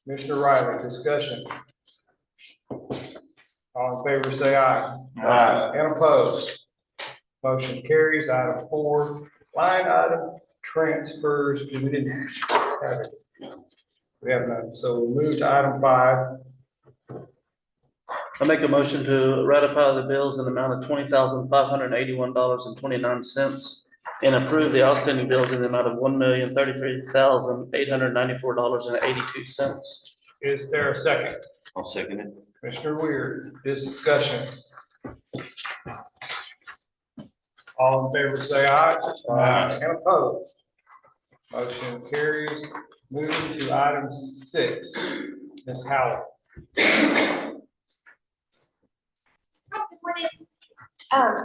Commissioner Riley, discussion. All in favor, say aye. Aye. And opposed? Motion carries. Item 4, line item transfers. We didn't have it. We have none. So we'll move to item 5. I make a motion to ratify the bills in the amount of $20,581.29 and approve the outstanding bills in the amount of $1,033,894.82. Is there a second? I'll second it. Commissioner Weir, discussion. All in favor, say aye. Aye. And opposed? Motion carries. Moving to item 6, Ms. Howell.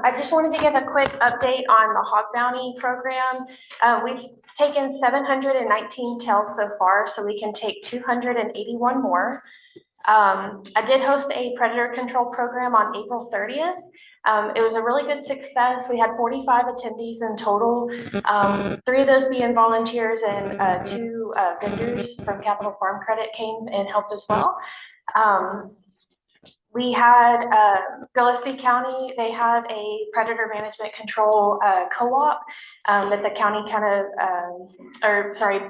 I just wanted to give a quick update on the hog bounty program. We've taken 719 tails so far, so we can take 281 more. I did host a predator control program on April 30th. It was a really good success. We had 45 attendees in total, 3 of those being volunteers and 2 vendors from Capital Farm Credit came and helped as well. We had Gillespie County, they have a predator management control co-op that the county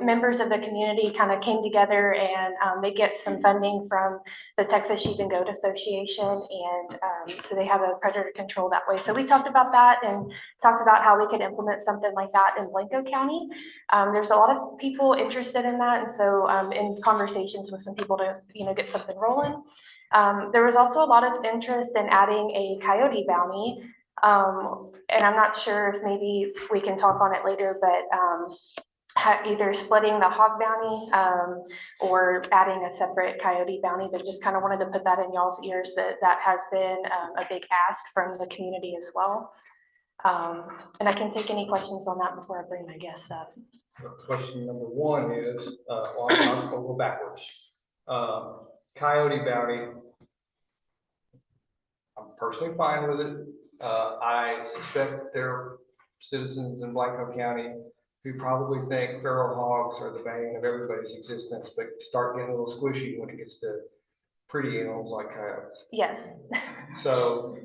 members of the community kind of came together and they get some funding from the Texas Sheep and Goat Association. And so they have a predator control that way. So we talked about that and talked about how we could implement something like that in Blanco County. There's a lot of people interested in that. And so in conversations with some people to, get something rolling. There was also a lot of interest in adding a coyote bounty. And I'm not sure if maybe we can talk on it later, but either splitting the hog bounty or adding a separate coyote bounty, but just kind of wanted to put that in y'all's ears that has been a big ask from the community as well. And I can take any questions on that before I bring my guests up. Question number 1 is, I'll go backwards. Coyote bounty, I'm personally fine with it. I suspect there are citizens in Blanco County who probably think feral hogs are the bane of everybody's existence, but start getting a little squishy when it gets to pretty animals like coyotes. Yes. So,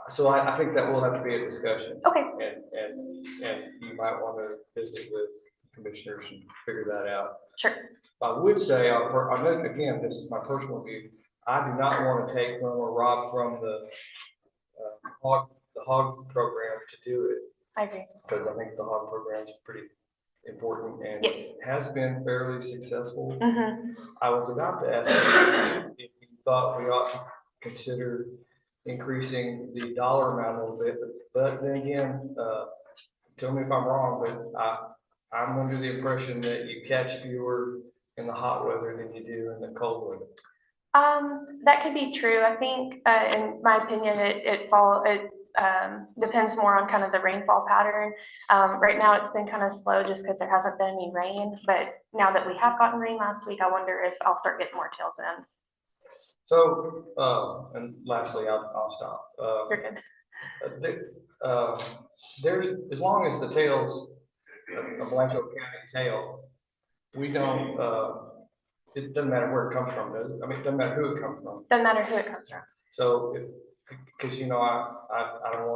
so I think that will have to be a discussion. Okay. And you might want to visit with commissioners and figure that out. Sure. I would say, again, this is my personal view. I do not want to take from or rob from the hog program to do it. I agree. Because I think the hog program is pretty important and Yes. has been fairly successful. Mm-hmm. I was about to ask if you thought we ought to consider increasing the dollar amount a little bit, but then again, tell me if I'm wrong, but I'm under the impression that you catch fewer in the hot weather than you do in the cold weather. That could be true. I think, in my opinion, it depends more on kind of the rainfall pattern. Right now, it's been kind of slow just because there hasn't been any rain. But now that we have gotten rain last week, I wonder if I'll start getting more tails in. So, and lastly, I'll stop. You're good. There's, as long as the tail's a Blanco County tail, we don't, it doesn't matter where it comes from, does it? I mean, it doesn't matter who it comes from. Doesn't matter who it comes from. So, because I don't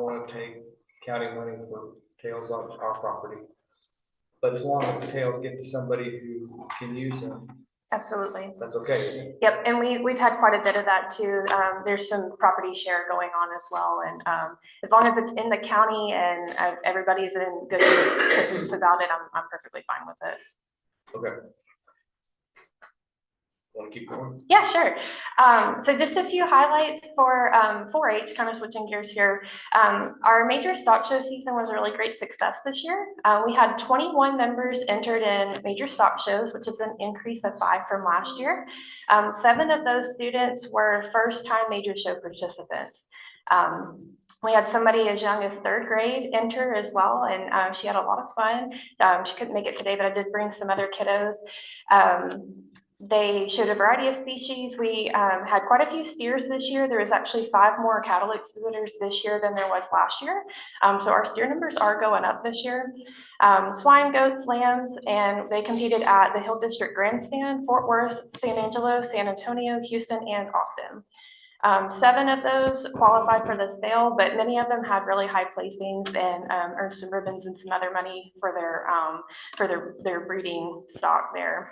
want to take county money for tails off our property. But as long as the tails get to somebody who can use them, Absolutely. that's okay, isn't it? Yep, and we've had quite a bit of that too. There's some property share going on as well, and as long as it's in the county and everybody's in good agreements about it, I'm perfectly fine with it. Okay. Want to keep going? Yeah, sure. So just a few highlights for 4-H, kind of switching gears here. Our major stock show season was a really great success this year. We had 21 members entered in major stock shows, which is an increase of 5 from last year. 7 of those students were first-time major show participants. We had somebody as young as 3rd grade enter as well, and she had a lot of fun. She couldn't make it today, but I did bring some other kiddos. They showed a variety of species. We had quite a few steers this year. There was actually 5 more cattle exhibitors this year than there was last year. So our steer numbers are going up this year. Swine, goats, lambs, and they competed at the Hill District Grandstand, Fort Worth, San Angelo, San Antonio, Houston, and Austin. 7 of those qualified for the sale, but many of them had really high placings and earned some ribbons and some other money for their breeding stock there.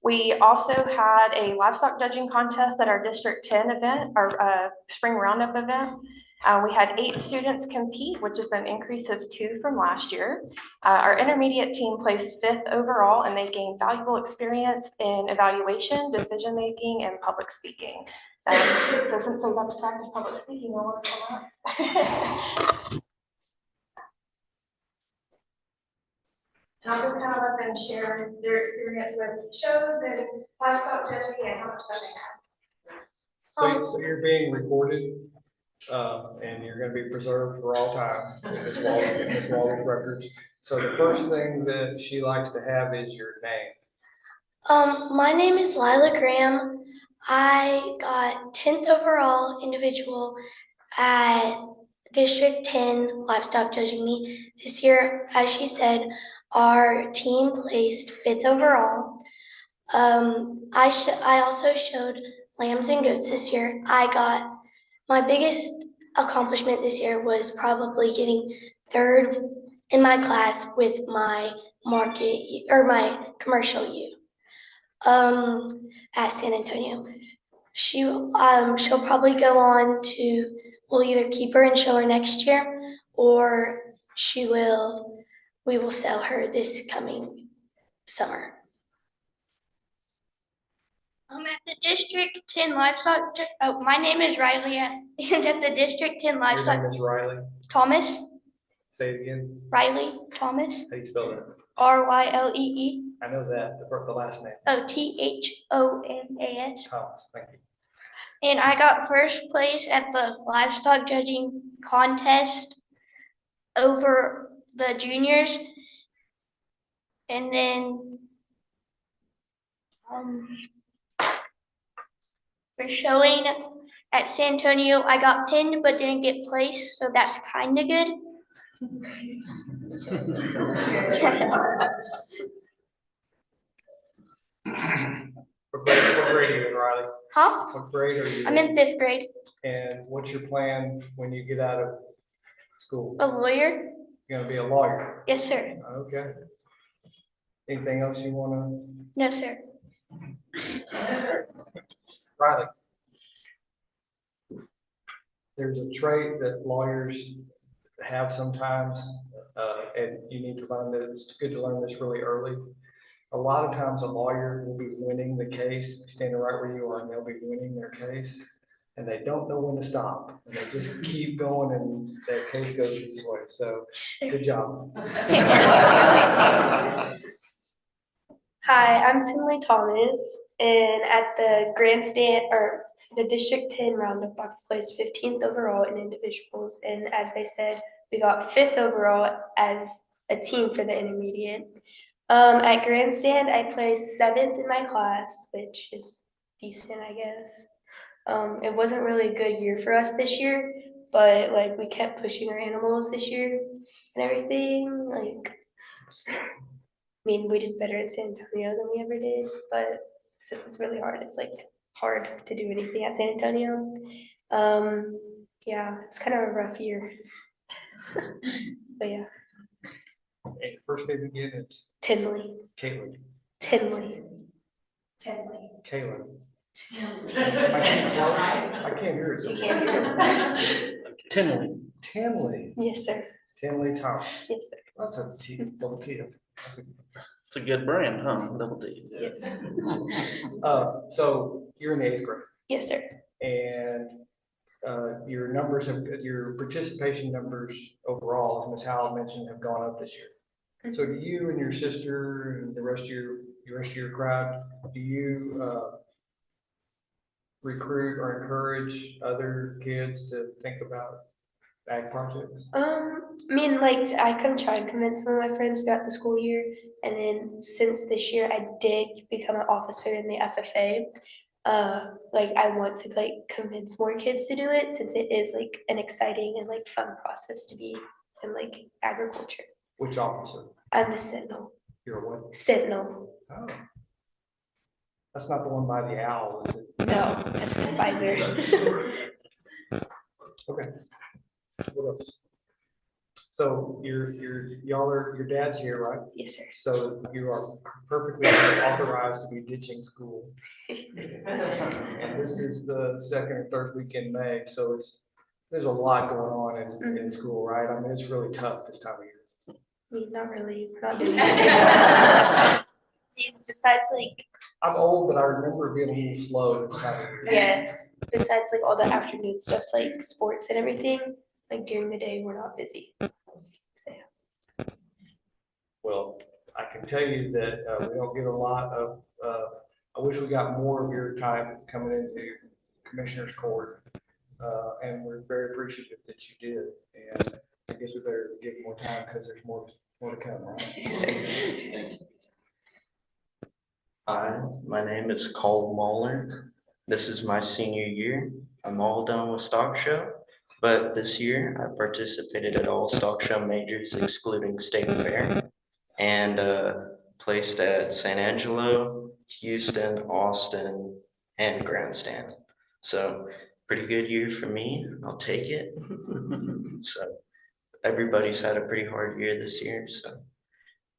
We also had a livestock judging contest at our District 10 event, our spring roundup event. We had 8 students compete, which is an increase of 2 from last year. Our intermediate team placed 5th overall, and they gained valuable experience in evaluation, decision-making, and public speaking. So since they got to practice public speaking, I want to come up. And I'll just kind of let them share their experience with shows and livestock judging and how much fun they had. So you're being recorded, and you're gonna be preserved for all time in this wall of records. So the first thing that she likes to have is your name. My name is Lila Graham. I got 10th overall individual at District 10 livestock judging meet this year. As she said, our team placed 5th overall. I also showed lambs and goats this year. My biggest accomplishment this year was probably getting 3rd in my class with my market or my commercial U at San Antonio. She'll probably go on to, we'll either keep her and show her next year, or we will sell her this coming summer. At the District 10 livestock, my name is Riley, and at the District 10 Your livestock, name is Riley. Thomas, Say it again. Riley Thomas, How do you spell that? RYLEE, I know that, the last name. THOMAS. Thomas, thank you. And I got 1st place at the livestock judging contest over the juniors. And then for showing at San Antonio, I got pinned but didn't get placed, so that's kind of good. What grade are you in, Riley? Huh? What grade are you I'm in 5th grade. And what's your plan when you get out of school? A lawyer? You're gonna be a lawyer? Yes, sir. Okay. Anything else you wanna? No, sir. Riley. There's a trait that lawyers have sometimes, and you need to learn this. It's good to learn this really early. A lot of times a lawyer will be winning the case, standing right where you are, and they'll be winning their case, and they don't know when to stop. And they just keep going, and their case goes this way. So good job. Hi, I'm Tinley Thomas, and at the grandstand or the District 10 roundup, I placed 15th overall in individuals, and as they said, we got 5th overall as a team for the intermediate. At grandstand, I placed 7th in my class, which is decent, I guess. It wasn't really a good year for us this year, but like we kept pushing our animals this year and everything. Like, I mean, we did better at San Antonio than we ever did, but it's really hard. It's like hard to do anything at San Antonio. Yeah, it's kind of a rough year. But yeah, And first name again is Tinley. Caitlin. Tinley. Caitlin. I can't hear it. You can't hear Tinley. Tinley. Yes, sir. Tinley Thomas. Yes, sir. That's a T, double T. That's a- It's a good brand, huh? Double D. So you're in the 8th grade, Yes, sir. and your numbers your participation numbers overall, as Ms. Howell mentioned, have gone up this year. So do you and your sister and the rest of your crowd, do you recruit or encourage other kids to think about ag projects? I mean, like, I can try and convince some of my friends throughout the school year, and then since this year I did become an officer in the FFA, like, I want to, like, convince more kids to do it, since it is, like, an exciting and, like, fun process to be in, like, agriculture. Which officer? I'm the Sentinel. You're what? Sentinel. Oh. That's not the one by the owl, is it? No, that's the advisor. Okay. What else? So your dad's here, right? Yes, sir. So you are perfectly authorized to be ditching school. And this is the second or third week in May, so there's a lot going on in school, right? I mean, it's really tough this time of year. I mean, not really. We're not doing that. Besides, like, I'm old, but I remember being a little slow this time of year. yes, besides, like, all the afternoon stuff, like sports and everything, like, during the day, we're not busy. So, yeah. Well, I can tell you that we don't get a lot of, I wish we got more of your time coming into Commissioner's Court. And we're very appreciative that you did. And I guess we better give more time because there's more to come, right? Hi, my name is Cole Moeller. This is my senior year. I'm all done with stock show, but this year I participated at all stock show majors excluding state fair and placed at San Angelo, Houston, Austin, and Grandstand. So pretty good year for me. I'll take it. So everybody's had a pretty hard year this year, so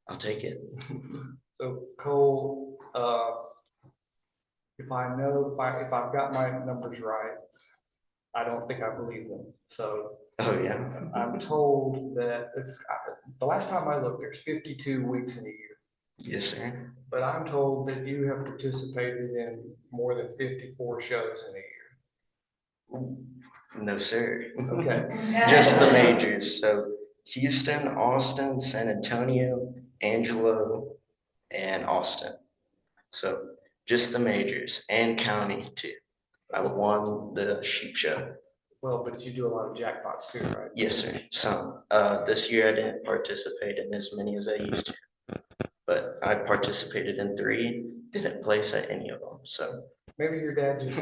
I'll take it. So Cole, if I've got my numbers right, I don't think I believe them. So Oh, yeah. I'm told that the last time I looked, there's 52 weeks in a year. Yes, sir. But I'm told that you have participated in more than 54 shows in a year. No, sir. Okay. Just the majors. So Houston, Austin, San Antonio, Angelo, and Austin. So just the majors and county too. I won the sheep show. Well, but you do a lot of jackpots too, right? Yes, sir. Some. This year I didn't participate in as many as I used to. But I participated in 3, didn't place at any of them. So Maybe your dad just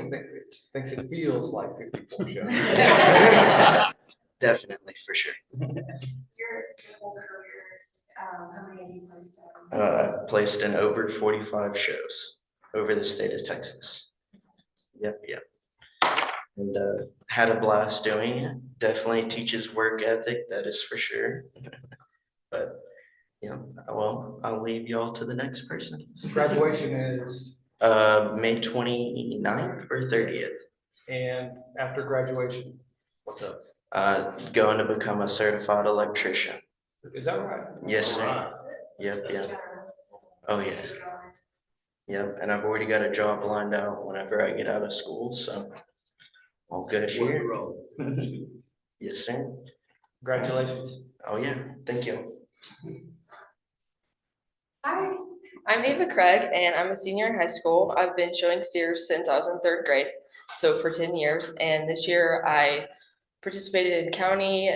thinks it feels like 54 shows. definitely for sure. Your whole career, how many have you placed in? I've placed in over 45 shows over the state of Texas. Yep. And had a blast doing it. Definitely teaches work ethic, that is for sure. But, well, I'll leave y'all to the next person. So graduation is, May 29th or 30th. and after graduation, what's up? Going to become a certified electrician. Is that right? Yes, sir. Yep. Oh, yeah. Yep, and I've already got a job lined out whenever I get out of school, so all good here. Yes, sir. Congratulations. Oh, yeah, thank you. Hi. I'm Ava Craig, and I'm a senior in high school. I've been showing steers since I was in 3rd grade, so for 10 years. And this year I participated in county,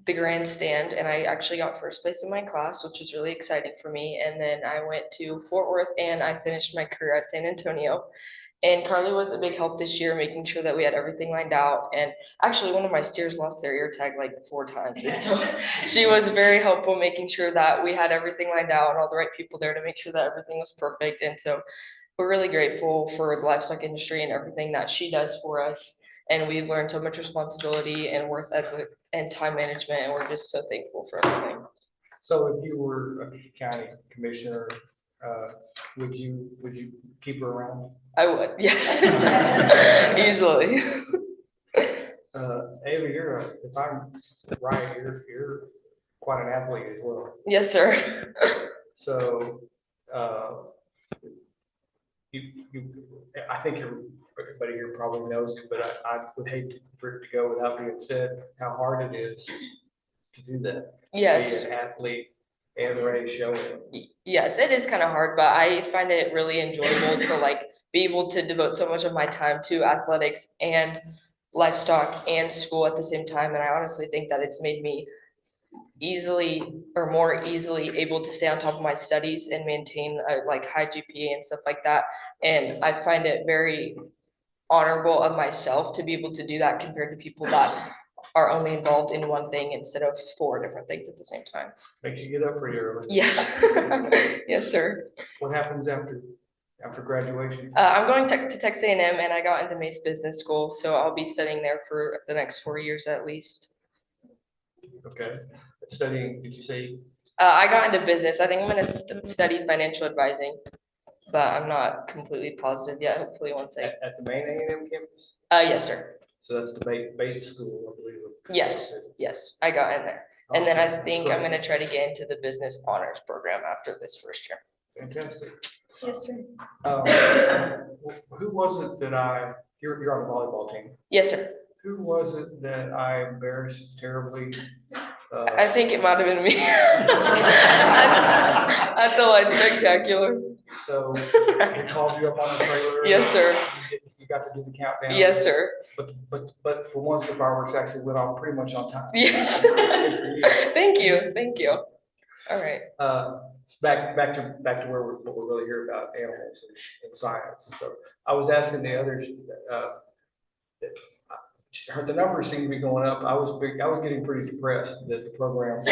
the grandstand, and I actually got first place in my class, which was really exciting for me. And then I went to Fort Worth and I finished my career at San Antonio. And Carly was a big help this year, making sure that we had everything lined out. And actually, one of my steers lost their ear tag like 4 times. And so she was very helpful, making sure that we had everything lined out and all the right people there to make sure that everything was perfect. And so we're really grateful for the livestock industry and everything that she does for us. And we've learned so much responsibility and work ethic and time management. And we're just so thankful for everything. So if you were a county commissioner, would you keep her around? I would, yes, easily. Ava, if I'm right, you're quite an athlete as well. Yes, sir. So, I think everybody here probably knows it, but I would hate for it to go without being said, how hard it is to do that. Yes. Be an athlete and race show it. Yes, it is kind of hard, but I find it really enjoyable to like be able to devote so much of my time to athletics and livestock and school at the same time. And I honestly think that it's made me more easily able to stay on top of my studies and maintain a like high GPA and stuff like that. And I find it very honorable of myself to be able to do that compared to people that are only involved in one thing instead of 4 different things at the same time. Makes you get up pretty early. Yes. Yes, sir. What happens after graduation? I'm going to Texas A&M, and I got into Mace Business School, so I'll be studying there for the next 4 years at least. Okay. Studying, did you say? I got into business. I think I'm going to study financial advising, but I'm not completely positive yet. Hopefully once I. At the main A&M campus? Yes, sir. So that's the base school, I believe. Yes, I got in there. And then I Awesome. think That's I'm great. going to try to get into the business honors program after this first year. Fantastic. Yes, sir. Who was it that you're on the volleyball team. Yes, sir. Who was it that I embarrassed terribly? I think it might have been me. At the light spectacular. So we called you up on the trailer. Yes, sir. You got to do the countdown. Yes, sir. But for once, the fireworks actually went off pretty much on time. Yes. Thank you. All right. Back to where what we're really here about animals and science. And so I was asking the others, the numbers seem to be going up. I was getting pretty depressed that the program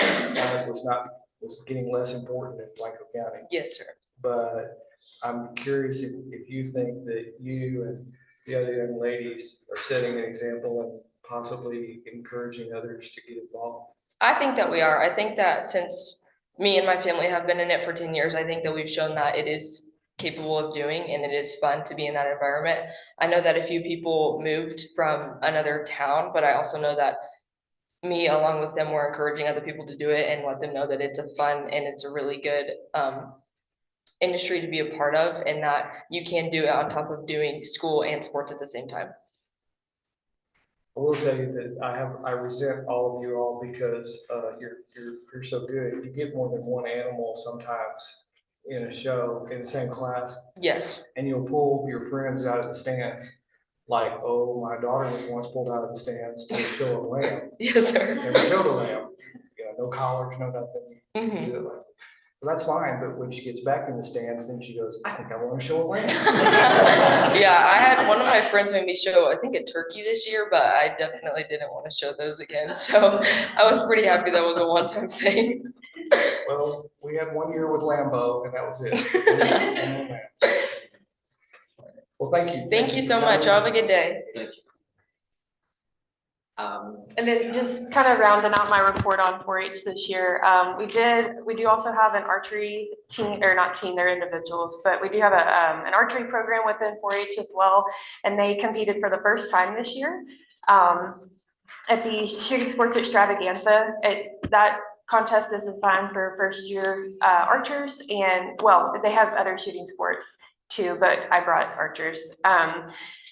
was getting less important in Blanco County. Yes, sir. But I'm curious if you think that you and the other young ladies are setting an example and possibly encouraging others to get involved. I think that we are. I think that since me and my family have been in it for 10 years, I think that we've shown that it is capable of doing and it is fun to be in that environment. I know that a few people moved from another town, but I also know that me along with them were encouraging other people to do it and let them know that it's a fun and it's a really good industry to be a part of, and that you can do it on top of doing school and sports at the same time. I will tell you that I resent all of you all because you're so good. You get more than one animal sometimes in a show in the same class, Yes. and you'll pull your friends out of the stands. Like, oh, my daughter was once pulled out of the stands to show a lamb. Yes, sir. Never showed a lamb. No collars, no nothing. Mhm. You do it like, well, that's fine, but when she gets back in the stands, then she goes, I think I want to show a lamb. Yeah, I had one of my friends made me show, I think, a turkey this year, but I definitely didn't want to show those again. So I was pretty happy that was a one-time thing. Well, we had 1 year with Lambo, and that was it. Well, thank you. Thank you so much. Have a good day. And then just kind of rounding out my report on 4-H this year, we do also have an archery team, or not team, they're individuals, but we do have an archery program within 4-H as well, and they competed for the first time this year at the Shooting Sports Extravaganza. That contest is designed for first-year archers, and well, they have other shooting sports too, but I brought archers.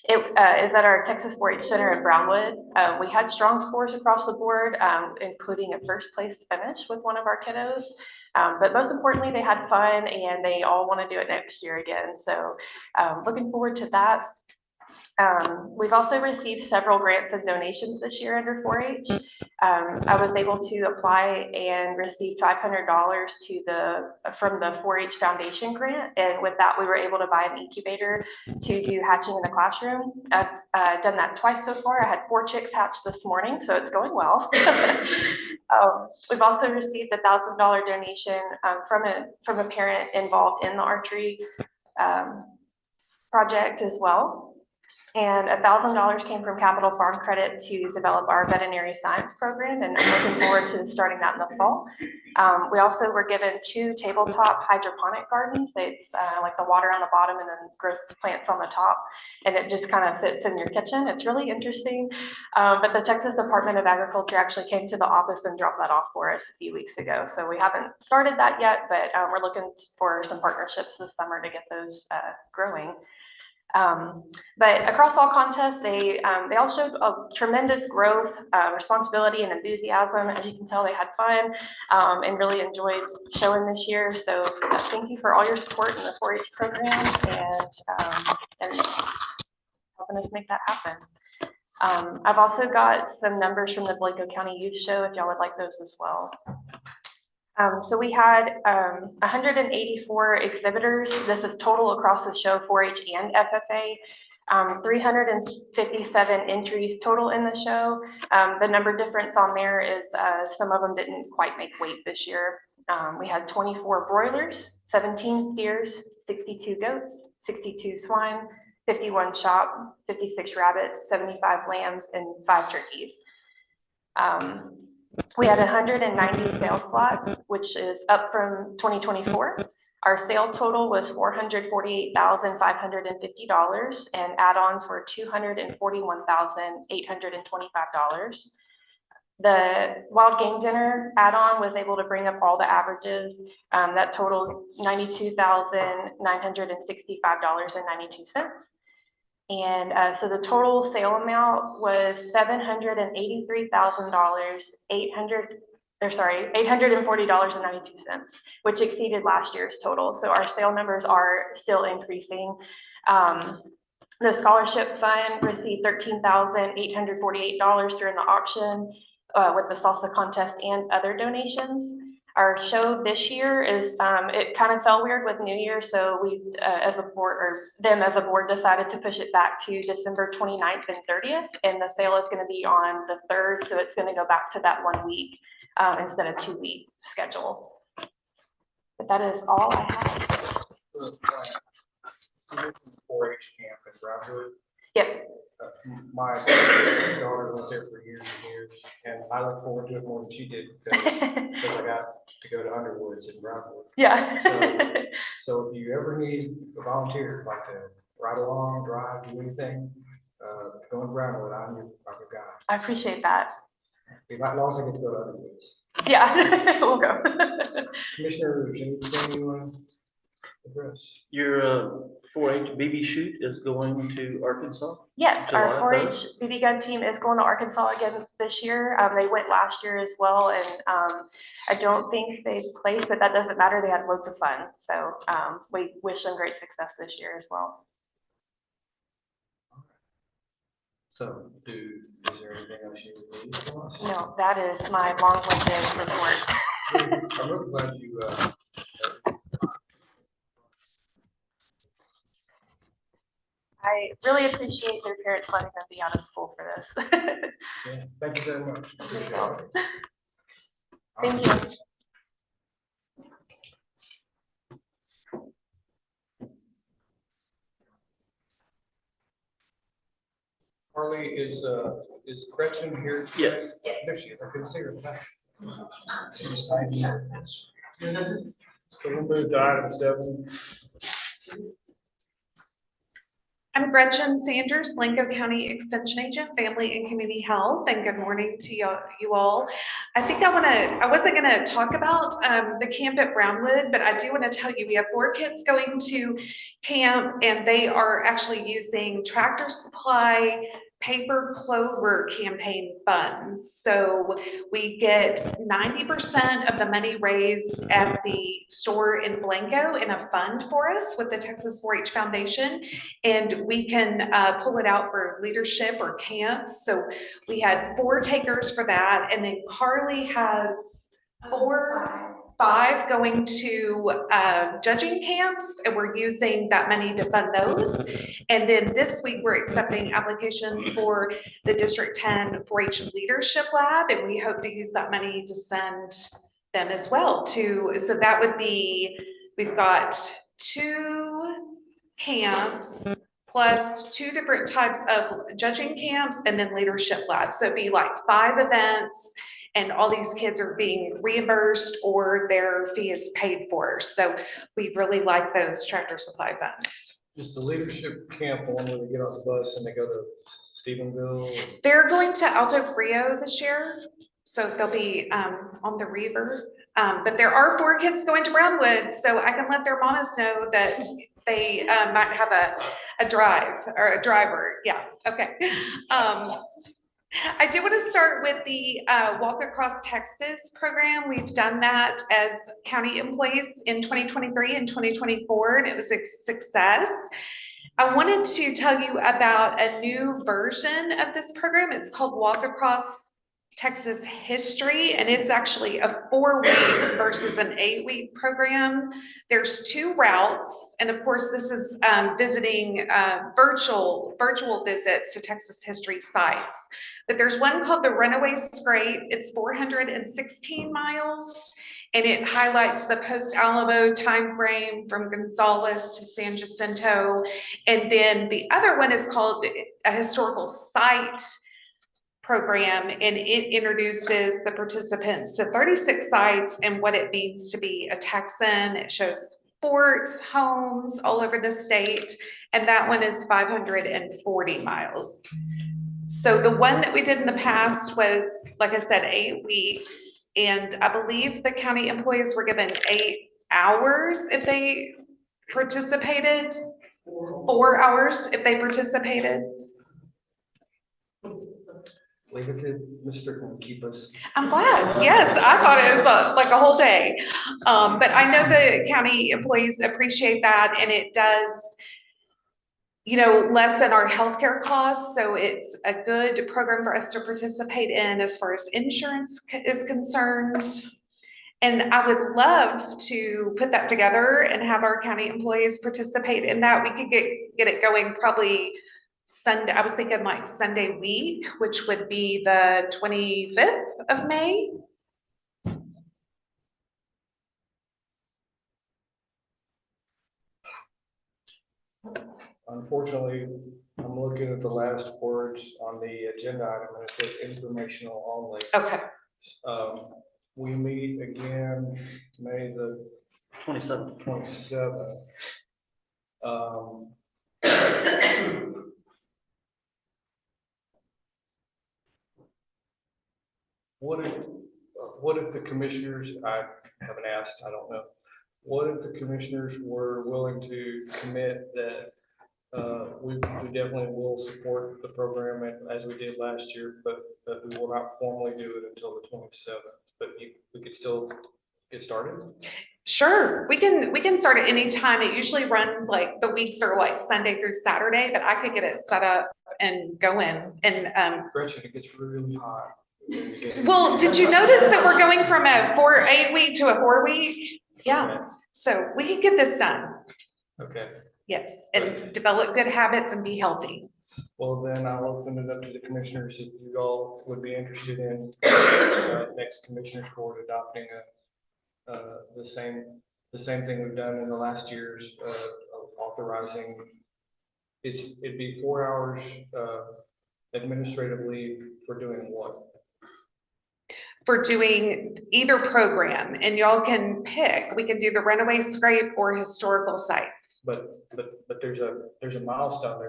It is at our Texas 4-H Center in Brownwood. We had strong scores across the board, including a first place finish with one of our kiddos. But most importantly, they had fun and they all want to do it next year again. So looking forward to that. We've also received several grants and donations this year under 4-H. I was able to apply and receive $500 from the 4-H Foundation grant, and with that, we were able to buy an incubator to do hatching in the classroom. I've done that twice so far. I had 4 chicks hatch this morning, so it's going well. We've also received a $1,000 donation from a parent involved in the archery project as well. And $1,000 came from Capital Farm Credit to develop our veterinary science program, and I'm looking forward to starting that in the fall. We also were given 2 tabletop hydroponic gardens. It's like the water on the bottom and then growth plants on the top, and it just kind of fits in your kitchen. It's really interesting. But the Texas Department of Agriculture actually came to the office and dropped that off for us a few weeks ago. So we haven't started that yet, but we're looking for some partnerships this summer to get those growing. But across all contests, they all showed a tremendous growth, responsibility, and enthusiasm. As you can tell, they had fun and really enjoyed showing this year. So thank you for all your support in the 4-H program and helping us make that happen. I've also got some numbers from the Blanco County Youth Show, if y'all would like those as well. So we had 184 exhibitors. This is total across the show, 4-H and FFA. 357 entries total in the show. The number difference on there is some of them didn't quite make weight this year. We had 24 broilers, 17 steers, 62 goats, 62 swine, 51 shop, 56 rabbits, 75 lambs, and 5 turkeys. We had 190 sales slots, which is up from 2024. Our sale total was $448,550, and add-ons were $241,825. The wild game dinner add-on was able to bring up all the averages. That totaled $92,965.92. And so the total sale amount was $840.92, which exceeded last year's total. So our sale numbers are still increasing. The scholarship fund received $13,848 during the auction with the salsa contest and other donations. Our show this year is, it kind of fell weird with New Year, so we, as a board, or them as a board, decided to push it back to December 29th and 30th, and the sale is going to be on the 3rd, so it's going to go back to that 1 week instead of 2 week schedule. But that is all I have. 4-H camp in Brownwood. Yes. My daughter went there for years and years, and I look forward to it more than she did because I got to go to Underwoods in Brownwood. Yeah. So if you ever need a volunteer, like to ride along, drive, do anything, go in Brownwood, I'm your guy. I appreciate that. As long as I get to go to Underwoods. Yeah, we'll go. Commissioner, is anything you want to address? Your 4-H BB shoot is going to Arkansas? Yes, our July 4-H BB gun team is going to Arkansas again this year. They went last year as well, and I don't think they placed, but that doesn't matter. They had loads of fun. So we wish them great success this year as well. So is there anything else you need from us? No, that is my long-winded report. I'm really glad you, I really appreciate their parents letting them be out of school for this. yeah, thank you very much. Appreciate it. Thank you. Harley, is Gretchen here? Yes. There she is. I couldn't see her. So we'll move to item 7. I'm Gretchen Sanders, Blanco County Extension Agent, Family and Community Health, and good morning to you all. I think I wasn't gonna talk about the camp at Brownwood, but I do wanna tell you, we have 4 kids going to camp, and they are actually using Tractor Supply Paper Clover campaign funds. So we get 90% of the money raised at the store in Blanco in a fund for us with the Texas 4-H Foundation, and we can pull it out for leadership or camps. So we had 4 takers for that, and then Carly has 5 going to judging camps, and we're using that money to fund those. And then this week we're accepting applications for the District 10 4-H Leadership Lab, and we hope to use that money to send them as well to, so that would be, we've got 2 camps plus 2 different types of judging camps and then leadership labs. So it'd be like 5 events, and all these kids are being reimbursed or their fee is paid for. So we really like those Tractor Supply funds. Is the leadership camp one where they get on the bus and they go to Stephenville? They're going to Alto Frio this year, so they'll be on the Reaver. But there are 4 kids going to Brownwood, so I can let their mamas know that they might have a drive or a driver. Yeah, okay. I do want to start with the Walk Across Texas program. We've done that as county employees in 2023 and 2024, and it was a success. I wanted to tell you about a new version of this program. It's called Walk Across Texas History, and it's actually a 4-week versus an 8-week program. There's 2 routes, and of course, this is visiting virtual visits to Texas history sites. But there's one called the Runaway Scrape. It's 416 miles. And it highlights the post-Alamo timeframe from Gonzales to San Jacinto. And then the other one is called a historical site program, and it introduces the participants to 36 sites and what it means to be a Texan. It shows forts, homes all over the state, and that one is 540 miles. So the one that we did in the past was, like I said, 8 weeks. And I believe the county employees were given 8 hours if they participated, 4 hours if they participated. Leave it to Ms. Strickland to keep us. I'm glad. Yes, I thought it was like a whole day. But I know the county employees appreciate that, and it does, you know, lessen our healthcare costs. So it's a good program for us to participate in as far as insurance is concerned. And I would love to put that together and have our county employees participate in that. We could get it going probably Sunday. I was thinking like Sunday week, which would be the 25th of May. Unfortunately, I'm looking at the last words on the agenda item, and it says informational only. Okay. We meet again May the 27th. 27th. What if the commissioners, I haven't asked, I don't know. What if the commissioners were willing to commit that we definitely will support the program as we did last year, but we will not formally do it until the 27th. But we could still get started? Sure, we can start at any time. It usually runs like the weeks are like Sunday through Saturday, but I could get it set up and going. And Gretchen, it gets really hot. well, did you notice that we're going from a 8-week to a 4-week? Yeah, Okay. so we can get this done. Okay. Yes, and develop good habits and be healthy. Well, then I'll open it up to the commissioners if you all would be interested in next commissioners court adopting the same thing we've done in the last year's authorizing. It'd be 4 hours administrative leave for doing what? For doing either program, and y'all can pick. We can do the Runaway Scrape or historical sites. But there's a milestone.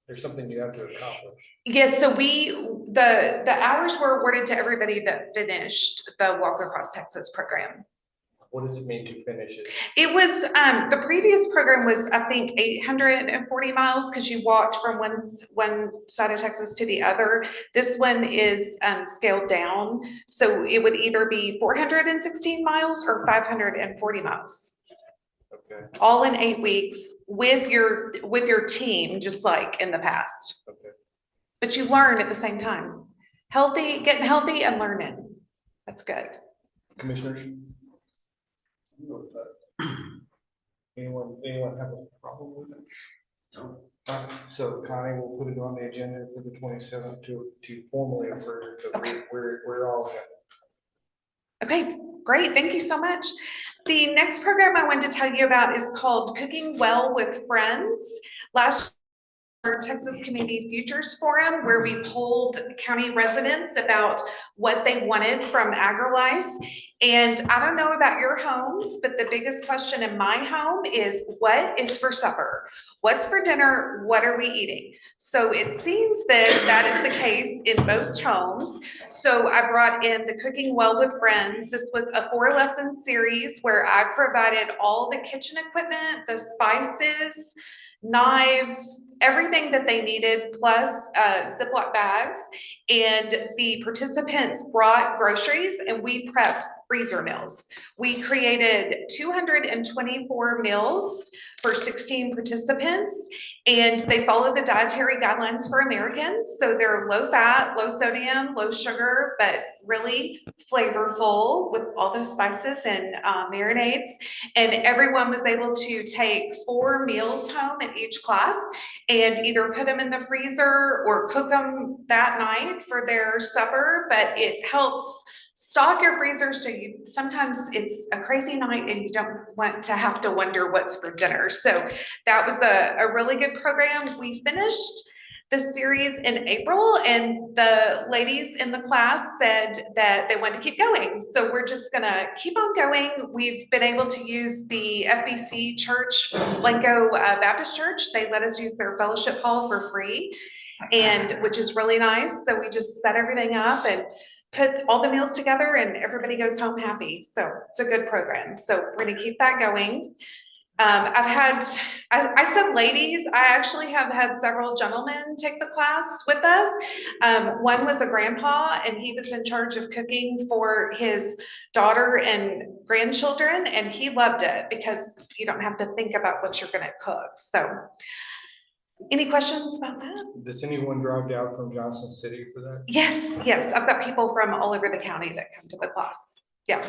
There's something you have to accomplish. Yes, so the hours were awarded to everybody that finished the Walk Across Texas program. What does it mean to finish it? It was, the previous program was, I think, 840 miles because you walked from one side of Texas to the other. This one is scaled down. So it would either be 416 miles or 540 miles. Okay. All in 8 weeks with your team, just like in the past. Okay. But you learn at the same time. Getting healthy and learning. That's good. Commissioners? Anyone have a problem with it? No. So Connie, we'll put it on the agenda for the 27th to formally approve, but Okay. we're all in. Okay, great. Thank you so much. The next program I wanted to tell you about is called Cooking Well with Friends. Last our Texas Community Futures Forum, where we polled county residents about what they wanted from AgriLife. And I don't know about your homes, but the biggest question in my home is what is for supper? What's for dinner? What are we eating? So it seems that that is the case in most homes. So I brought in the Cooking Well with Friends. This was a 4-lesson series where I provided all the kitchen equipment, the spices, knives, everything that they needed, plus Ziploc bags. And the participants brought groceries and we prepped freezer meals. We created 224 meals for 16 participants, and they follow the dietary guidelines for Americans. So they're low fat, low sodium, low sugar, but really flavorful with all those spices and marinades. And everyone was able to take 4 meals home in each class and either put them in the freezer or cook them that night for their supper. But it helps stock your freezer, so sometimes it's a crazy night and you don't want to have to wonder what's for dinner. So that was a really good program. We finished the series in April, and the ladies in the class said that they wanted to keep going. So we're just gonna keep on going. We've been able to use the FBC Church, Blanco Baptist Church. They let us use their fellowship hall for free, and which is really nice. So we just set everything up and put all the meals together, and everybody goes home happy. So it's a good program. So we're gonna keep that going. I said ladies, I actually have had several gentlemen take the class with us. One was a grandpa, and he was in charge of cooking for his daughter and grandchildren, and he loved it because you don't have to think about what you're gonna cook. So any questions about that? Does anyone drive down from Johnson City for that? Yes, yes. I've got people from all over the county that come to the class. Yeah.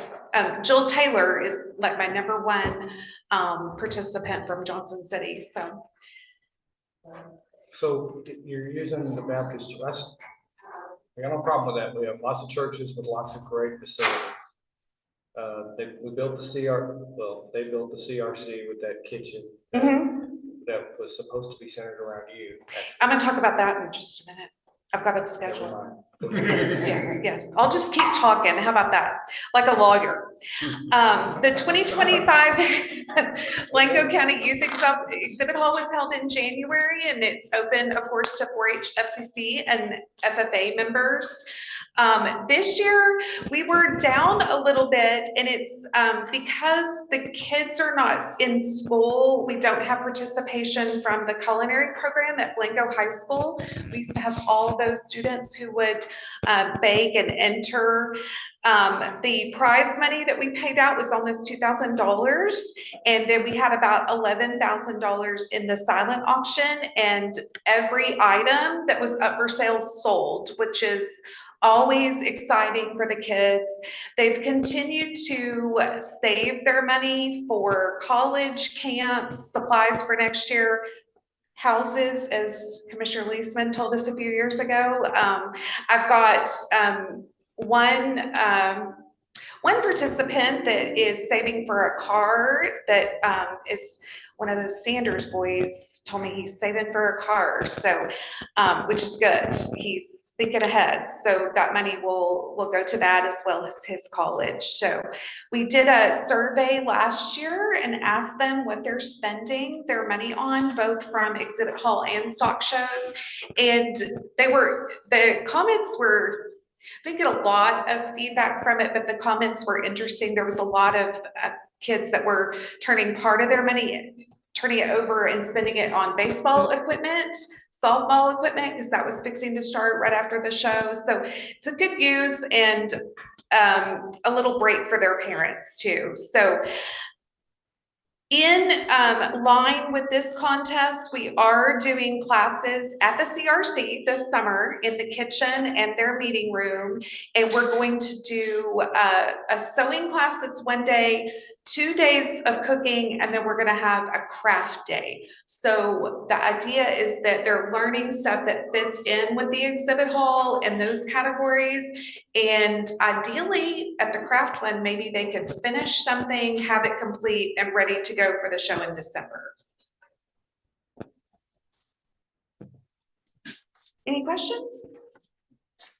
Jill Taylor is like my #1 participant from Johnson City. So you're using the Baptist, I got no problem with that. We have lots of churches with lots of great facilities. They built the CRC with that kitchen. That was supposed to be centered around you. I'm gonna talk about that in just a minute. I've got it scheduled. Yes. I'll just keep talking. How about that? Like a lawyer. The 2025 Blanco County Youth Exhibit Hall was held in January, and it's open, of course, to 4-H, FCC, and FFA members. This year we were down a little bit, and it's because the kids are not in school. We don't have participation from the culinary program at Blanco High School. We used to have all those students who would bake and enter. The prize money that we paid out was almost $2,000, and then we had about $11,000 in the silent auction, and every item that was up for sale sold, which is always exciting for the kids. They've continued to save their money for college camps, supplies for next year, houses, as Commissioner Leisman told us a few years ago. I've got one participant that is saving for a car that is one of those Sanders boys told me he's saving for a car. So, which is good. He's thinking ahead. So that money will go to that as well as his college. So we did a survey last year and asked them what they're spending their money on, both from exhibit hall and stock shows. And the comments were, I didn't get a lot of feedback from it, but the comments were interesting. There was a lot of kids that were turning part of their money, turning it over and spending it on baseball equipment, softball equipment, because that was fixing to start right after the show. So it's a good use and a little break for their parents too. So in line with this contest, we are doing classes at the CRC this summer in the kitchen and their meeting room. And we're going to do a sewing class that's one day, 2 days of cooking, and then we're going to have a craft day. So the idea is that they're learning stuff that fits in with the exhibit hall and those categories. And ideally at the craft one, maybe they could finish something, have it complete and ready to go for the show in December. Any questions?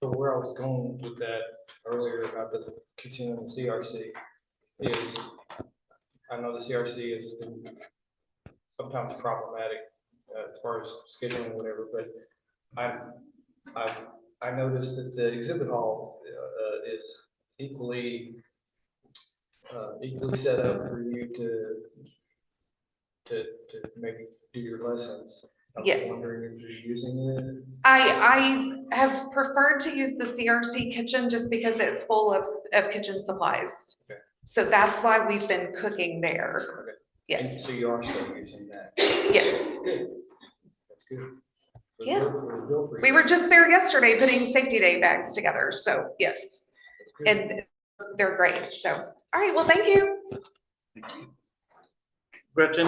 So where I was going with that earlier about the kitchen and the CRC is, I know the CRC is sometimes problematic as far as scheduling or whatever, but I noticed that the exhibit hall is equally set up for you to maybe do your lessons. I was Yes. wondering if you're using it. I have preferred to use the CRC kitchen just because it's full of kitchen supplies. Okay. So that's why we've been cooking there. Okay. And so Yes, you are still using that? yes. Good. That's good. We're Yes. built- we're built for We you. were just there yesterday putting safety day bags together, so yes, That's good. and they're great, so. All right, well, thank you. Gretchen,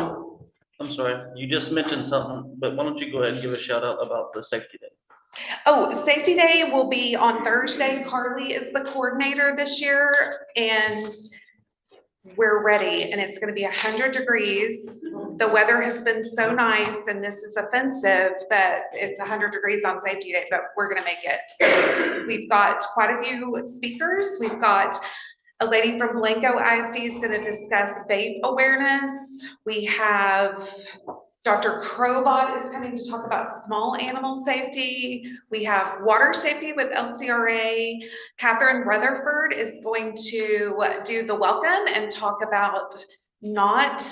I'm sorry, you just mentioned something, but why don't you go ahead and give a shout out about the safety day? Oh, safety day will be on Thursday. Carly is the coordinator this year and we're ready and it's gonna be 100 degrees. The weather has been so nice and this is offensive that it's 100 degrees on safety day, but we're gonna make it. So we've got quite a few speakers. We've got a lady from Blanco ISD is gonna discuss vape awareness. We have Dr. Crowbot is coming to talk about small animal safety. We have water safety with LCRA. Catherine Rutherford is going to do the welcome and talk about not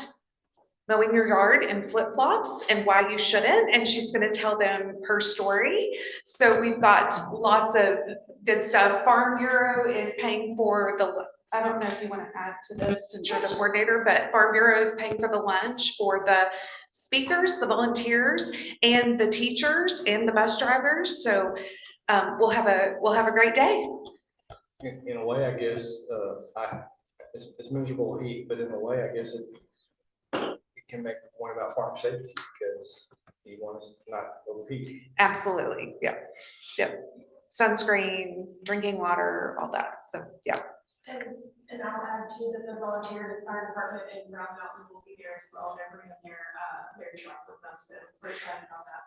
mowing your yard in flip-flops and why you shouldn't. And she's gonna tell them her story. So we've got lots of good stuff. Farm Bureau is paying for the, I don't know if you wanna add to this since you're the coordinator, but Farm Bureau is paying for the lunch for the speakers, the volunteers, and the teachers and the bus drivers. So we'll have a great day. In a way, I guess, it's miserable heat, but in a way, I guess it can make the point about farm safety because you want us not overheat. Absolutely, yeah, yep. Sunscreen, drinking water, all that, so, yeah. And I'll add too that the volunteer fire department in Round Mountain will be there as well. They're bringing their truck with them, so we're excited about that.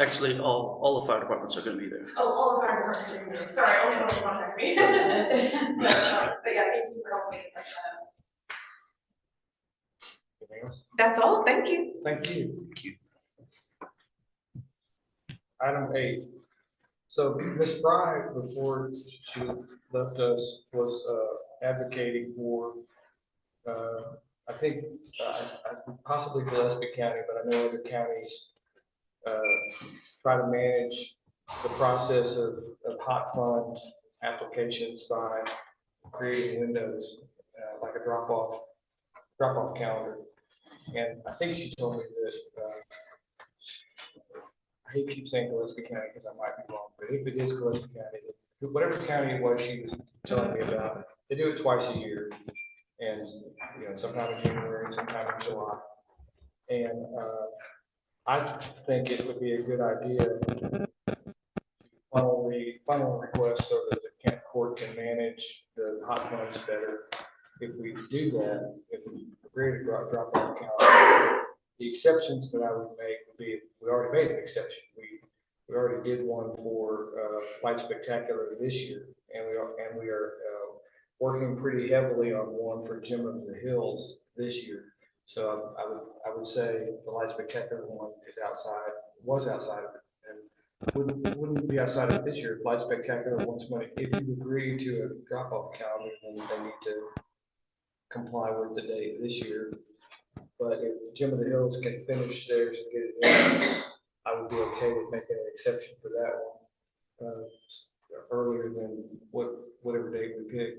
Actually, all the fire departments are gonna be there. Oh, all the fire departments are going to be there. Sorry, only one contact me. But yeah, thank you for helping me with that. Anything else? That's all, thank you. Thank you. Item 8. So Ms. Fry, before she left us, was advocating for, I think, possibly Gillespie County, but I know other counties try to manage the process of hot fund applications by creating windows, like a drop-off calendar. And I think she told me that, I hate to keep saying Gillespie County because I might be wrong, but if it is Gillespie County, whatever county it was she was telling me about, they do it twice a year. And, sometime in January, sometime in July. And I think it would be a good idea to funnel requests so that the Kent court can manage the hot funds better. If we do that, if we agree to drop off calendar, the exceptions that I would make would be, we already made an exception. We already did one for Light Spectacular this year, and we are working pretty heavily on one for Gem of the Hills this year. So I would say the Light Spectacular one was outside of it, and wouldn't be outside of it this year. If Light Spectacular wants money, if you agree to a drop-off calendar, then they need to comply with the date this year. But if Gem of the Hills can finish theirs and get it in, I would be okay with making an exception for that one earlier than whatever date we pick,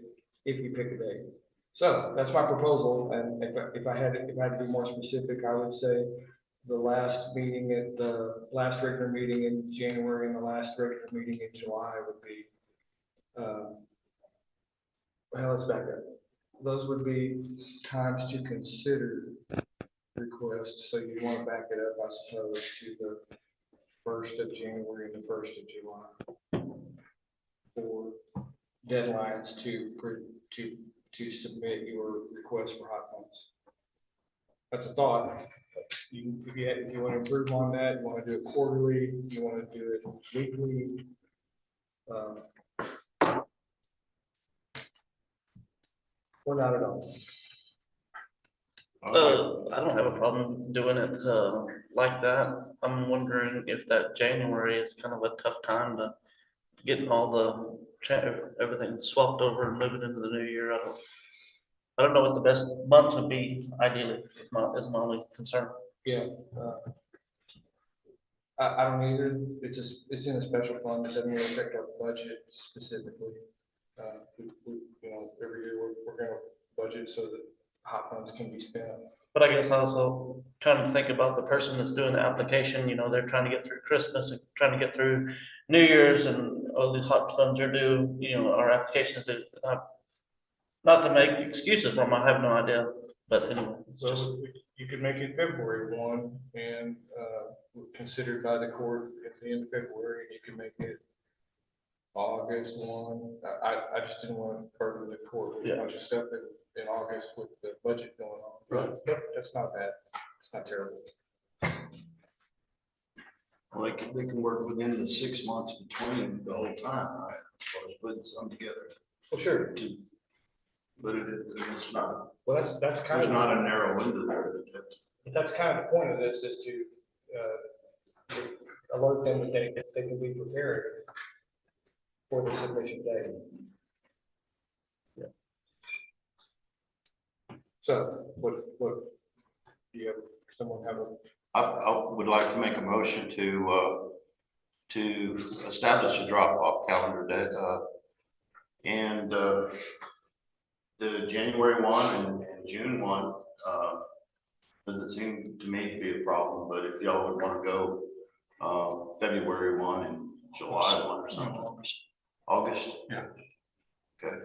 if we pick a date. So that's my proposal, and if I had to be more specific, I would say the last meeting at the last regular meeting in January and the last regular meeting in July would be, well, let's back up. Those would be times to consider requests, so you want to back it up, I suppose, to the 1st of January and the 1st of July for deadlines to submit your request for hot funds. That's a thought. If you want to improve on that, you want to do it quarterly, you want to do it weekly. Or not at all. I don't have a problem doing it, like that. I'm wondering if that January is kind of a tough time to getting all everything swapped over and moving into the new year. I don't know what the best month would be ideally, is my only concern. Yeah. I don't either. It's in a special fund. It doesn't really affect our budget specifically. You know, every year we're gonna budget so that hot funds can be spent. But I guess also trying to think about the person that's doing the application, you know, they're trying to get through Christmas and trying to get through New Year's and all these hot funds are due, you know, our applications due. Not to make excuses for them, I have no idea, but anyway, it's just, So you could make it February 1 and considered by the court at the end of February. You can make it August 1. I just didn't want to burden the court with a Yeah. bunch of stuff in August with the budget going on. But that's not bad. It's not terrible. Well, they can work within the 6 months between the whole time, right? As far as putting some together. Well, sure. But it's not, Well, that's kind there's of, not a narrow window there. that's kind of the point of this is to alert them that they can be prepared for the submission date. So what, do you have, someone have a, I would like to make a motion to establish a drop-off calendar that, and the January 1 and June 1, doesn't seem to me to be a problem, but if y'all would want to go, February 1 and July 1 or something. August? Yeah. Okay,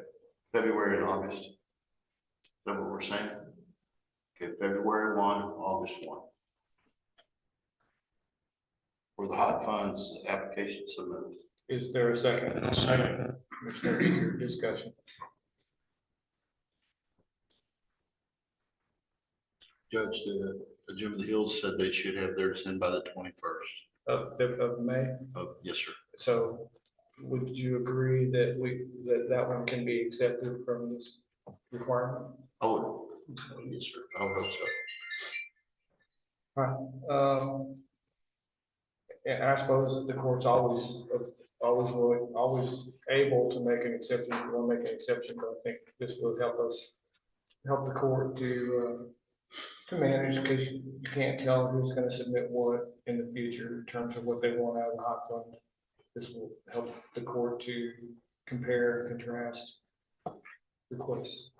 February and August. Is that what we're saying? Okay, February 1, August 1. For the hot funds application submitted. is there a second? Second. Commissioner, your discussion. Judge, Jim of the Hills said they should have theirs in by the 21st Of May. of, yes, sir. So would you agree that that one can be accepted from this requirement? Oh, yes, sir. I hope so. And I suppose the court's always willing, always able to make an exception, if you want to make an exception, but I think this will help the court to manage, because you can't tell who's gonna submit what in the future in terms of what they want out of the hot fund. This will help the court to compare and contrast requests.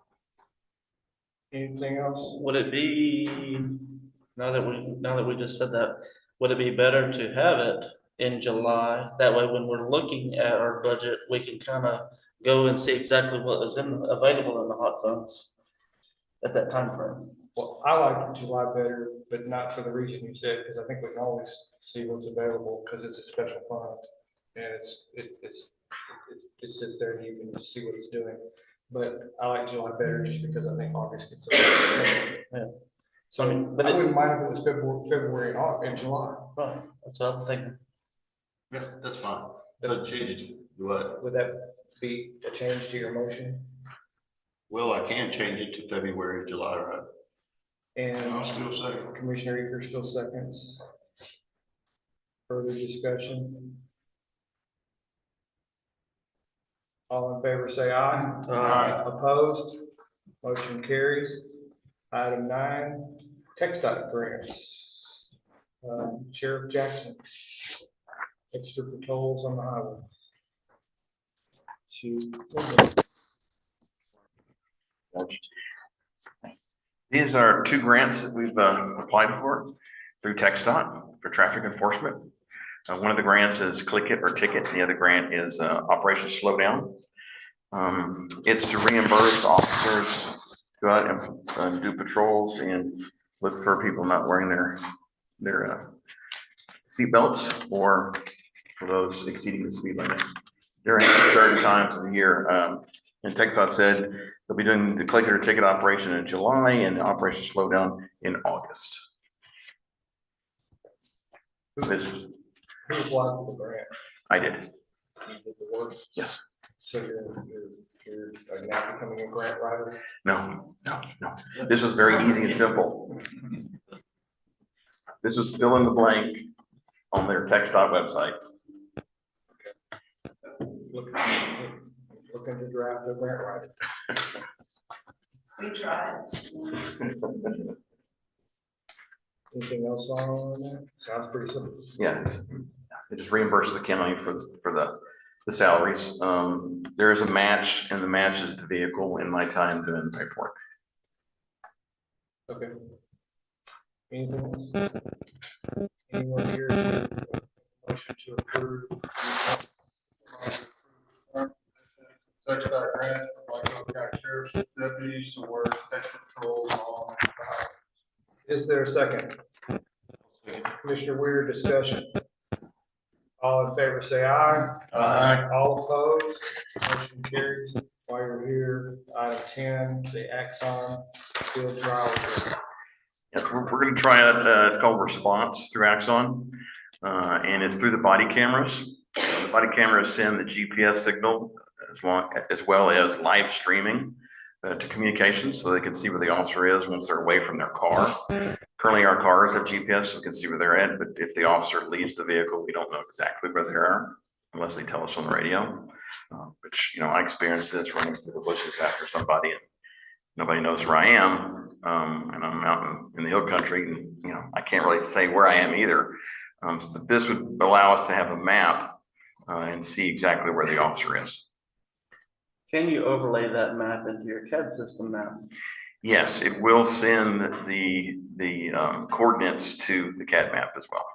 Anything else? would it be, now that we just said that, would it be better to have it in July? That way, when we're looking at our budget, we can kind of go and see exactly what is available in the hot funds at that time frame. Well, I like July better, but not for the reason you said, because I think we can always see what's available, because it's a special fund. And it sits there and you can see what it's doing. But I like July better just because I think August gets. Yeah. So I mean, but I it- wouldn't mind if it was February and July. Right, that's what I'm thinking. Yeah, that's fine. Doesn't change it. What? Would that be a change to your motion? Well, I can change it to February, July, right? And I'll still say. Commissioner Eager still seconds. Further discussion? All in favor, say aye. Aye. Opposed? Motion carries. Item 9, TxDOT grants. Sheriff Jackson. Extra patrols on the highway. These are 2 grants that we've applied for through TxDOT for traffic enforcement. One of the grants is Click It or Ticket. The other grant is Operation Slowdown. It's to reimburse officers to go out and do patrols and look for people not wearing their seat belts, or for those exceeding the speed limit during certain times of the year. And TxDOT said they'll be doing the Click It or Ticket operation in July and the Operation Slowdown in August. Who applied for the grant? I did. You did the work? Yes. So you're now becoming a grant writer? No. This was very easy and simple. This was fill in the blank on their TxDOT website. Looking to draft a grant writer. We tried. Anything else on that? Sounds pretty simple. Yeah, they just reimburse the county for the salaries. There is a match, and the match is the vehicle in my time doing the paperwork. Okay. Anything else? Anyone here? Motion to approve. Such that grant, like County Sheriff's deputies to work pest controls on. Is there a second? Commissioner Weir, discussion. All in favor, say aye. Aye. All opposed, motion carries. While you're here, item 10, the Axon field trial. Yes, we're gonna try it, it's called Response through Axon, and it's through the body cameras. The body cameras send the GPS signal as well as live streaming to communications, so they can see where the officer is once they're away from their car. Currently, our cars have GPS, so we can see where they're at, but if the officer leaves the vehicle, we don't know exactly where they are unless they tell us on the radio. Which, you know, I experienced this running through the bushes after somebody, and nobody knows where I am, and I'm out in the hill country, and, you know, I can't really say where I am either. But this would allow us to have a map and see exactly where the officer is. Can you overlay that map into your CAD system now? Yes, it will send the coordinates to the CAD map as well.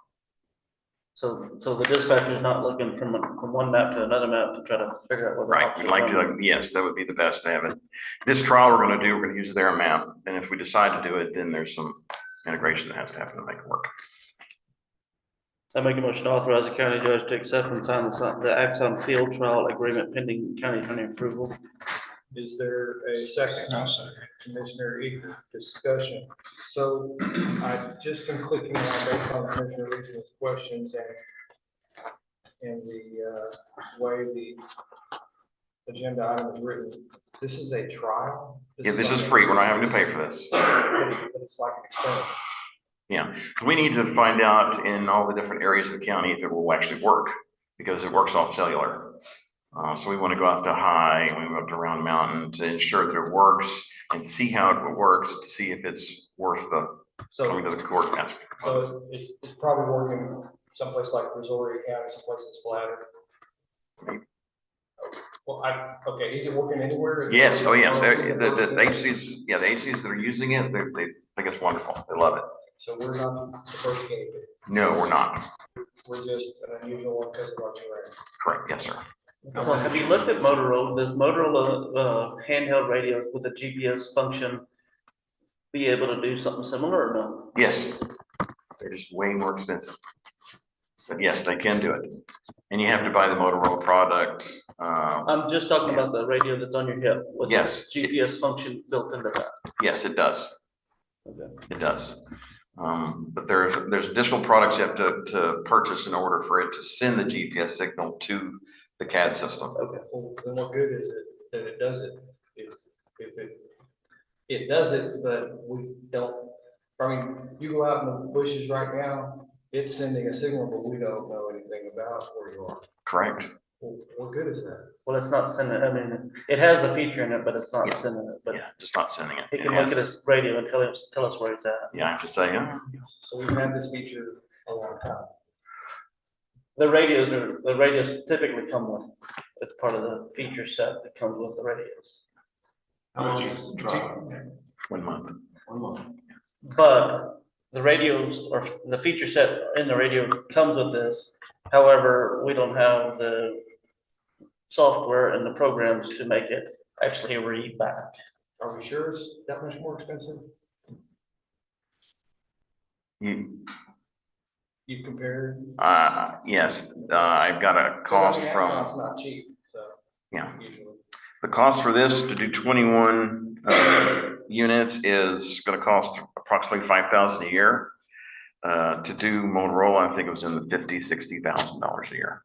So the dispatcher is not looking from one map to another map to try to figure out where the Right, officer's we'd like to, going. yes, that would be the best to have it. This trial we're gonna use their map, and if we decide to do it, then there's some integration that has to happen to make it work. I make a motion to authorize the county judge to accept and sign the Axon field trial agreement pending county attorney approval. Is there a second? No, second. Commissioner Eager, discussion. So I've just been clicking on based on Commissioner Reason's questions and the way the agenda item is written. This is a trial? Yeah, this is free, we're not having to pay for this. But it's like an experiment. Yeah, we need to find out in all the different areas of the county if it will actually work, because it works off cellular. So we want to go out to High, and we go up to Round Mountain to ensure that it works and see how it works, to see if it's worth coming to the court. So it's probably working someplace like Brazoria County, someplace that's flatter. Well, okay, is it working anywhere? Yes, oh yes, the agencies, yeah, the agencies that are using it, they think it's wonderful, they love it. So we're not the first guinea pig. No, we're not. We're just an unusual one because of our terrain. Correct, yes, sir. So have you looked at Motorola? Does Motorola handheld radio with a GPS function be able to do something similar or no? Yes, they're just way more expensive. But yes, they can do it. And you have to buy the Motorola product. I'm just talking about the radio that's on your hip with the Yes. GPS function built into that. Yes, it does. Okay. It does. But there's additional products you have to purchase in order for it to send the GPS signal to the CAD system. Okay, well, then what good is it that it does it? If it does it, but we don't, I mean, you go out in the bushes right now, it's sending a signal, but we don't know anything about where you are. Correct. Well, what good is that? Well, it's not sending, I mean, it has the feature in it, but it's not Yeah. sending it, but Yeah, just not sending it. he It can look has- at his radio and tell us where it's at. Yeah, I have to say, So we've had this feature a long time. The radios typically come with, it's part of the feature set that comes with the radios. How much is the trial? 1 month. 1 month. But the radios or the feature set in the radio comes with this. However, we don't have the software and the programs to make it actually read back. Are we sure it's that much more expensive? You've compared? Yes, I've got a 'Cause cost I mean, from, Axon's not cheap, so. yeah. Usually. The cost for this to do 21 units is gonna cost approximately 5,000 a year. To do Motorola, I think it was in the $50,000-$60,000 a year.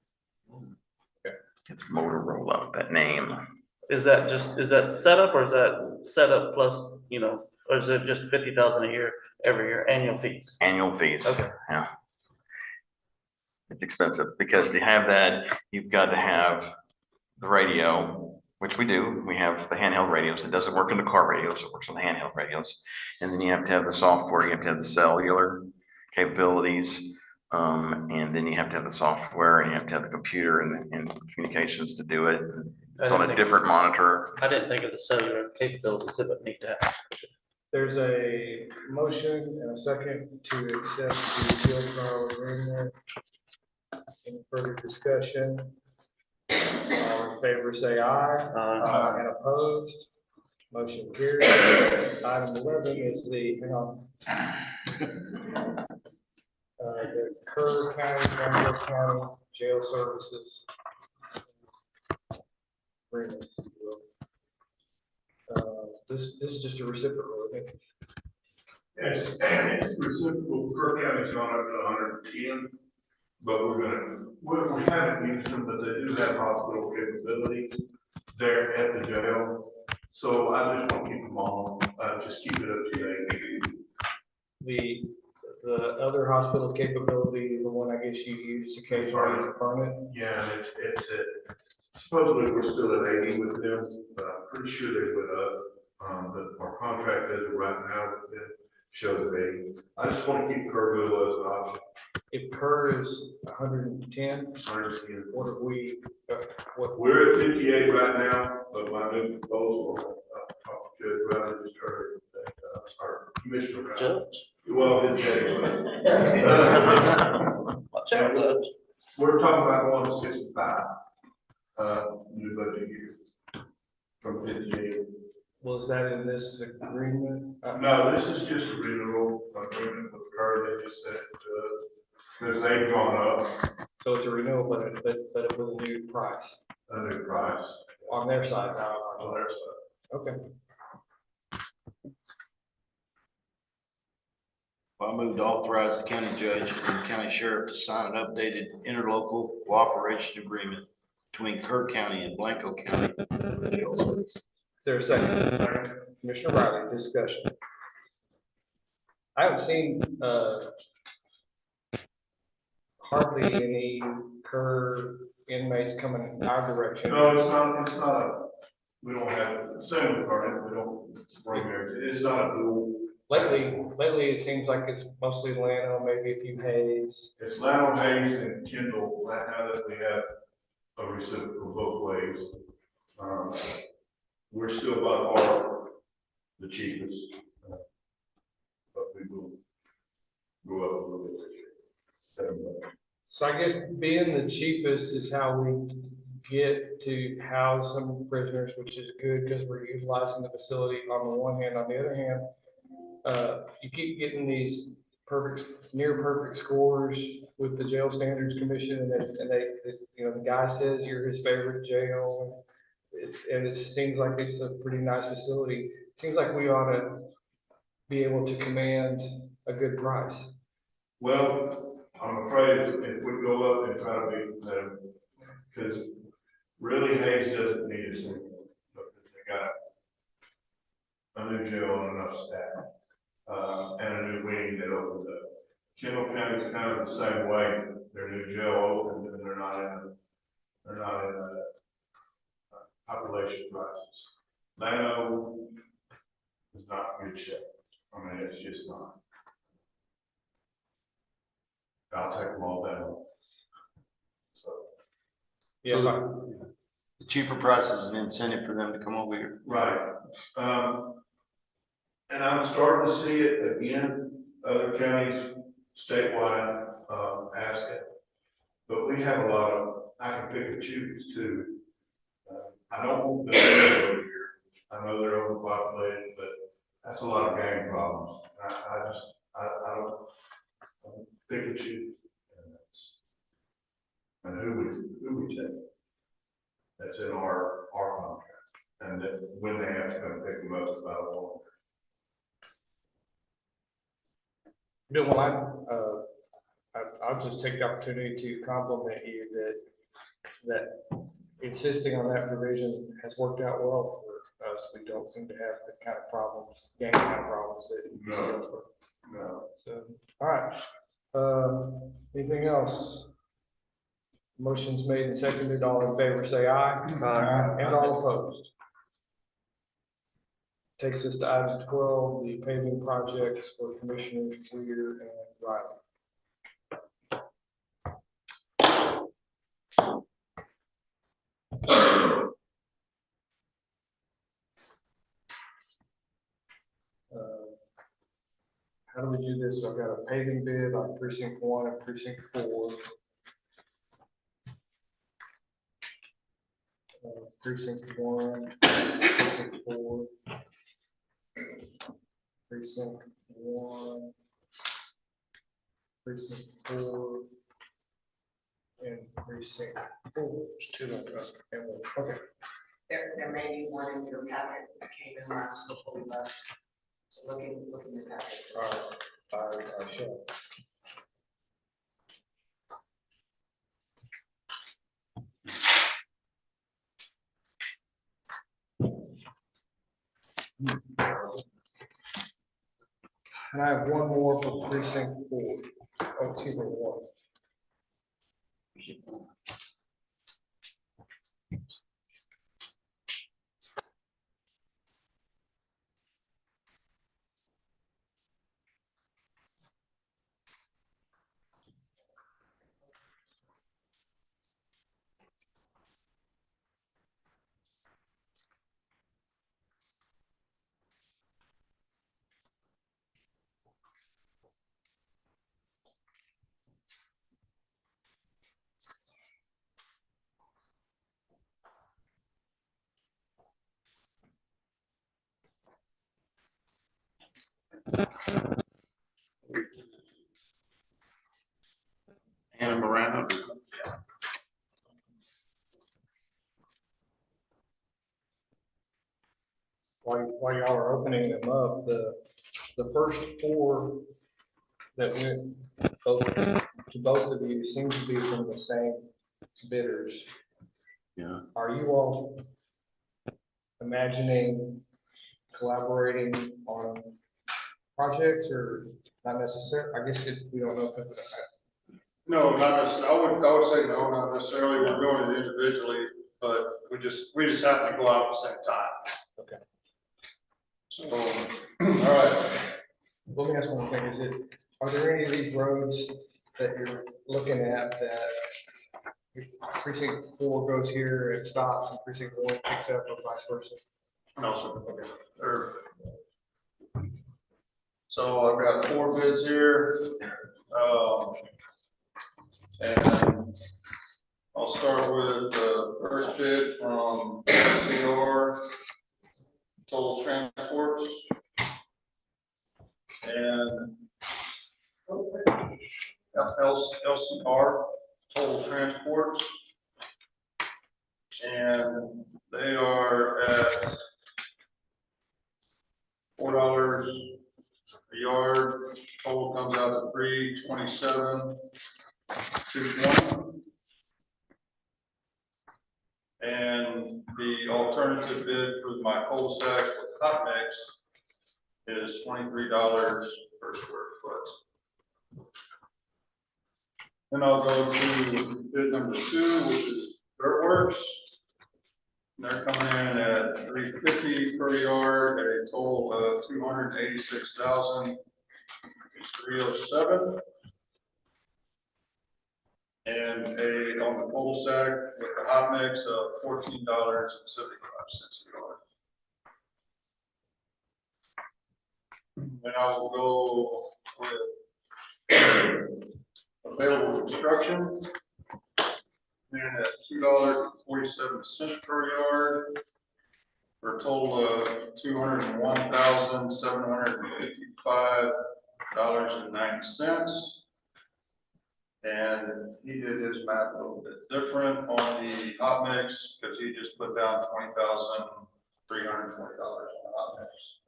Okay. It's Motorola, that name. Is that setup or is that setup plus, or is it just 50,000 a year, every year, annual fees? Annual fees. Okay. Yeah. It's expensive because to have that, you've got to have the radio, which we do. We have the handheld radios. It doesn't work in the car radios. It works on the handheld radios. And then you have to have the software. You have to have the cellular. capabilities. And then you have to have the software and you have to have the computer and communications to do it. It's on a different monitor. I didn't think of the cellular capabilities that would need to have. There's a motion and a second to accept the field trial agreement. Any further discussion? All in favor, say aye. And opposed? Motion carries. Item 11 is the, hang on. The Kerr County, Granville County Jail Services. Agreement, if you will. This is just a reciprocal, isn't it? Yes, it's reciprocal, Kirk County's gone up to 110, but we haven't used them, but they do have hospital capabilities there at the jail. So I just want to keep them on, just keep it up to date. The other hospital capability, the one I guess you use occasionally is a permit. Yeah, it's supposedly we're still at 80 with them, but I'm pretty sure they went up. But our contract is right now with them shows 80. I just want to keep Kerrville as an option. If Kerr is 110, 110. what have we, what? We're at 58 right now, but my new proposal, talked to Judge Riley, just heard, our commissioner. Riley. Judge? Well, his name. Watch out, Judge. We're talking about going to 65, new budget year from 58. Was that in this agreement? No, this is just a renewal agreement with Kerr, they just said, because they've gone up So it's a renewal, but it was a new price a new price on their side, not on on ours. their side. Okay. I moved to authorize the county judge and county sheriff to sign an updated interlocal cooperation agreement between Kerr County and Blanco County. Is there a second? Commissioner Riley, discussion. I haven't seen, hardly any Kerr inmates coming our direction. No, it's not, we don't have, same with Garnet, we don't bring there, it's not a dual. Lately, it seems like it's mostly Lano, maybe a few Hayes. It's Lano, Hayes, and Kendall, right now that we have a reciprocal both ways. We're still by far the cheapest. But we will go up a little bit. So I guess being the cheapest is how we get to house some prisoners, which is good because we're utilizing the facility on the one hand. On the other hand, you keep getting these near perfect scores with the Jail Standards Commission, and they, you know, the guy says you're his favorite jail, and it seems like it's a pretty nice facility. Seems like we ought to be able to command a good price. Well, I'm afraid if we go up and try to be better, because really Hayes doesn't need us anymore. They got a new jail and enough staff. And a new wing that opens up. Kendall County's kind of the same way. Their new jail opened and they're not in population crisis. Lano is not in good shape. I mean, it's just not. I'll take them all down. So. Yeah. The cheaper price is an incentive for them to come over here. Right. And I'm starting to see it again, other counties statewide, ask it. But we have a lot of, I can pick and choose too. I don't want them over here. I know they're overpopulated, but that's a lot of gang problems. I don't pick and choose. And who we take. That's in our contract. And that when they have to come pick them up, it's about a long. Bill, well, I'll just take the opportunity to compliment you that insisting on that provision has worked out well for us. We don't seem to have the kind of problems, gang kind of problems that you see elsewhere. No. So, all right. Anything else? Motion's made and seconded. All in favor, say aye. Aye. And all opposed. Takes us to item 12, the paving projects for Commissioners Weir and Riley. how do we do this? I've got a paving bid on precinct 1 and precinct 4. Precinct 1, precinct 4. Precinct 1. Precinct 4. And precinct 4. There's 2 of them. Okay. There may be one in your packet that came in last before we left. So look in your packet. All right, I shall. And I have one more for precinct 4. Oh, excuse me, 1. Anna Morano. While y'all are opening them up, the first 4 that went to both of you seem to be from the same bidders. Yeah. Are you all imagining collaborating on projects or not necessarily? I guess we don't know. No, not necessarily. I would say no, not necessarily. We're doing it individually, but we just happen to go out at the same time. Okay. So, all right. Let me ask one thing. Are there any of these roads that you're looking at that precinct 4 goes here and stops and precinct 1 picks up or vice versa? No, sir. Okay. So I've got 4 bids here. And I'll start with the first bid from SCR Total Transports. And LCR Total Transports. And they are at $4 a yard. Total comes out to $327. 220. And the alternative bid for my cul-de-sacs with hot mix is $23 per square foot. Then I'll go to bid number 2, which is Dirtworks. They're coming in at $350 per yard, a total of $286,307. And on the cul-de-sac with the hot mix of $14.75 a yard. Then I will go with available construction. And at $2.47 per yard, for a total of $201,755.90. And he did his math a little bit different on the hot mix because he just put down $20,320 on the hot mix.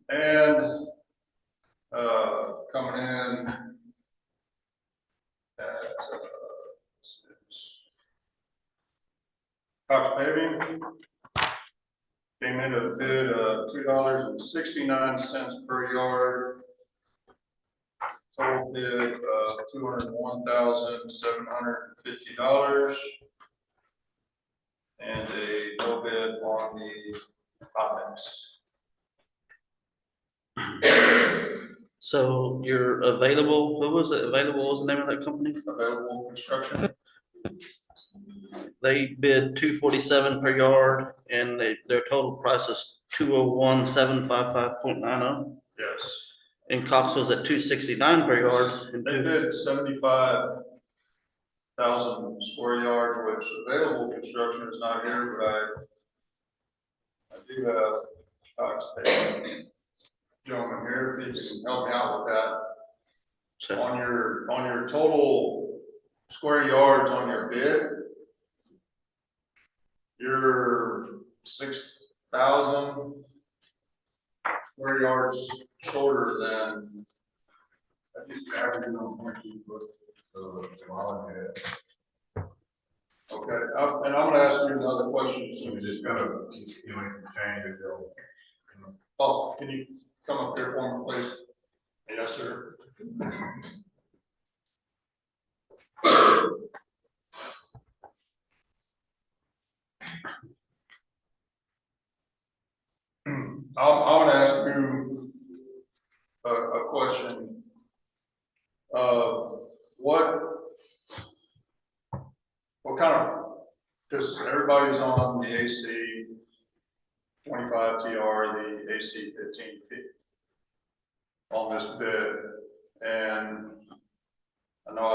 And coming in at Cox Paving. Came in at a bid of $2.69 per yard. Total bid of $201,750. And a no bid on the hot mix. So you're available, what was it, available, what was the name of that company? Available construction. they bid 247 per yard, and their total price is 201,755.90. Yes. And Cox was at 269 per yard. And They did 75,000 square yards, which available construction is not here, but I do have Cox gentleman here, if he can help me out with that. So on your total square yards on your bid, you're 6,000 square yards shorter than. I just averaged on 22 foot. Okay, and I'm gonna ask you another question. So We just gotta, you know, change it, though. Oh, can you come up here for me, please? Yes, sir. I'm gonna ask you a question. What kind of, because everybody's on the AC 25 TR, the AC 15P on this bid, and I know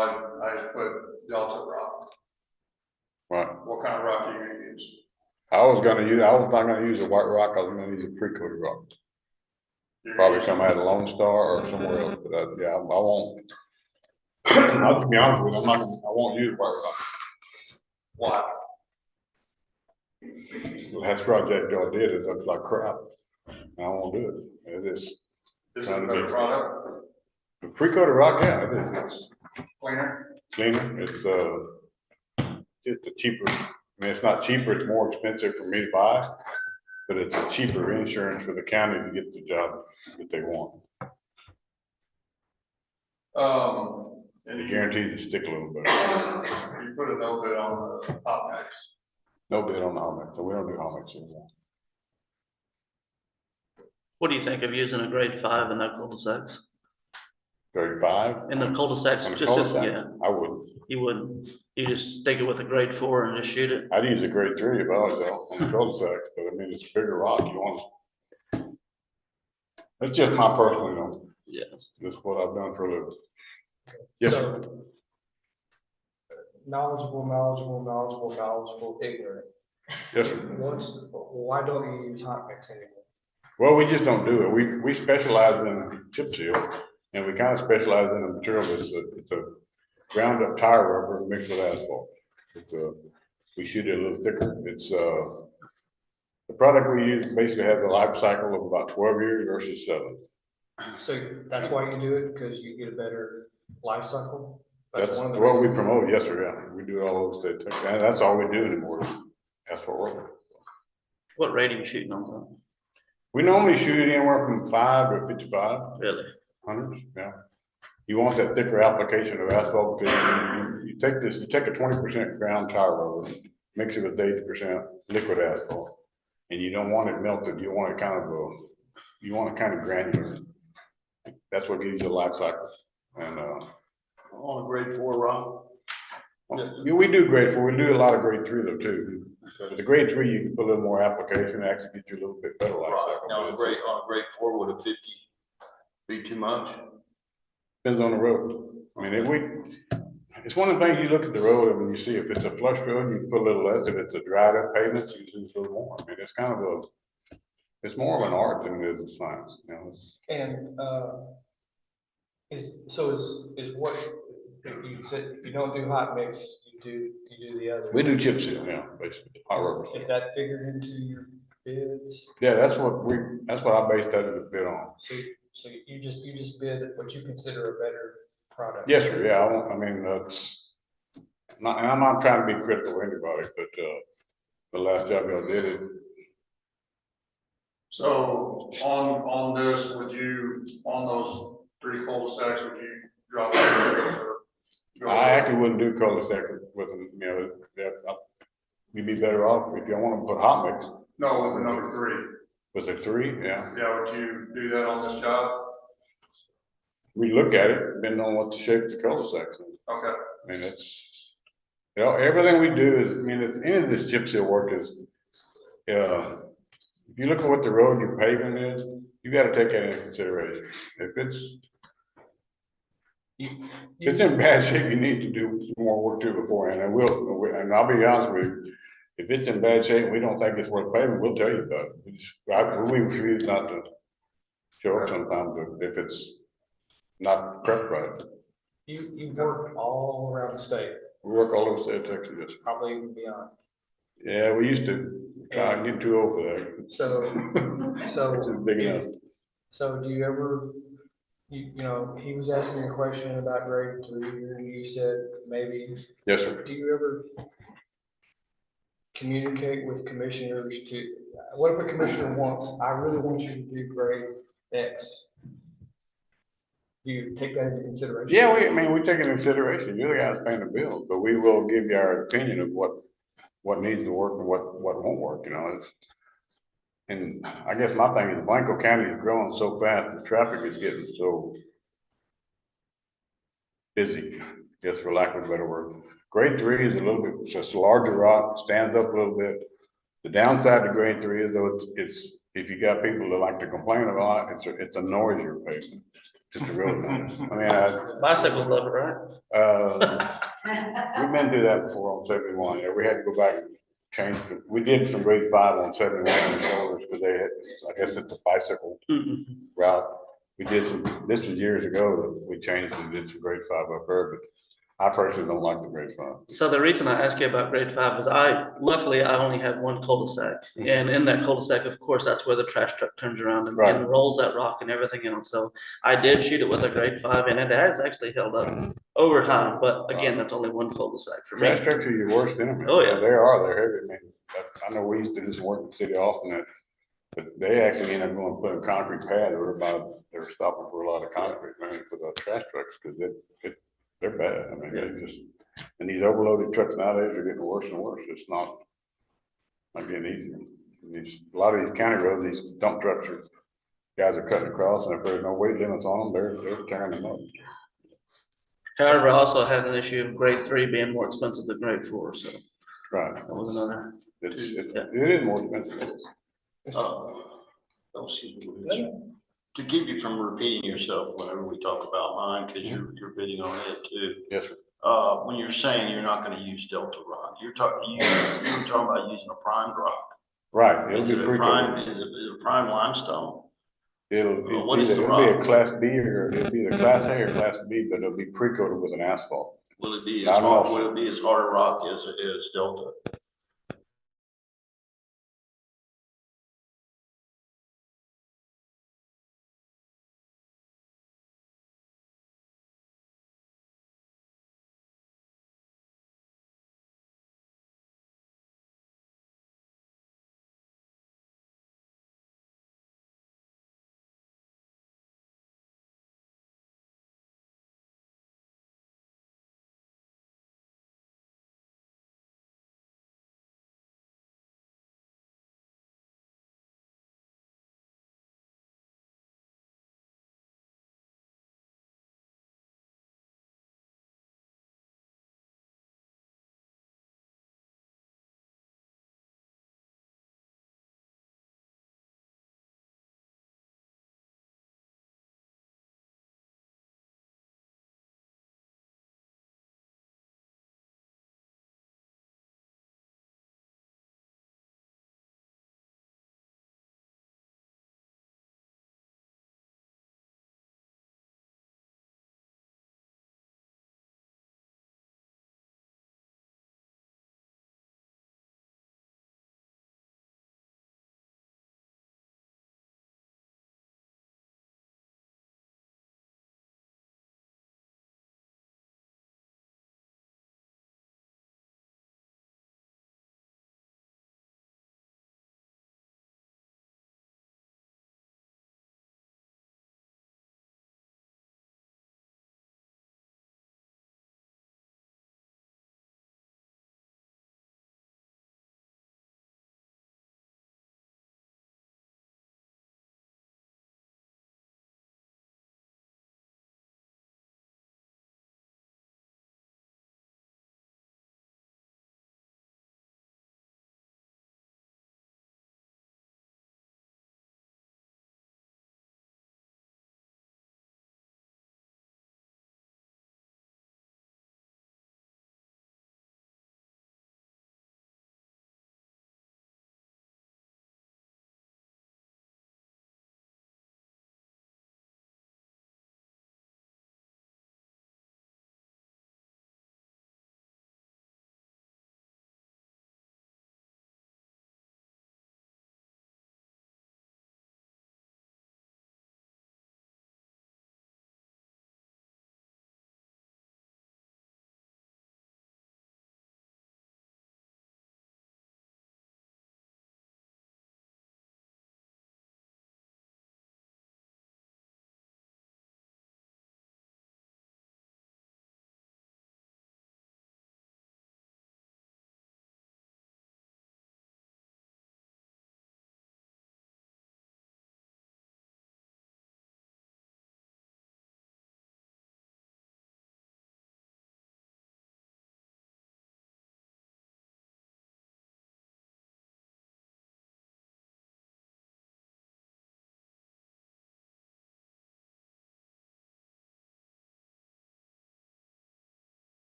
I put Delta rock. Right. What kind of rock are you gonna use? I was not gonna use a white rock, I was gonna use a pre-coated rock. Probably come out of Lone Star or somewhere else, but yeah, I won't. I'll just be honest with you, I won't use white rock. Why? The last project y'all did, it looks like crap. I won't do it. It is. Is it a better product? The pre-coated rock, yeah, it is. It's Cleaner? cleaner, it's just a cheaper, I mean, it's not cheaper, it's more expensive for me to buy, but it's a cheaper insurance for the county to get the job that they want. And It guarantees to stick a little bit. you put a no bid on the hot mix. No bid on the Homex, so we don't do Homex anymore. What do you think of using a grade 5 in the cul-de-sacs? 35? In the cul-de-sacs, On the just, cul-de-sac? yeah, I wouldn't. you wouldn't, you just stick it with a grade 4 and just shoot it? I'd use a grade 3 if I was out on the cul-de-sac, but I mean, it's a bigger rock, you want. It's just my personal, you know. Yes. That's what I've done for a living. Yes, sir. So, knowledgeable, ignorant. Yes, sir. Why don't you use hot mix anymore? Well, we just don't do it. We specialize in chip seal, and we kind of specialize in a material it's a ground up tire rubber mixed with asphalt. We shoot it a little thicker. It's the product we use basically has a life cycle of about 12 years versus 7. So that's why you do it, because you get a better life cycle? That's one of the what we reasons. promote. Yes, sir. Yeah, we do all those things, and that's all we do anymore. Is asphalt rubber. What rate are you shooting on that? We normally shoot anywhere from 5 to 55. Really? Hundreds, yeah. You want that thicker application of asphalt because you take a 20% ground tire rubber, mix it with 80% liquid asphalt, and you don't want it melted. You want it kind of granular. That's what gives you the life cycle. And On a grade 4 rock. yeah, we do grade 4. We do a lot of grade 3 though too. But the grade 3, you can put a little more application, actually get you a little bit better life cycle. Now, But on it's a just- grade 4, would a 50 be too much? Depends on the road. I mean, it's one of the things you look at the road and you see if it's a flush road, you can put a little less. If it's a dried up pavement, you use a little more. I mean, it's kind of it's more of an art than it is a science, you know. And, is what, if you said you don't do hot mix, you do the other? We do chip seal, yeah, basically, hot rubber. Is that figured into your bids? Yeah, that's what I based that bid on. So you just bid what you consider a better product? Yes, sir, yeah, I mean, and I'm not trying to be critical of anybody, but, the last job y'all did it. So on this, on those 3 cul-de-sacs, would you drop it? I actually wouldn't do cul-de-sac with them, you know, you'd be better off if you want to put hot mix. No, with the number 3. Was it 3? Yeah. Yeah, would you do that on this job? We look at it, depending on what the shape of the cul-de-sac is. Okay. I mean, You know, everything we do is, I mean, any of this chip seal work is, if you look at what the road you're paving is, you gotta take that into consideration. If it's in bad shape, you need to do some more work to it beforehand, and I'll be honest with you. If it's in bad shape and we don't think it's worth paving, we'll tell you about it. We refuse not to show up sometimes if it's not prepped right. You work all around the state, We work all over the state of Texas, yes. probably even beyond. Yeah, we used to try and get too old for that. So, It's just big enough. so do you ever, you know, he was asking a question about grade 3, and you said maybe. Yes, sir. Do you ever communicate with commissioners what if a commissioner wants, I really want you to do grade X? Do you take that into consideration? Yeah, I mean, we take it into consideration. You're the guys paying the bill, but we will give you our opinion of what needs to work and what won't work, you know, and I guess my thing is Blanco County is growing so fast, the traffic is getting so busy, just for lack of a better word. Grade 3 is a little bit, it's just a larger rock, stands up a little bit. The downside to grade 3 is though it's if you got people that like to complain a lot, it's a noisier pavement. Just a real noise. I mean, Bicycles love it, right? We've been through that before on 71. Yeah, we had to go back and change. We did some grade 5 on 71 on shoulders because they had, I guess it's a bicycle route. We did this was years ago that we changed and did some grade 5 up there, but I personally don't like the grade 5. So the reason I asked you about grade 5 is luckily I only have one cul-de-sac. And in that cul-de-sac, of course, that's where the trash truck turns around and rolls that rock and everything else. So I did shoot it with a grade 5 and it has actually held up over time. But again, that's only one cul-de-sac for me. Trash trucks are your worst enemy. Oh, yeah. They're heavy. I mean, I know we used to do some work in the city of Austin, but they actually end up going and putting a concrete pad over they were stopping for a lot of concrete, man, for the trash trucks, because they're bad. I mean, they just, and these overloaded trucks nowadays are getting worse and worse. It's not getting easier. A lot of these county roads, these dump trucks guys are cutting across, and if there's no weight limits on them, they're tearing them up. However, I also had an issue of grade 3 being more expensive than grade 4, so. Right. That was another. It is more expensive. To keep you from repeating yourself whenever we talk about mine, because you're bidding on it too. Yes, sir. When you're saying you're not gonna use Delta rock, you're talking about using a primed rock. Right. Is it a prime limestone? It'll What is the be rock? a class B or it'll be the class A or class B, but it'll be pre-coated with an asphalt. Will it be Not all. will it be as hard a rock as it is Delta?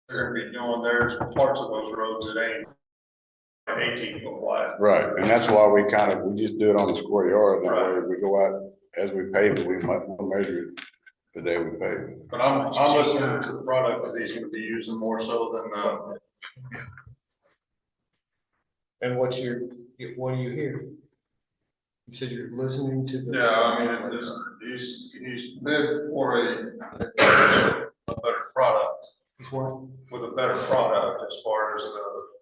they're gonna be doing, there's parts of those roads that ain't 18 foot wide. Right, and that's why we just do it on the square yard, that way we go out, as we pave it, we might measure it the day we pave it. But I'm listening to the product that he's gonna be using more so than, And what do you hear? You said you're listening to the. yeah, I mean, it's just, he's bid for a better product. Which one? With a better product as far as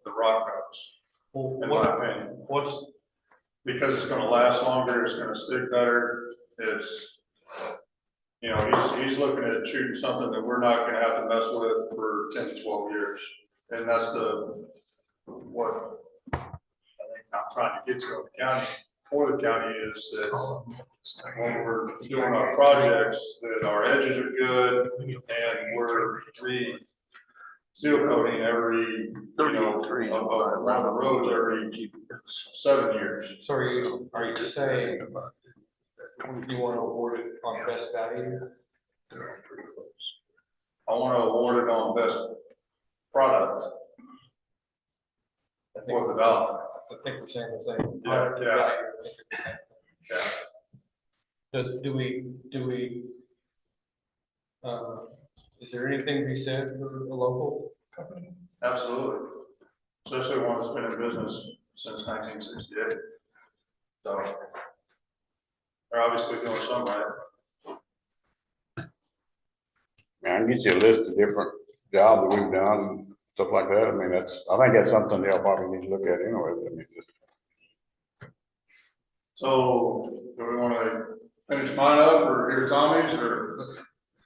the rock goes, Well, in my opinion. Because it's gonna last longer, it's gonna stick better, it's, you know, he's looking at shooting something that we're not gonna have to mess with for 10 to 12 years. And that's what I think I'm trying to get to the county, for the county, is that when we're doing our projects, that our edges are good and we're seal coating every, you know, around the roads every 7 years. So are you saying you want to award it on best value? I want to award it on best product for the dollar. I think we're saying the same. Yeah, yeah. Value, I think it's the same. Yeah. Do we, is there anything to be said for a local company? Absolutely. Especially one that's been in business since 1968. So they're obviously doing something right. Man, I can get you a list of different jobs that we've done, and stuff like that, I mean, I think that's something they'll probably need to look at anyway, but I mean, just. So do we want to finish mine up or hear Tommy's, or?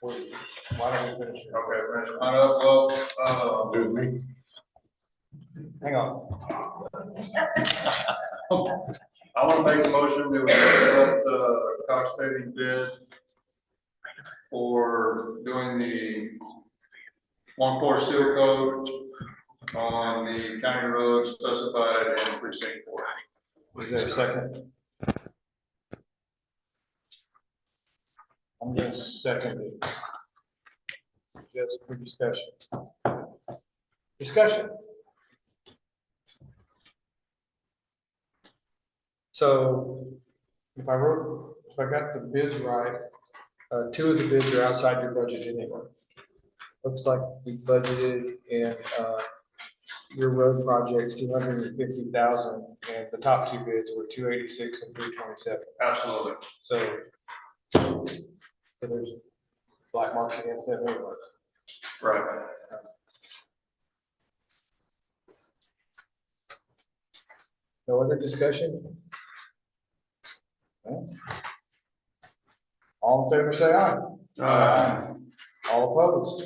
Why don't we finish it? Okay, finish mine up. Well, Do me. Hang on. I want to make a motion that we accept Cox Paving bid for doing the 1/4 seal coat on the county road specified in precinct 4. Was there a second? I'm gonna second it. Just for discussion. Discussion. So if I got the bids right, 2 of the bids are outside your budget anyway. Looks like we budgeted in, your road projects, 250,000, and the top 2 bids were 286 and 327. Absolutely. So there's black marks against that anyway. Right. No other discussion? Okay. All in favor, say aye. Aye. All opposed?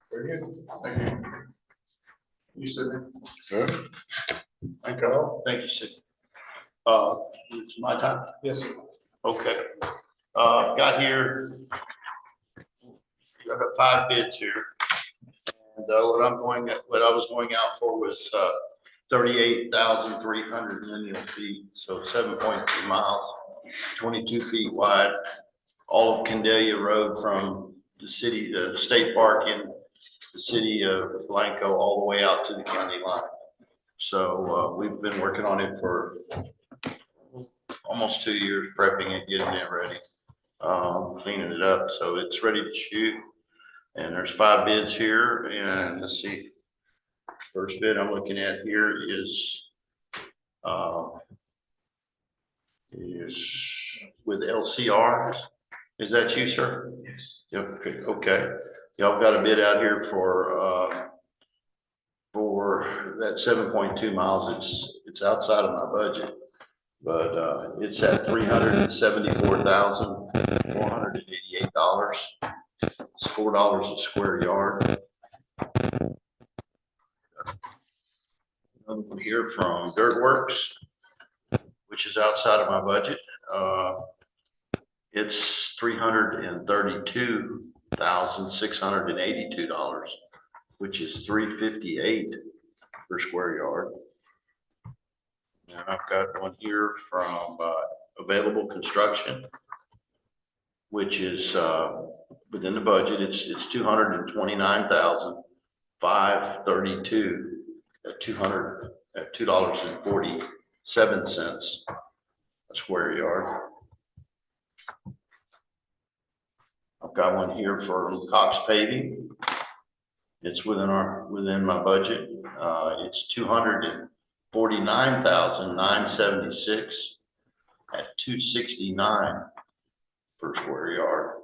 Very good. Thank you. You said. Sure. Thank you. Thank you, Sid. It's my time. Yes, sir. Okay. Got here. I've got 5 bids here. And what I was going out for was 38,300 lineal feet, so 7.2 miles, 22 feet wide. All of Candelia Road from the city, the state park in the city of Blanco, all the way out to the county line. So we've been working on it for almost 2 years, prepping it, getting it ready, cleaning it up, so it's ready to shoot. And there's 5 bids here, and let's see. First bid I'm looking at here is with LCR. Is that you, sir? Yes. Yep. Okay. Y'all got a bid out here for that 7.2 miles. It's outside of my budget, but it's at $374,488. It's $4 a square yard. Another one here from Dirt Works, which is outside of my budget. It's $332,682, which is $358 per square yard. And I've got one here from Available Construction. which is, within the budget, it's $229,532 at $2.47 a square yard. I've got one here for Cox Paving. It's within my budget. It's $249,976 at $269 per square yard.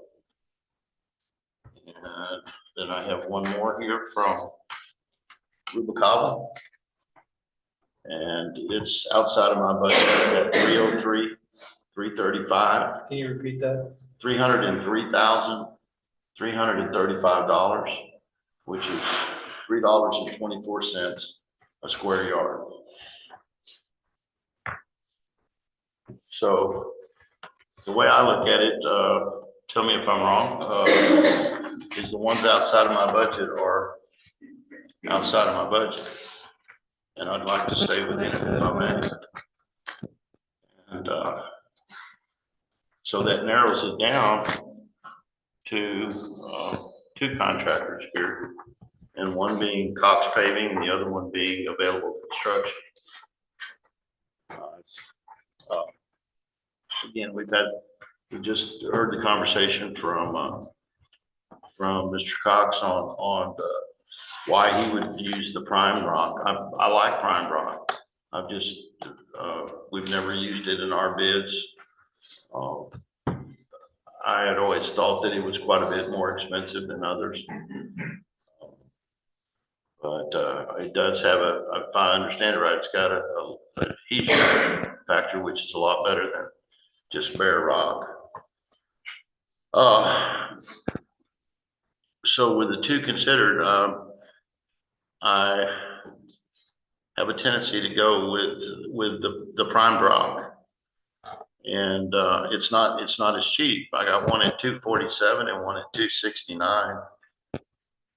And then I have one more here from Rubicava. And it's outside of my budget at $303,335. Can you repeat that? $303,335, which is $3.24 a square yard. So the way I look at it, tell me if I'm wrong, is the ones outside of my budget are outside of my budget. And I'd like to stay within it if I may. And so that narrows it down to two contractors here, and one being Cox Paving and the other one being Available Construction. Again, we just heard the conversation from Mr. Cox on why he would use the prime rock. I like prime rock. We've never used it in our bids. I had always thought that it was quite a bit more expensive than others. But it does have if I understand it right, it's got a heat factor, which is a lot better than just bare rock. So with the two considered, I have a tendency to go with the primed rock. And it's not as cheap. I got one at $247 and one at $269.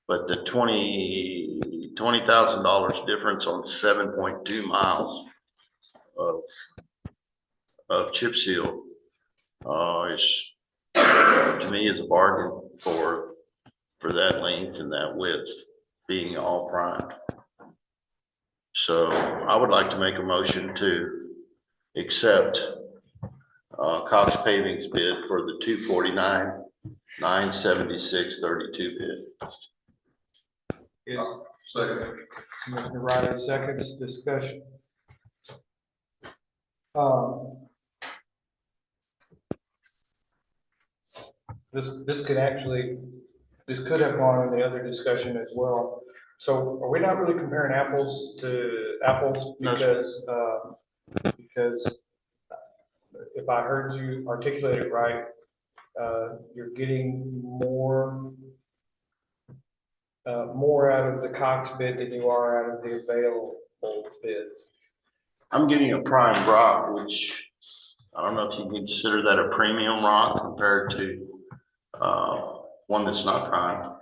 But the $20,000 difference on 7.2 miles of chip seal is, to me, is a bargain for that length and that width being all primed. So I would like to make a motion to accept Cox Paving's bid for the $249,976.32 bid. Is Commissioner Riley seconds discussion? This could have gone in the other discussion as well. So are we not really comparing apples to apples? Because if I heard you articulate it right, you're getting more out of the Cox bid than you are out of the Available bid. I'm getting a prime rock, which I don't know if you consider that a premium rock compared to one that's not primed.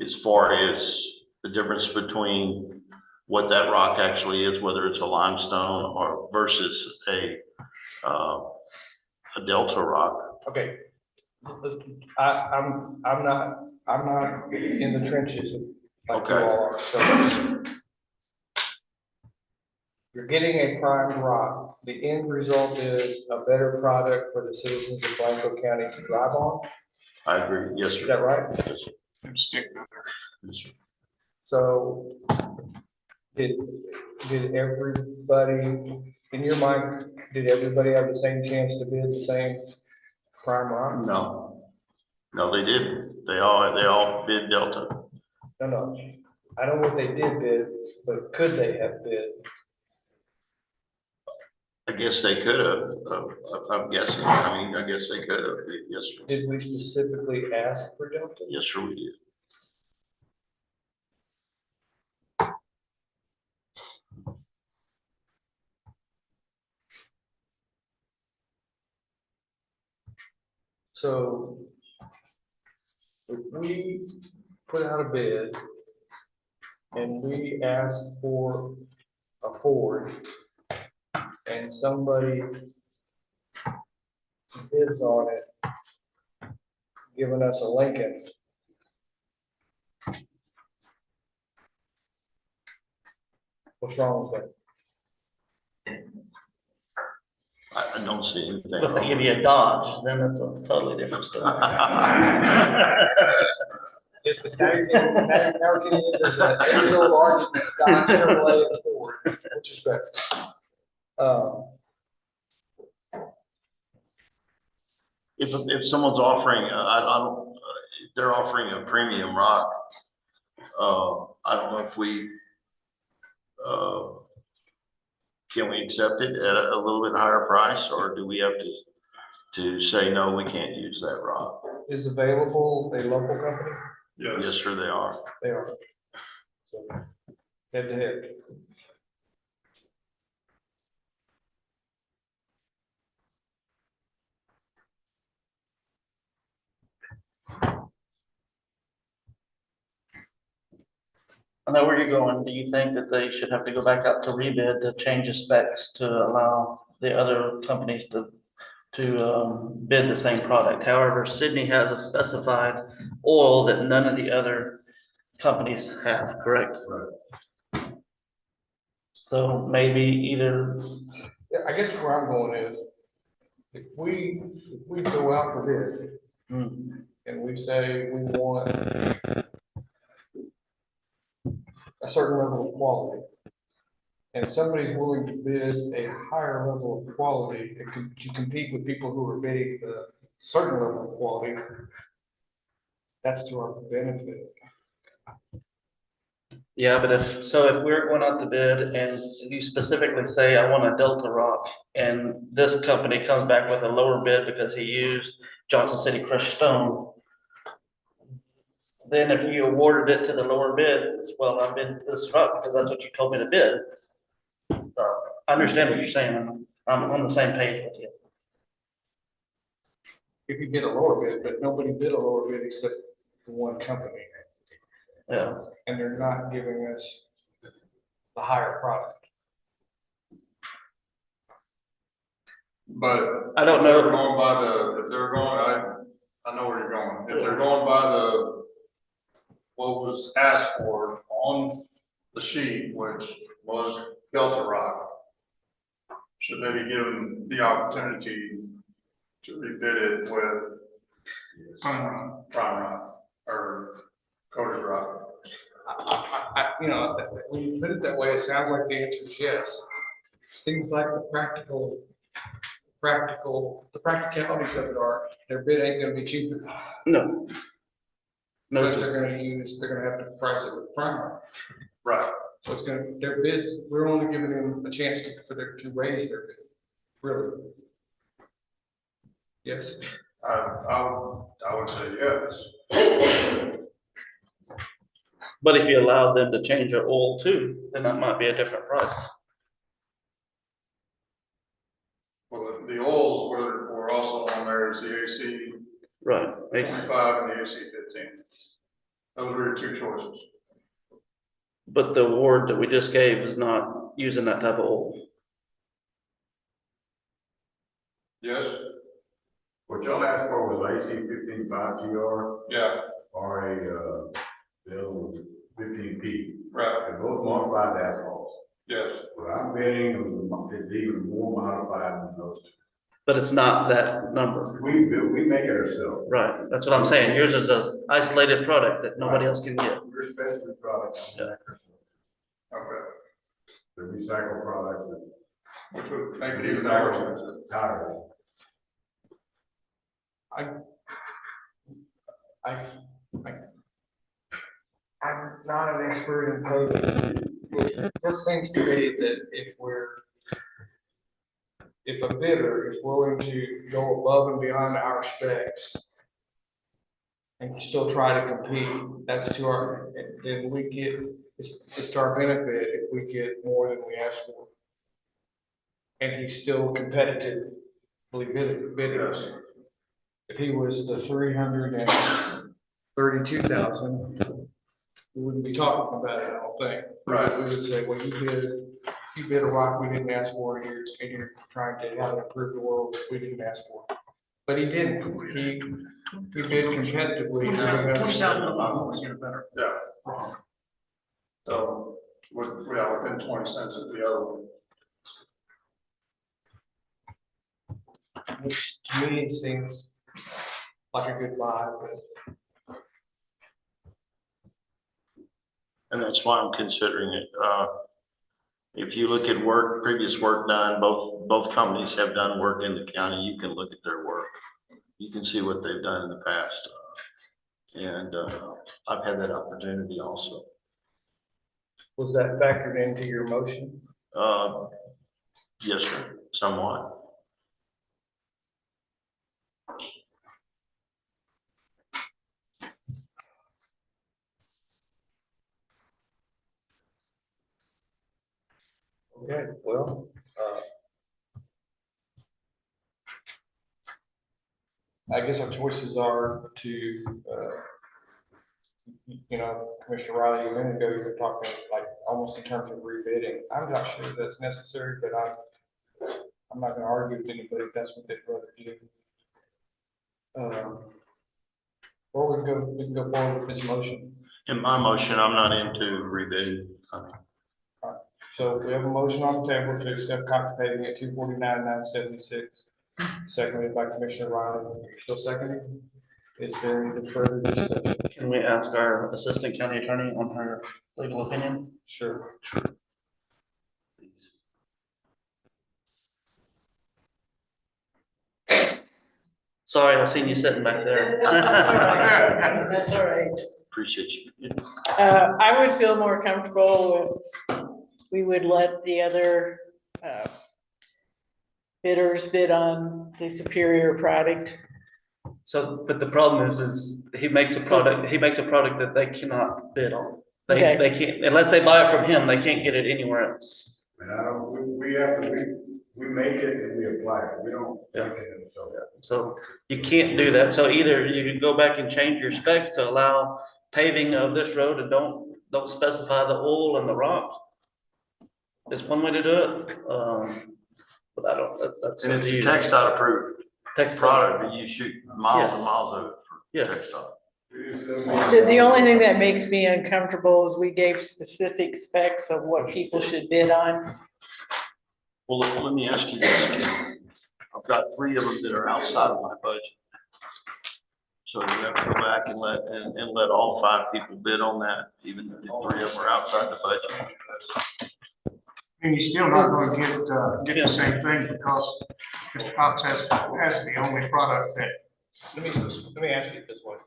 As far as the difference between what that rock actually is, whether it's a limestone or versus a delta rock. Okay, I'm not in the trenches like you all are. So you're getting a primed rock. The end result is a better product for the citizens of Blanco County to drive on. I agree. Yes, sir. Is that right? Yes, sir. Yes, sir. So did everybody, in your mind, did everybody have the same chance to bid the same prime rock? No, they didn't. They all bid Delta. No. I know what they did bid, but could they have bid? I guess they could have. I'm guessing. I guess they could have. Yes, sir. Did we specifically ask for Delta? Yes, sir, we did. So if we put out a bid and we ask for a Ford and somebody bids on it, giving us a Lincoln. What's wrong with that? I don't see anything. But if they wrong give with you it. a Dodge, then it's a totally different story. Just the now we're getting into the age-old argument, Dodge, Chevrolet, and Ford, which is better. If someone's offering, I don't, if they're offering a premium rock, I don't know if we, can we accept it at a little bit higher price, or do we have to say, no, we can't use that rock? Is available a local company? Yes, sir, they are. They are. So, head to head. I know where you're going. Do you think that they should have to go back out to rebid to change the specs to allow the other companies to bid the same product? However, Sydney has a specified oil that none of the other companies have, correct? Right. So maybe either, Yeah, I guess where I'm going is, if we go out for bid and we say we want a certain level of quality, and somebody's willing to bid a higher level of quality to compete with people who are bidding a certain level of quality, that's to our benefit. yeah, but if we're going out to bid and you specifically say, I want a Delta rock, and this company comes back with a lower bid because he used Johnson City crushed stone, then if you awarded it to the lower bid, it's, well, I bid this rock because that's what you told me to bid. So I understand what you're saying. I'm on the same page with you. If you bid a lower bid, but nobody bid a lower bid except for one company. Yeah. And they're not giving us the higher product. But I don't know. If they're going by if they're going, I know where you're going. If they're going by what was asked for on the sheet, which was Delta Rock, should they be given the opportunity to rebid it with Prime Rock or Coder's Rock? You know, when you put it that way, it sounds like the answer is yes. Seems like the practicalities of it are, their bid ain't gonna be cheaper. No. No, But they're gonna have to price it with primer. Right. So it's gonna, their bids, we're only giving them a chance to raise their bid, really. Yes? I would say yes. But if you allowed them to change their oil too, then that might be a different price. Well, the oils were also on there as the AC Right. 25 and the AC 15. Those were your two choices. But the award that we just gave is not using that type of oil. Yes? What y'all asked for was AC 15.5 GR. Yeah. Or a, bill 15P. Right. They're both modified asphalts. Yes. What I'm bidding is even more modified than those two. But it's not that number. We make it ourselves. Right, that's what I'm saying. Yours is an isolated product that nobody else can get. We're specialty product. Yeah. Okay. The recycled product. Which would make it even more expensive. Tires. I'm not an expert in code. It just seems to me that if a bidder is willing to go above and beyond our specs and still try to compete, that's to our, then we get, it's to our benefit if we get more than we ask for. And he's still competitively bidding us. If he was the 332,000, we wouldn't be talking about it, I don't think. Right. We would say, well, you bid a rock we didn't ask for, and you're trying to how to improve the world we didn't ask for. But he didn't, he bid competitively. giving us- Yeah. So, within 20 cents of the other one. Which to me seems like a good buy, but And that's why I'm considering it. If you look at work, previous work done, both companies have done work in the county. You can look at their work. You can see what they've done in the past. And I've had that opportunity also. was that factored into your motion? Yes, sir, somewhat. Okay, well, I guess our choices are to, Commissioner Riley, a minute ago, you were talking like almost in terms of rebidding. I'm not sure that's necessary, but I'm not gonna argue with anybody if that's what they'd rather do. Or we can go forward with this motion. In my motion, I'm not into rebidding. So we have a motion on the table to accept Cox paving at 249,976, seconded by Commissioner Riley. Still seconding? Is there any further discussion? Can we ask our assistant county attorney on her legal opinion? Sure. Sorry, I seen you sitting back there. That's all right. Appreciate you. I would feel more comfortable with, we would let the other bidders bid on the superior product. So, but the problem is he makes a product that they cannot bid on. Okay. They can't, unless they buy it from him, they can't get it anywhere else. And I don't, we have to, we make it and we apply it, we don't. Yeah. make it, so. So you can't do that. So either you can go back and change your specs to allow paving of this road and don't specify the oil and the rock. It's one way to do it. But I don't, that's. And up to it's you. TxDOT approved product, but you shoot miles and Yes. miles of it for Yes. TxDOT. The only thing that makes me uncomfortable is we gave specific specs of what people should bid on. Well, let me ask you this, Ken. I've got 3 of them that are outside of my budget. So you have to go back and let all 5 people bid on that, even if the 3 of them are outside the budget. And you're still not gonna get the same thing because Mr. Cox has the only product that. Let me ask you this way.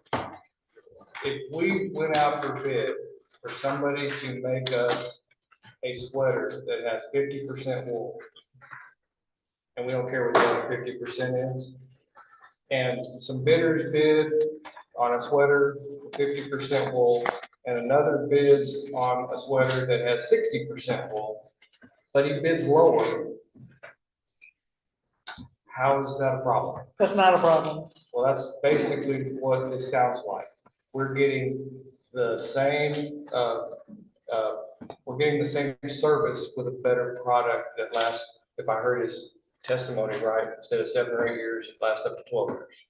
If we went out for bid for somebody to make us a sweater that has 50% wool, and we don't care what the other 50% is, and some bidders bid on a sweater with 50% wool, and another bids on a sweater that has 60% wool, but he bids lower, how is that a problem? That's not a problem. Well, that's basically what this sounds like. We're getting the same, service with a better product that lasts, if I heard his testimony right, instead of 7 or 8 years, it lasts up to 12 years.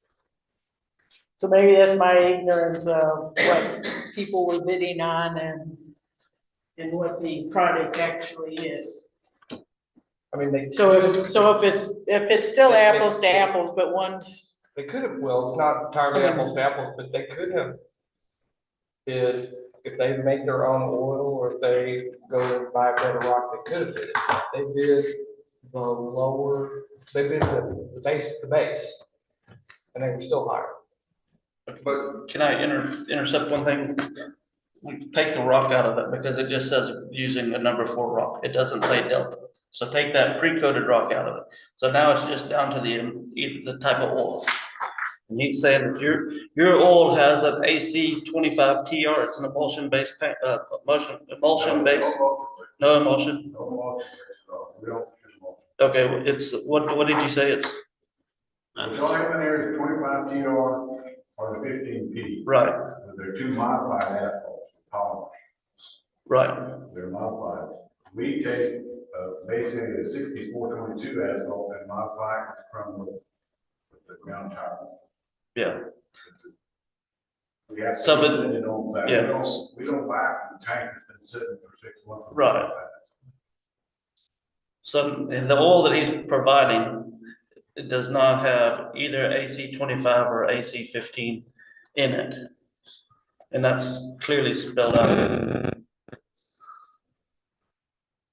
So maybe that's my ignorance of what people were bidding on and what the product actually is. I mean, So if it's still apples to apples, but one's. They could have, well, it's not entirely apples to apples, but they could have bid, if they make their own oil or if they go and buy a better rock, they could have bid. They bid the lower, they bid the base, and they were still higher. But can I intercept one thing? We take the rock out of it because it just says using a number 4 rock. It doesn't say Delta. So take that pre-coated rock out of it. So now it's just down to the type of oil. And he's saying that your oil has an AC 25 TR. It's an emulsion based emulsion based. No emulsion. Okay, it's what did you say? It's. The only one there is 25 TR or the 15P. Right. They're 2 modified asphalts, polymers. Right. They're modified. We take basically the 6422 asphalt and modify it from the ground tire. Yeah. We have. So, but- it on that. yeah. We don't buy from the tank that's been sitting for 6 months. Right. So the oil that he's providing, it does not have either AC 25 or AC 15 in it. And that's clearly spelled out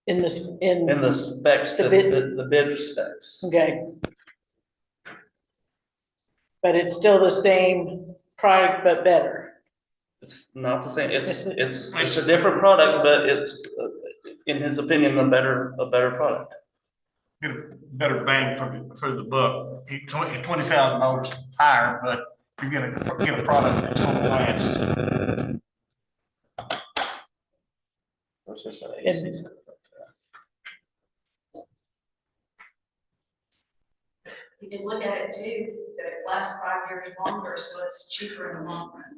In this, in the specs, The the bid. the bid specs. okay. But it's still the same product, but better. It's not the same, it's a different product, but it's, in his opinion, a better product. Get a better bang for the buck. $20,000 higher, but you're gonna get a product that's gonna last. Versus an AC. And- You can look at it too, that it lasts 5 years longer, so it's cheaper in the long run.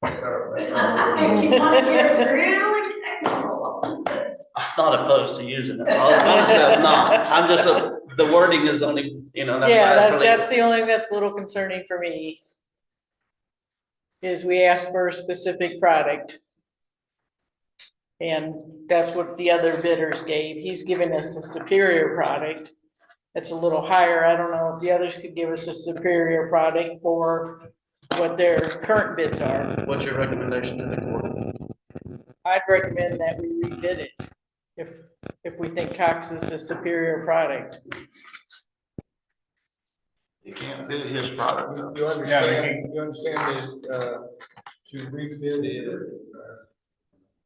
If you want to get really technical on this. I'm not opposed to using it, honestly, I'm not, I'm just, the wording is only, that's why I Yeah, asked for that's legal. the only thing that's a little concerning for me. Is we asked for a specific product. And that's what the other bidders gave. He's giving us a superior product. That's a little higher. I don't know if the others could give us a superior product for what their current bids are. What's your recommendation to the court? I'd recommend that we rebid it if we think Cox is a superior product. You can't bid his product. though. You understand that, to rebid it,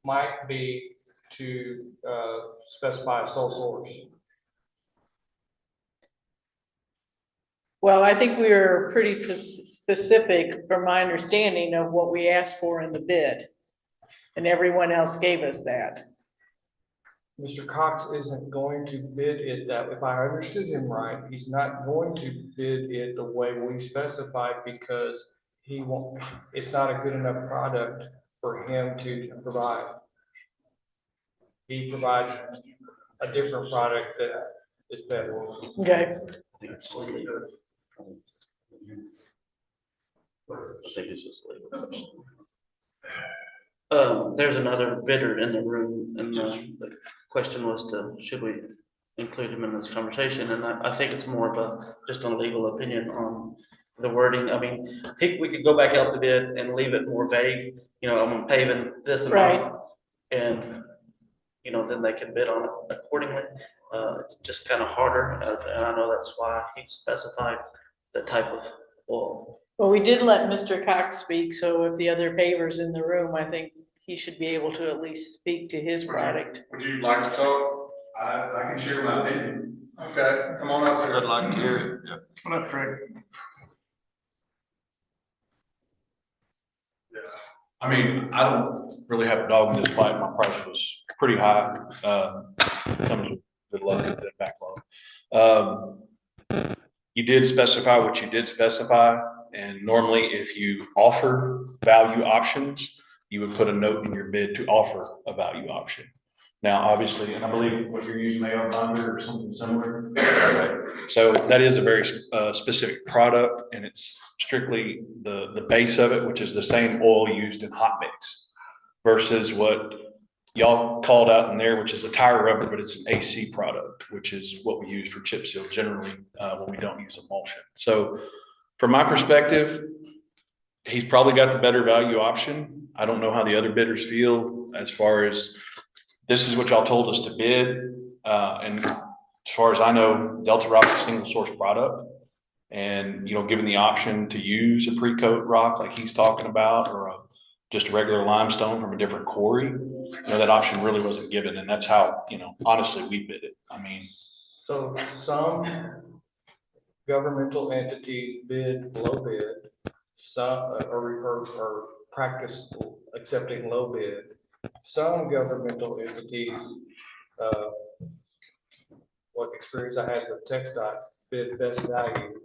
might be to, specify a sole source. Well, I think we were pretty specific from my understanding of what we asked for in the bid. And everyone else gave us that. Mr. Cox isn't going to bid it that, if I understood him right, he's not going to bid it the way we specified because he won't, it's not a good enough product for him to provide. He provides a different product that is better. Okay. I think it's just legal. I think it's just legal. There's another bidder in the room, and the question was should we include him in this conversation? And I think it's more of just a legal opinion on the wording. I mean, we could go back out to bid and leave it more vague, I'm paving this amount. Right. And, then they can bid on it accordingly. It's just kind of harder, and I know that's why he specified the type of oil. Well, we did let Mr. Cox speak, so if the other pavers in the room, I think he should be able to at least speak to his product. Would you like to talk? I can share my opinion. Okay, come on up there. I'd like to hear it. Yeah. What up, Craig? I mean, I don't really have a dog in this fight. My price was pretty high. Comes with good luck and good backlog. You did specify what you did specify. And normally if you offer value options, you would put a note in your bid to offer a value option. Now, obviously, and I believe what you're using, AR binder or something similar. So that is a very specific product, and it's strictly the base of it, which is the same oil used in hot mix versus what y'all called out in there, which is a tire rubber, but it's an AC product, which is what we use for chip seal generally when we don't use emulsion. So from my perspective, he's probably got the better value option. I don't know how the other bidders feel as far as this is what y'all told us to bid. And as far as I know, Delta Rock's a single source product. And, given the option to use a pre-coat rock like he's talking about, or just a regular limestone from a different quarry, that option really wasn't given. And that's how, honestly, we bid it. I mean. So some governmental entities bid low bid, some or practice accepting low bid. Some governmental entities, what experience I had with TxDOT, bid best value,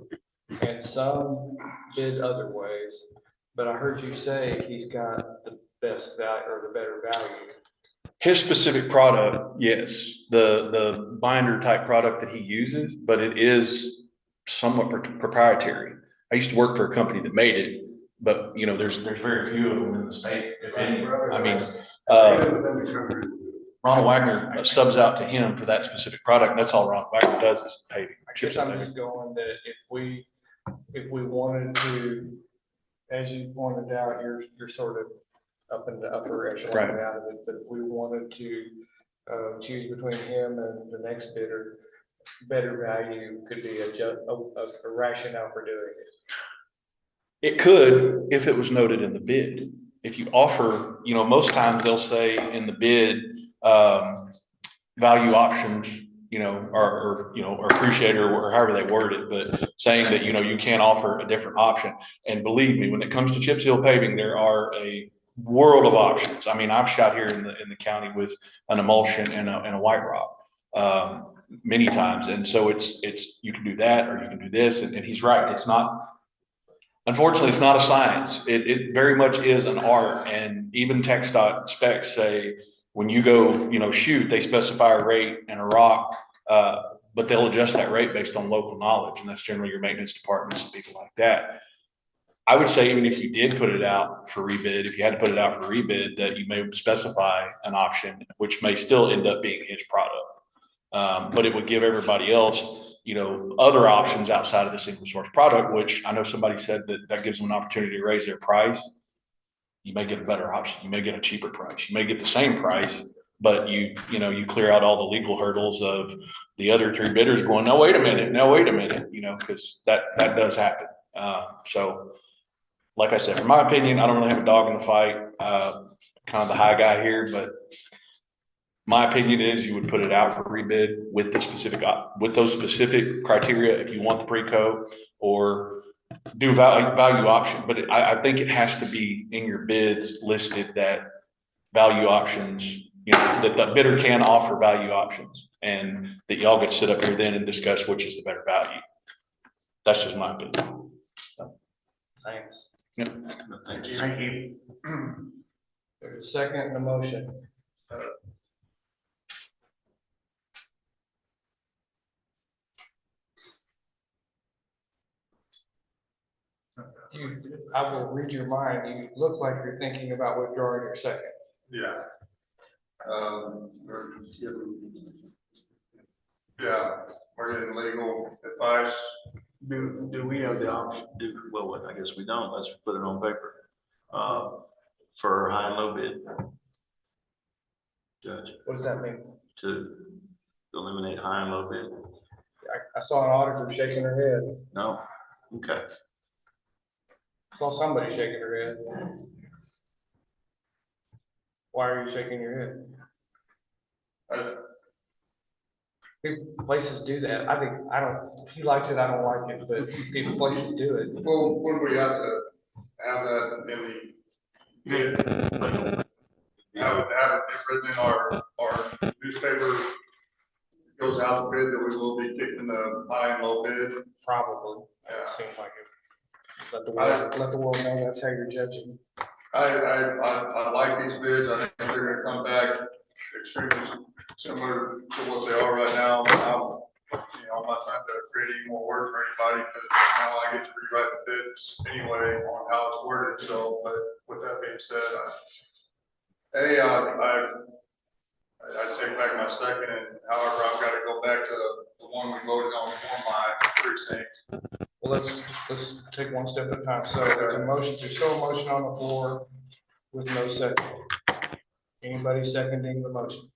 and some bid other ways. But I heard you say he's got the best value or the better value. His specific product, yes, the binder type product that he uses, but it is somewhat proprietary. I used to work for a company that made it, but you know, there's very few of them in the state, if any. I mean, Ronald Wagner subs out to him for that specific product. That's all Ronald Wagner does is paving. I guess I'm just going that if we wanted to, as you pointed out, you're sort of up in the upper echelon Right. out of it, but if we wanted to choose between him and the next bidder, better value could be a rationale for doing it. It could, if it was noted in the bid. If you offer, you know, most times they'll say in the bid, value options, you know, or you know, or appreciator, or however they word it, but saying that, you know, you can't offer a different option. And believe me, when it comes to chip seal paving, there are a world of options. I mean, I've shot here in the county with an emulsion and a white rock, many times. And so it's, you can do that, or you can do this. And he's right. It's not, unfortunately, it's not a science. It very much is an art. And even TxDOT specs say, when you go, you know, shoot, they specify a rate and a rock, but they'll adjust that rate based on local knowledge. And that's generally your maintenance departments and people like that. I would say, even if you did put it out for rebid, if you had to put it out for rebid, that you may specify an option, which may still end up being his product. But it would give everybody else, you know, other options outside of the single source product, which I know somebody said that gives them an opportunity to raise their price. You may get a better option. You may get a cheaper price. You may get the same price, but you clear out all the legal hurdles of the other three bidders going, no, wait a minute, you know, because that does happen. So like I said, from my opinion, I don't really have a dog in the fight, kind of the high guy here, but my opinion is you would put it out for rebid with those specific criteria if you want the pre-co, or do value option. But I think it has to be in your bids listed that value options, you know, that the bidder can offer value options, and that y'all get to sit up here then and discuss which is the better value. That's just my opinion. So. Thanks. Yep. Thank you. Thank you. There's a second and a motion. I will read your mind. You look like you're thinking about withdrawing your second. Yeah. We're getting legal advice. Do we have the option, well, I guess we don't, let's put it on paper, for high and low bid? Judge, What does that mean? to eliminate high and low bid? I saw an auditor shaking her head. No? Okay. Saw somebody shaking her head. Why are you shaking your head? Places do that. He likes it, I don't like it, but places do it. Well, when we have to have that in the bid, have it written in our newspaper, goes out the bid that we will be kicking the high and low bid. Probably. Yeah. It seems like it. Let the world know that's how you're judging. I like these bids. I think they're gonna come back extremely similar to what they are right now. I'm not trying to create any more work for anybody, because now I get to rewrite the bids anyway on how it's worded. So, but with that being said, I take back my second, and however, I've got to go back to the one we voted on for my precinct. Well, let's take one step at a time. So there's still a motion on the floor with no second. Anybody seconding the motion?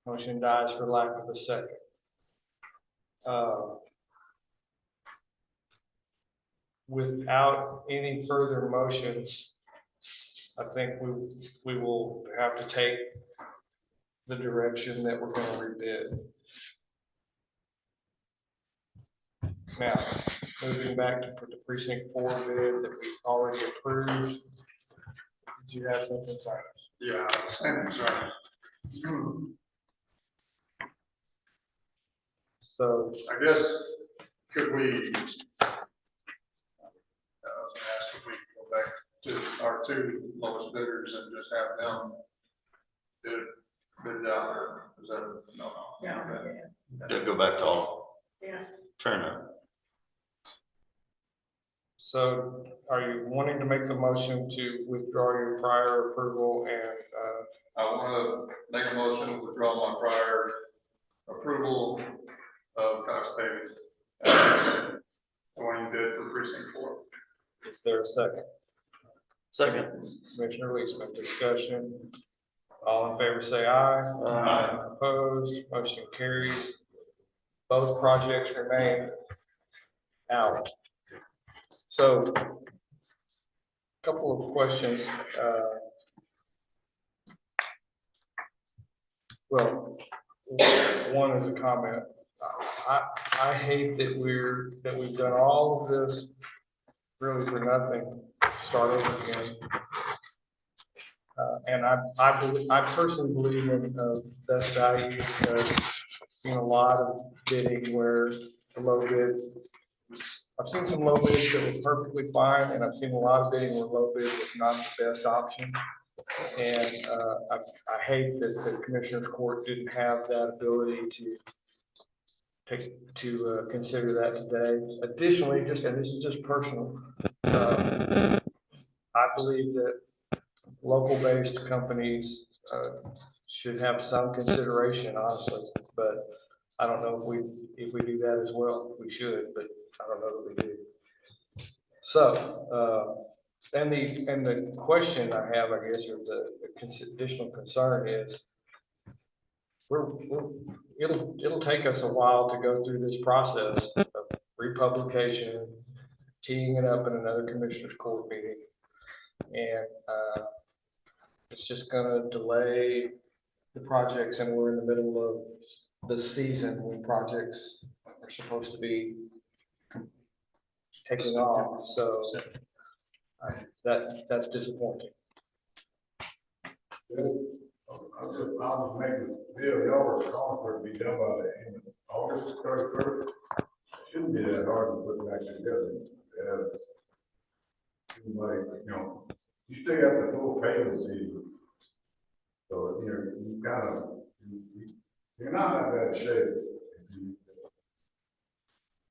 Motion dies for lack of a second. Without any further motions, I think we will have to take the direction that we're going to rebid. Now, moving back to the precinct 4 bid that we already approved. Did you have some concerns? Yeah, same concern. So I guess, could we, I was gonna ask if we could go back to our two lowest bidders and just have them bid bid down there? Is that, no? Okay. They'll go back to all Yes. turnout. So are you wanting to make the motion to withdraw your prior approval and, I want to make a motion to withdraw my prior approval of Cox Paving as going bid for precinct 4. is there a second? Second. Commissioner Leesman, discussion. All in favor, say aye. Aye. Opposed, motion carries. Both projects remain out. So, couple of questions. Well, one is a comment. I hate that we've done all of this really for nothing, start over again. And I personally believe in best value. I've seen a lot of bidding where the low bid, I've seen some low bids that were perfectly fine, and I've seen a lot of bidding where low bid was not the best option. And I hate that the Commissioners Court didn't have that ability to consider that today. Additionally, and this is just personal, I believe that local-based companies should have some consideration, honestly, but I don't know if we do that as well. We should, but I don't know that we do. So, and the question I have, I guess, or the additional concern is, it'll take us a while to go through this process of republication, teeing it up in another Commissioners Court meeting, and it's just gonna delay the projects, and we're in the middle of the season when projects are supposed to be taking off, so that's disappointing. I'll make the bill, y'all were calling for it to be done by the end of August 31st. Shouldn't be that hard to put back together. Like, you still got the full payment season. So, you're not in bad shape.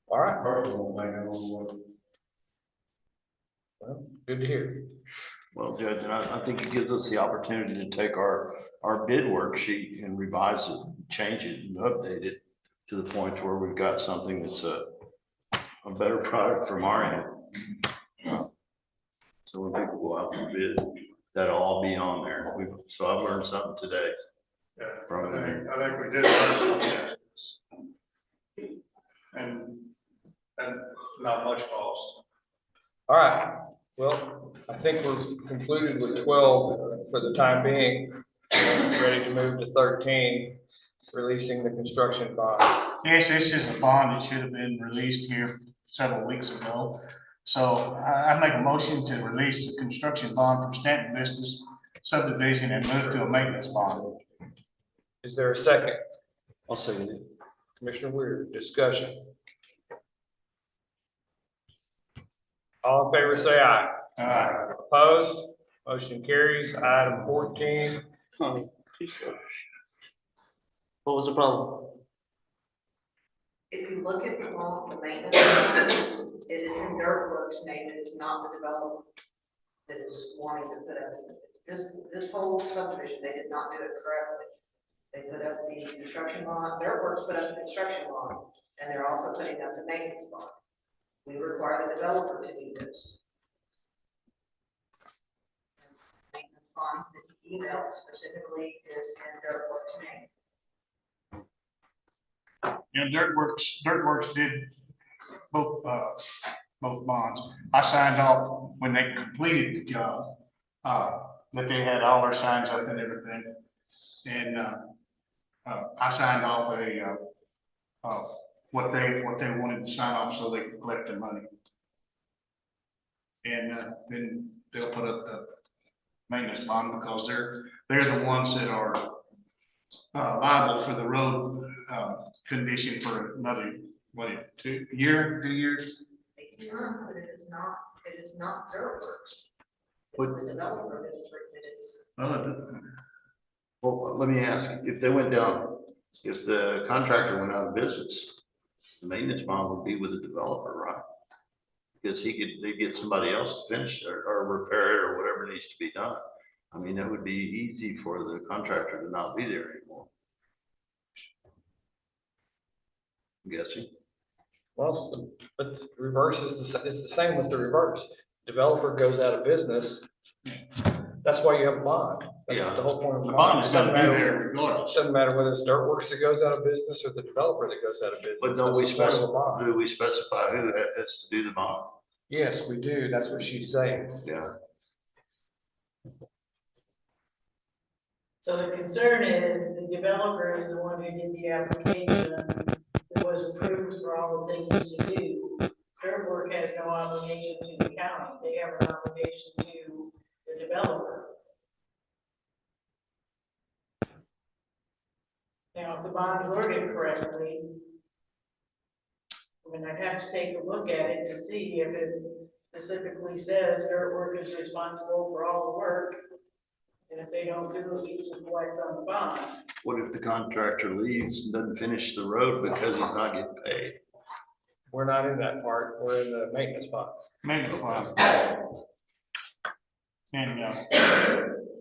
All right. Personal thing, I don't know. Well, good to hear. Well, Judge, and I think it gives us the opportunity to take our bid worksheet and revise it, change it and update it to the point where we've got something that's a better product from our end. So when people go out for bid, that'll all be on there. So I've learned something today. Yeah, From I there. think we did. learn something. And not much cost. All right, well, I think we're concluded with 12 for the time being, and ready to move to 13, releasing the construction bond. Yes, this is a bond that should have been released here several weeks ago. So I make a motion to release the construction bond from Stanton Business subdivision and move to a maintenance bond. Is there a second? I'll second it. Commissioner Weir, discussion. All in favor, say aye. Aye. Opposed? Motion carries. Item 14. What was the problem? If you look at the law, the maintenance, it is in Dirt Works name, it is not the developer that is wanting to put up. This whole subdivision, they did not do it correctly. They put up the construction bond, Dirt Works put up the construction bond, and they're also putting up the maintenance bond. We require the developer to do this. Maintenance bond, the email specifically is in Dirt Works name. Dirt Works did both bonds. I signed off when they completed the job, that they had all their signs up and everything. And, I signed off what they wanted to sign off so they could collect their money. And, then they'll put up the maintenance bond because they're the ones that are liable for the road, condition for another, 2 years? 18 months, but it is not Dirt Works. It's the developer that is, Well, let me ask, if they went down, if the contractor went out of business, the maintenance bond would be with the developer, right? Because they get somebody else to finish or repair it or whatever needs to be done. I mean, that would be easy for the contractor to not be there anymore. I'm guessing. Well, but the reverse is it's the same with the reverse. Developer goes out of business. That's why you have a bond. That's Yeah. the whole point of The the bond bond. is It gonna doesn't be matter- there regardless. Doesn't matter whether it's Dirtworks that goes out of business or the developer that goes out of business. But don't That's we the point of the specify, bond. do we specify who has to do the bond? Yes, we do. That's what she's saying. Yeah. So the concern is the developer is the one who did the application that was approved for all the things to do. Dirtwork has no obligation to the county. They have an obligation to the developer. Now, if the bond's worded correctly, I mean, I'd have to take a look at it to see if it specifically says Dirtwork is responsible for all the work. And if they don't do it, we just wipe on the bond. What if the contractor leaves and doesn't finish the road because he's not getting paid? We're not in that part. We're in the maintenance bond. Maintenance bond. And,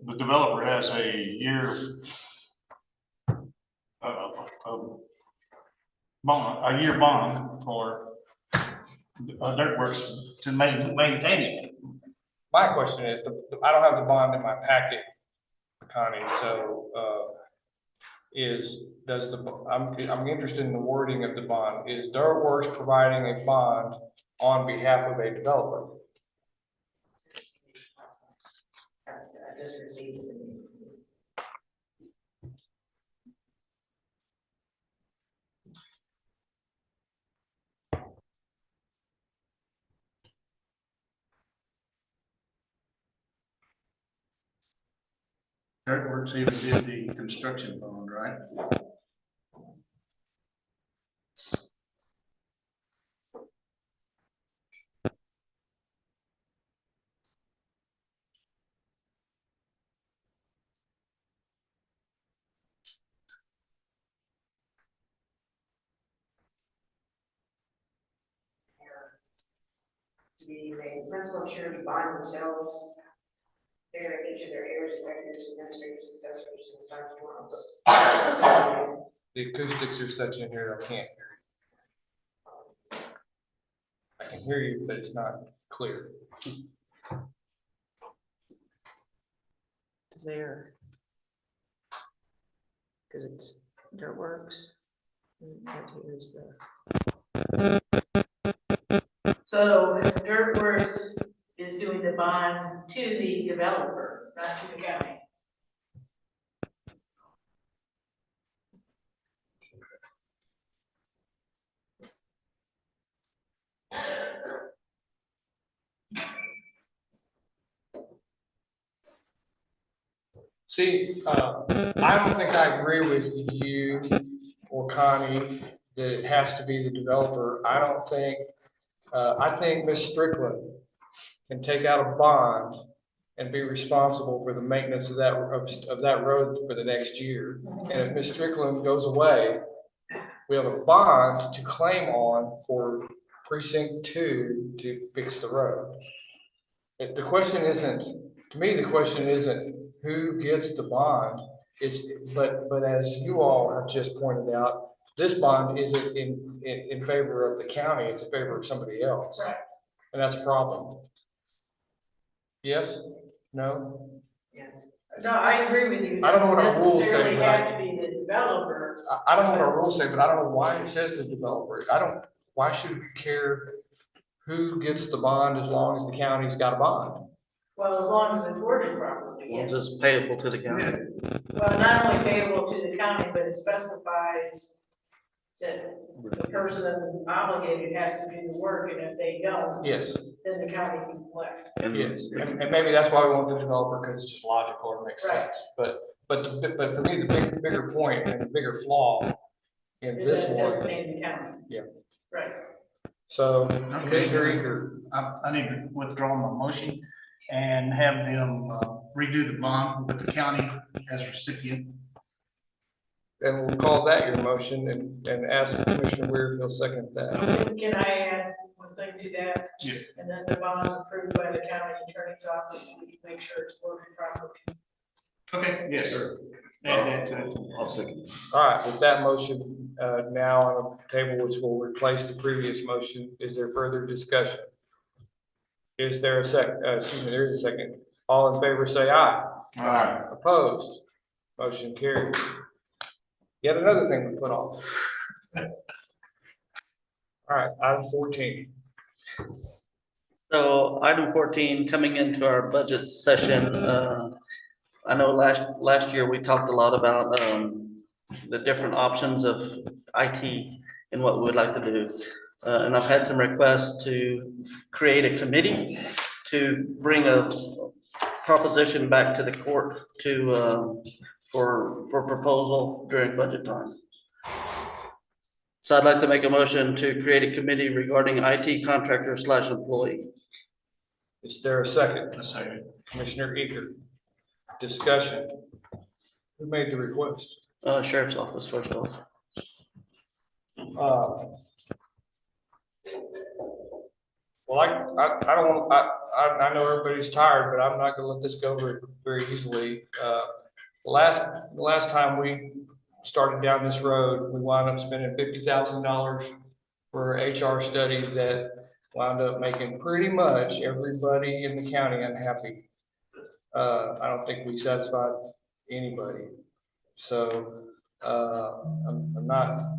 the developer has a year bond, a year bond for Dirtworks to maintain it. My question is, I don't have the bond in my packet, Connie, so, I'm interested in the wording of the bond. Is Dirtworks providing a bond on behalf of a developer? I just received it. Dirtworks even did the construction bond, right? To be made principal and surety bind themselves, bear each of their heirs, executors, administrators, successors, and assigned ones. The acoustics are such in here, I can't hear you. I can hear you, but it's not clear. There. Cause it's Dirtworks. Here's the. So Dirtworks is doing the bond to the developer, not to the county. See, I don't think I agree with you or Connie that it has to be the developer. I think Ms. Strickland can take out a bond and be responsible for the maintenance of that road for the next year. And if Ms. Strickland goes away, we have a bond to claim on for precinct 2 to fix the road. The question isn't, to me, the question isn't who gets the bond. But as you all have just pointed out, this bond isn't in favor of the county, it's in favor of somebody else. Right. And that's a problem. Yes? No? No, I agree with you. I don't know what our rules say, Necessarily but I- have to be the developer. I don't know what our rules say, but I don't know why it says the developer. Why should we care who gets the bond as long as the county's got a bond? Well, as long as it's worded properly, Well, yes. it's payable to the county. Well, not only payable to the county, but it specifies that the person obligated has to do the work, and if they don't, Yes. then the county can collect. Yes, and maybe that's why we want the developer, because it's just logical or makes Right. sense. But for me, the bigger point and the bigger flaw in Is this that it one. doesn't name the county. Yeah. Right. So Commissioner Eager, I need to withdraw my motion and have them redo the bond with the county as recipient. And we'll call that your motion and ask Commissioner Weir if he'll second that. Can I add one thing to that? Yeah. And then the bond is approved by the county attorney's office, and we can make sure it's working properly. Okay, yes, sir. Add that to it. I'll second. All right, with that motion now on the table, which will replace the previous motion, is there further discussion? Is there a second? Excuse me, there is a second. All in favor, say aye. Aye. Opposed? Motion carries. Yet another thing we put off. All right, item 14. So item 14, coming into our budget session, I know last year we talked a lot about the different options of IT and what we would like to do. And I've had some requests to create a committee to bring a proposition back to the court to for proposal during budget time. So I'd like to make a motion to create a committee regarding IT contractor / employee. Is there a second? A second. Commissioner Eager. Discussion. Who made the request? Sheriff's office first off. Well, I don't want, I know everybody's tired, but I'm not gonna let this go very easily. The last time we started down this road, we wound up spending $50,000 for an HR study that wound up making pretty much everybody in the county unhappy. I don't think we satisfied anybody. So, I'm not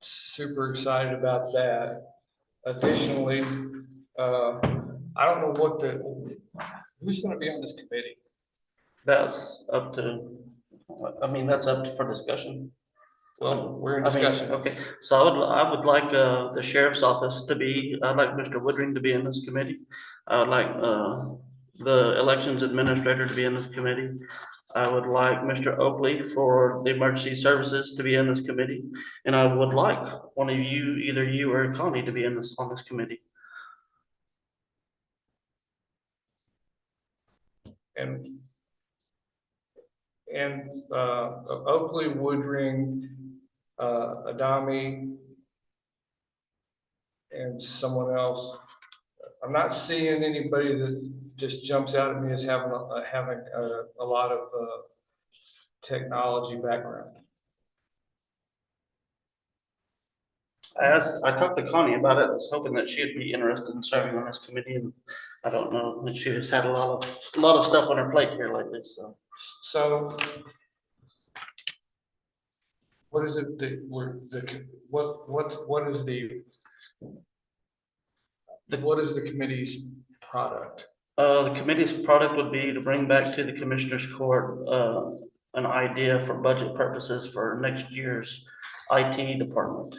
super excited about that. Additionally, I don't know who's gonna be on this committee? That's up to, I mean, that's up for discussion. Well, we're in I mean, discussion. okay, so I would like the sheriff's office to be, I'd like Mr. Woodring to be in this committee. I would like the elections administrator to be in this committee. I would like Mr. Oakley for the emergency services to be in this committee. And I would like one of you, either you or Connie, to be on this committee. And Oakley, Woodring, Adami, and someone else. I'm not seeing anybody that just jumps out at me as having a lot of technology background. I talked to Connie about it. I was hoping that she'd be interested in serving on this committee, and I don't know, and she has had a lot of stuff on her plate here lately, so. So what is it that what is the committee's product? The committee's product would be to bring back to the commissioners court, an idea for budget purposes for next year's IT department.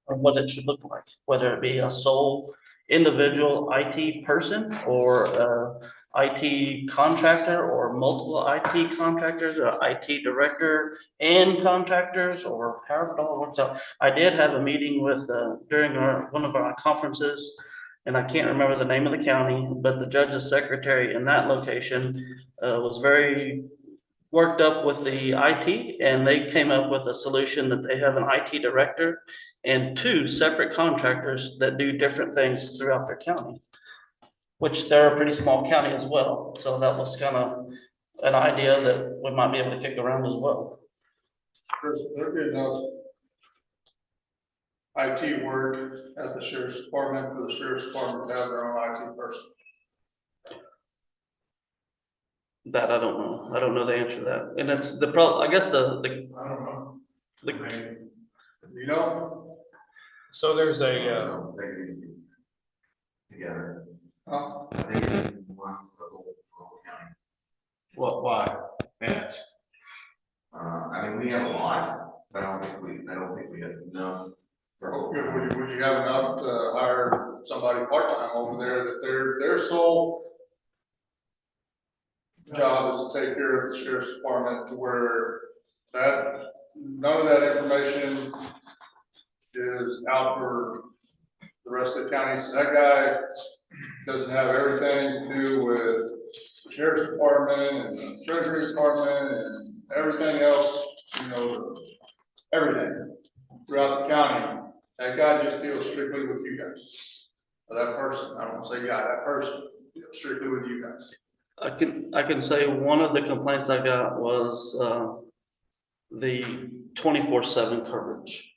Or what it should look like, whether it be a sole individual IT person or IT contractor or multiple IT contractors or IT director and contractors or however it all works out. I did have a meeting with, during one of our conferences, and I can't remember the name of the county, but the judge's secretary in that location was very worked up with the IT, and they came up with a solution that they have an IT director and 2 separate contractors that do different things throughout their county, which they're a pretty small county as well. So that was kind of an idea that we might be able to kick around as well. They're getting us IT work at the sheriff's department for the sheriff's department to have their own IT person. That I don't know. I don't know the answer to that. And it's the problem, I guess I don't know. You know? So there's a, Together. Huh? I think it's one for the whole county. Well, why? Yes. I mean, we have a lot, but I don't think we have enough. Would you have enough to hire somebody part-time over there that their sole job is to take care of the sheriff's department to where that, none of that information is out for the rest of the county. So that guy doesn't have everything to do with sheriff's department and the treasury department and everything else, you know, everything throughout the county, that guy just deals strictly with you guys. Or that person, I don't want to say guy, that person deals strictly with you guys. I can say one of the complaints I got was, the 24/7 coverage.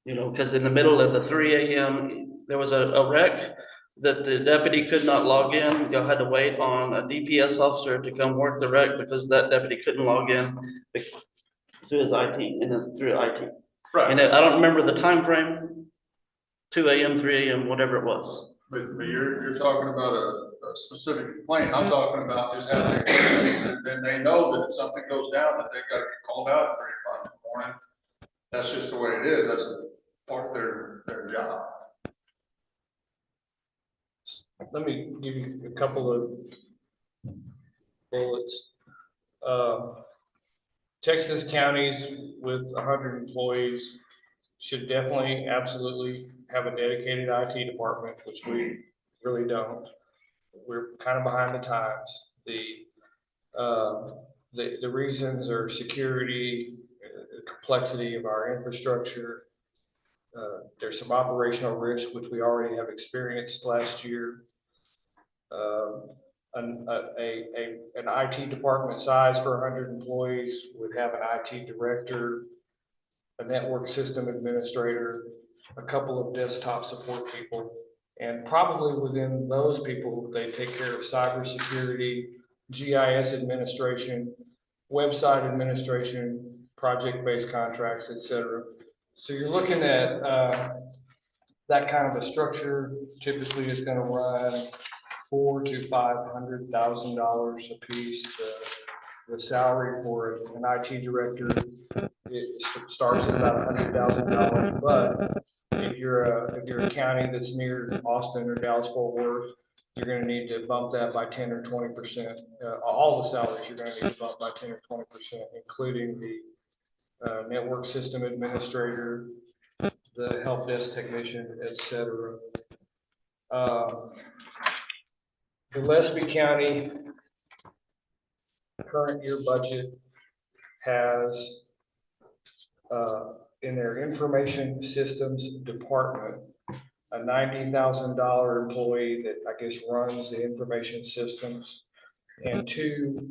You know, because in the middle of the 3 AM, there was a wreck that the deputy could not log in. You had to wait on a DPS officer to come work the wreck because that deputy couldn't log in through his IT, through IT. Right. And I don't remember the time frame. 2 AM, 3 AM, whatever it was. But you're talking about a specific complaint. I'm talking about just having, then they know that if something goes down, that they've got to get called out at 3 o'clock in the morning. That's just the way it is. That's a part of their job. Let me give you a couple of bullets. Texas counties with 100 employees should definitely, absolutely have a dedicated IT department, which we really don't. We're kind of behind the times. The reasons are security, complexity of our infrastructure. There's some operational risk, which we already have experienced last year. An IT department size for 100 employees would have an IT director, a network system administrator, a couple of desktop support people, and probably within those people, they take care of cybersecurity, GIS administration, website administration, project-based contracts, etc. So you're looking at that kind of a structure. Typically, is going to run $400,000 to $500,000 a piece. The salary for an IT director, it starts at about $100,000. But if you're a county that's near Austin or Dallas-Fort Worth, you're going to need to bump that by 10 or 20%. All the salaries you're going to need to bump by 10 or 20%, including the network system administrator, the help desk technician, etc. Gillespie County current year budget has in their information systems department a $90,000 employee that I guess runs the information systems, and 2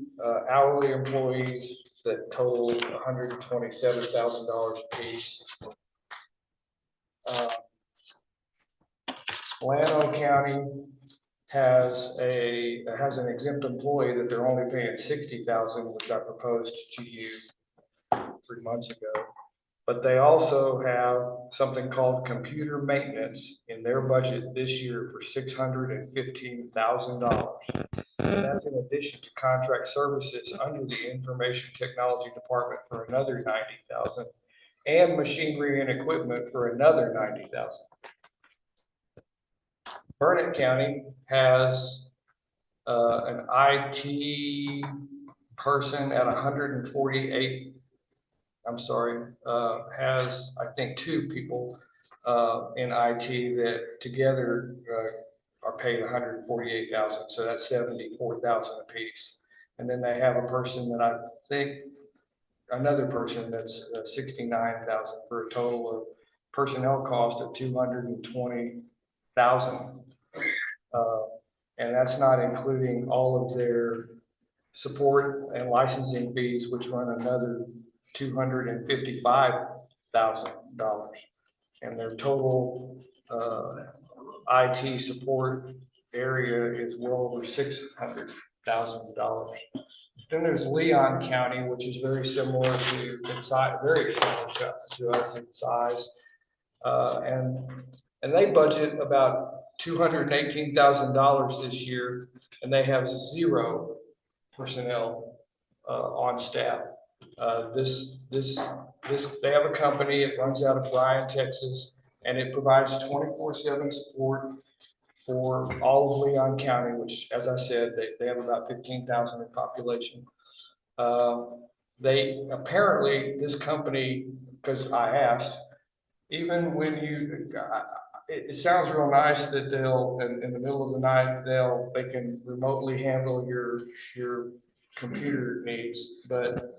hourly employees that total $127,000 apiece. Llano County has an exempt employee that they're only paying $60,000, which I proposed to you 3 months ago. But they also have something called computer maintenance in their budget this year for $615,000. And that's in addition to contract services under the information technology department for another $90,000 and machinery and equipment for another $90,000. Burnett County has an IT person at 148. Has, I think, 2 people in IT that together are paid 148,000. So that's 74,000 apiece. And then they have a person that I think, another person that's 69,000 for a total of personnel cost of 220,000. And that's not including all of their support and licensing fees, which run another $255,000, and their total IT support area is well over $600,000. Then there's Leon County, which is very similar to very similar to us in size, and they budget about $218,000 this year, and they have 0 personnel on staff. They have a company, it runs out of Bryan, Texas, and it provides 24/7 support for all of Leon County, which, as I said, they have about 15,000 in population. This company, because I asked, even when it sounds real nice that they'll, in the middle of the night, they can remotely handle your computer needs, but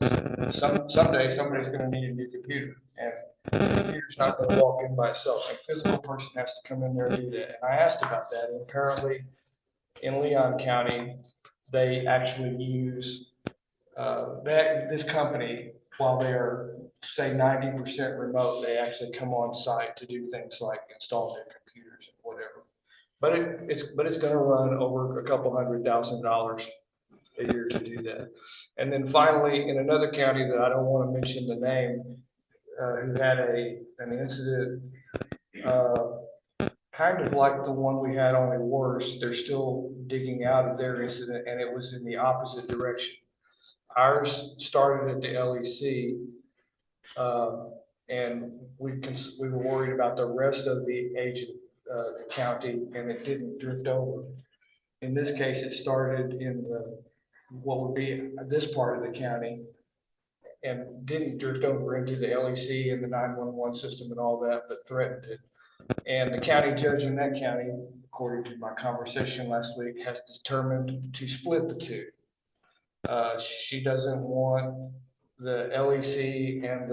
someday somebody's gonna need a new computer, and the computer's not gonna walk in by itself. A physical person has to come in there and do that. And I asked about that, and apparently in Leon County, they actually use, this company, while they're, say, 90% remote, they actually come on site to do things like install their computers and whatever. But it's gonna run over a couple $100,000 a year to do that. And then finally, in another county that I don't want to mention the name, who had an incident, kind of like the one we had, only worse. They're still digging out of their incident, and it was in the opposite direction. Ours started at the LEC, and we were worried about the rest of the agent, the county, and it didn't drift over. In this case, it started in what would be this part of the county, and didn't drift over into the LEC and the 911 system and all that, but threatened it. And the county judge in that county, according to my conversation last week, has determined to split the two. She doesn't want the LEC and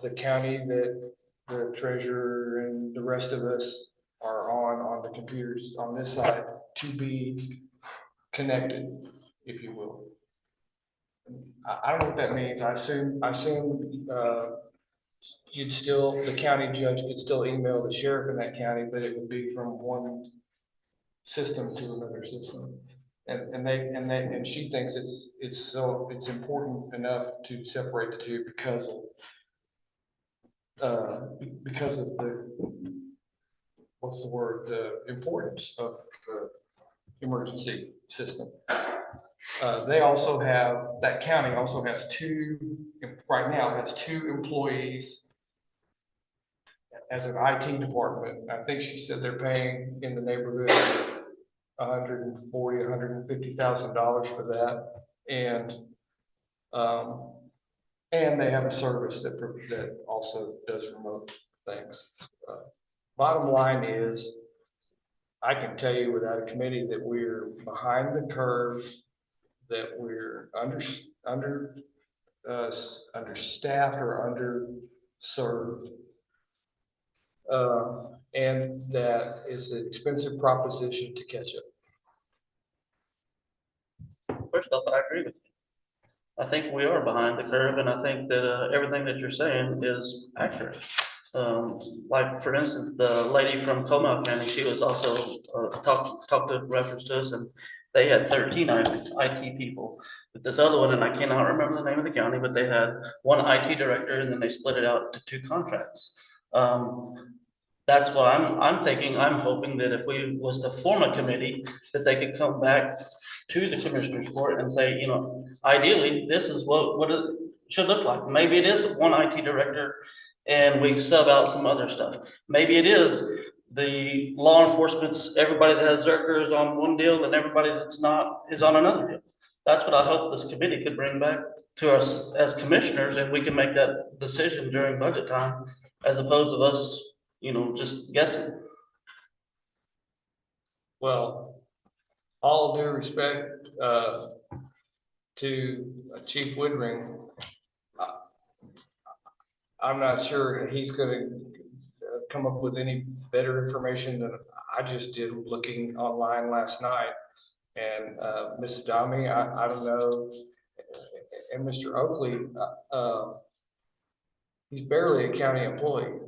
the county that the treasurer and the rest of us are on the computers on this side to be connected, if you will. I don't know what that means. I assume the county judge could still email the sheriff in that county, but it would be from one system to another system. And she thinks it's important enough to separate the two because of the importance of the emergency system. That county also has right now has two employees as an IT department. I think she said they're paying in the neighborhood of $150,000 for that. And they have a service that also does remote things. Bottom line is, I can tell you without a committee that we're behind the curve, that we're understaffed or underserved. And that is an expensive proposition to catch up. First off, I agree with you. I think we are behind the curve, and I think that everything that you're saying is accurate. Like, for instance, the lady from Comal County, she was also talked to reference to us, and they had 13 IT people. But this other one, and I cannot remember the name of the county, but they had one IT director, and then they split it out to 2 contracts. That's what I'm thinking. I'm hoping that if we was to form a committee, that they could come back to the commissioners court and say, you know, ideally, this is what it should look like. Maybe it is one IT director and we sub out some other stuff. Maybe it is the law enforcement's, everybody that has Zerker is on one deal and everybody that's not is on another deal. That's what I hope this committee could bring back to us as commissioners, and we can make that decision during budget time as opposed to us, you know, just guessing. Well, all due respect to Chief Woodring, I'm not sure he's going to come up with any better information than I just did looking online last night. And Ms. Adami, I don't know, and Mr. Oakley, he's barely a county employee.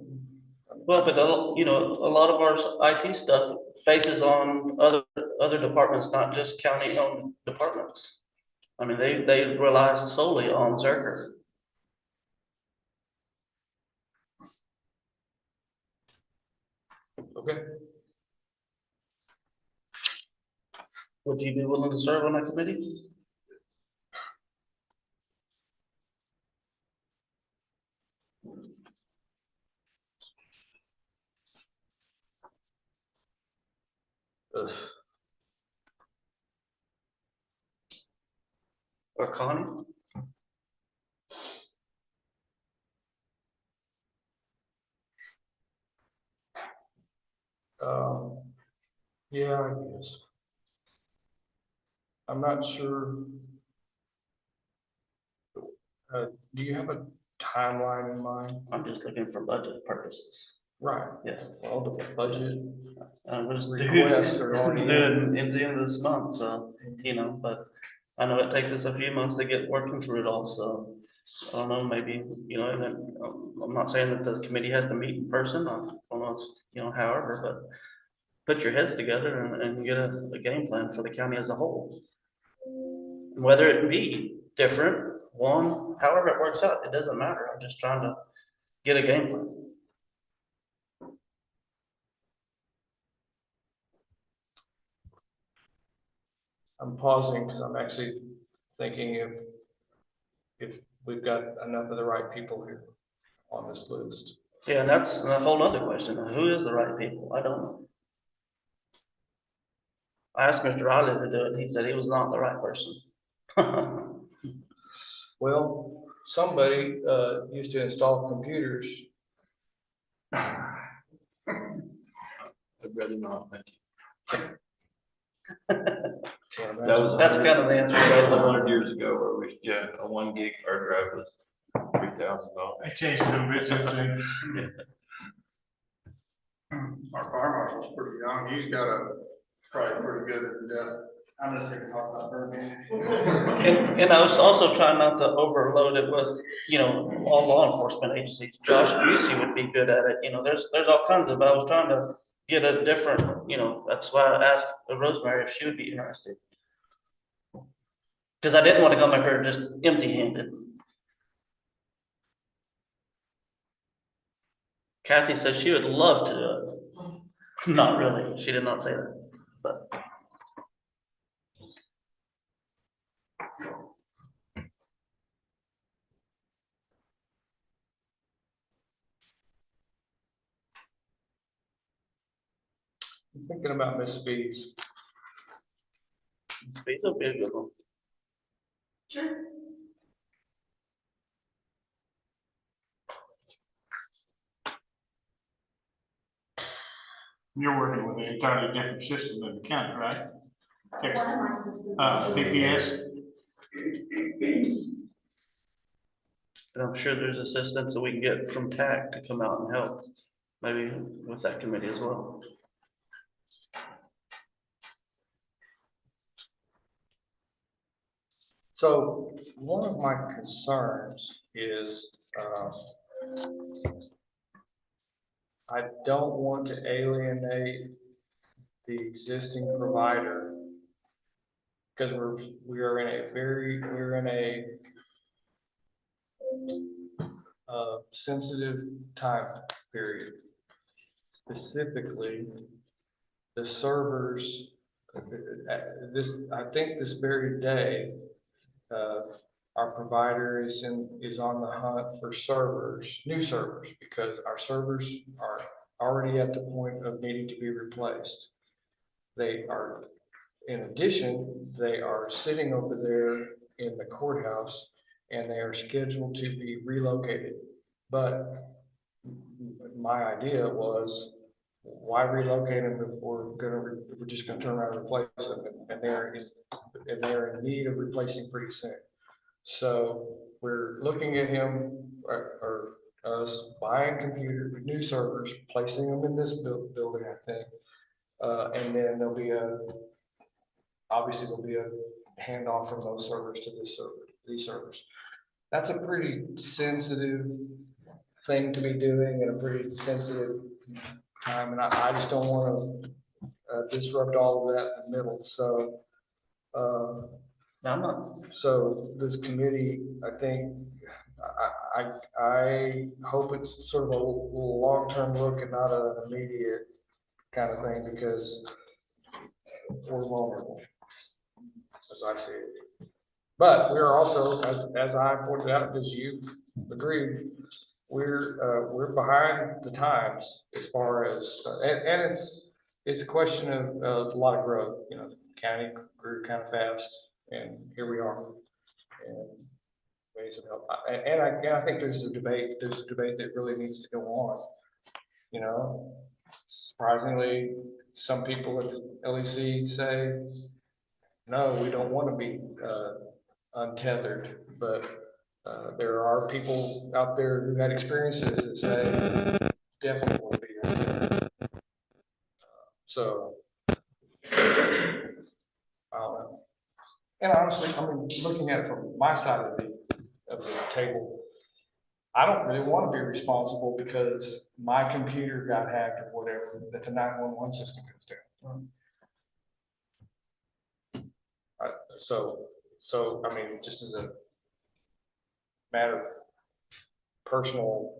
Well, but you know, a lot of our IT stuff bases on other departments, not just county-owned departments. I mean, they rely solely on Zerker. Okay. Would you be willing to serve on that committee? Or Connie? Yeah, I guess. I'm not sure. Do you have a timeline in mind? I'm just looking for budget purposes. Right. Yeah. Well, the budget Was requests are already in. doing at the end of this month, so, you know, but I know it takes us a few months to get working through it all, so. I don't know, maybe, you know, and then, I'm not saying that the committee has to meet in person, I don't know, you know, however, but. Put your heads together and get a game plan for the county as a whole. Whether it be different, one, however it works out, it doesn't matter, I'm just trying to get a game plan. I'm pausing because I'm actually thinking if we've got enough of the right people here on this list. Yeah, and that's a whole nother question, who is the right people, I don't know. I asked Mr. Riley to do it, he said he was not the right person. Well, somebody used to install computers. I'd rather not, thank you. That's kind of the answer. That was 100 years ago, where we, yeah, a 1 gig hard drive was $3,000. It changed a little bit since then. Our fire marshal's pretty young, he's got probably pretty good, I'm just here to talk about Birmingham. And I was also trying not to overload it with, you know, all law enforcement agencies. Josh Busey would be good at it, you know, there's all kinds of, but I was trying to get a different, you know, that's why I asked Rosemary if she would be interested. Because I didn't want to come up here just empty-handed. Kathy said she would love to do it. Not really, she did not say that, but. I'm thinking about Miss Speeds. Speeds will be a good one. Sure. You're working with an entirely different system than the county, right? One of my systems. PPS. And I'm sure there's assistance that we can get from TAC to come out and help, maybe with that committee as well. So one of my concerns is, I don't want to alienate the existing provider because we're in a sensitive time period. Specifically, the servers, I think this very day, our provider is on the hunt for servers, new servers, because our servers are already at the point of needing to be replaced. They are, in addition, they are sitting over there in the courthouse and they are scheduled to be relocated. But my idea was, why relocate them if we're just gonna turn around and replace them, and they're in need of replacing pretty soon. So we're looking at him or us buying new servers, placing them in this building, I think. And then obviously there'll be a handoff from those servers to these servers. That's a pretty sensitive thing to be doing and a pretty sensitive time, and I just don't want to disrupt all of that in the middle. So, so this committee, I think, I hope it's sort of a long-term look and not an immediate kind of thing, because we're vulnerable, as I see it. But we're also, as I pointed out, as you agreed, we're behind the times as far as, and it's a question of a lot of growth. You know, the county grew kind of fast, and here we are. And ways of help. And I think there's a debate that really needs to go on. You know, surprisingly, some people at the LEC say, no, we don't want to be untethered, but there are people out there who had experiences that say definitely want to be untethered. So, I don't know. And honestly, I mean, looking at it from my side of the table, I don't really want to be responsible because my computer got hacked or whatever, that the 911 system goes down. So, I mean, just as a matter of personal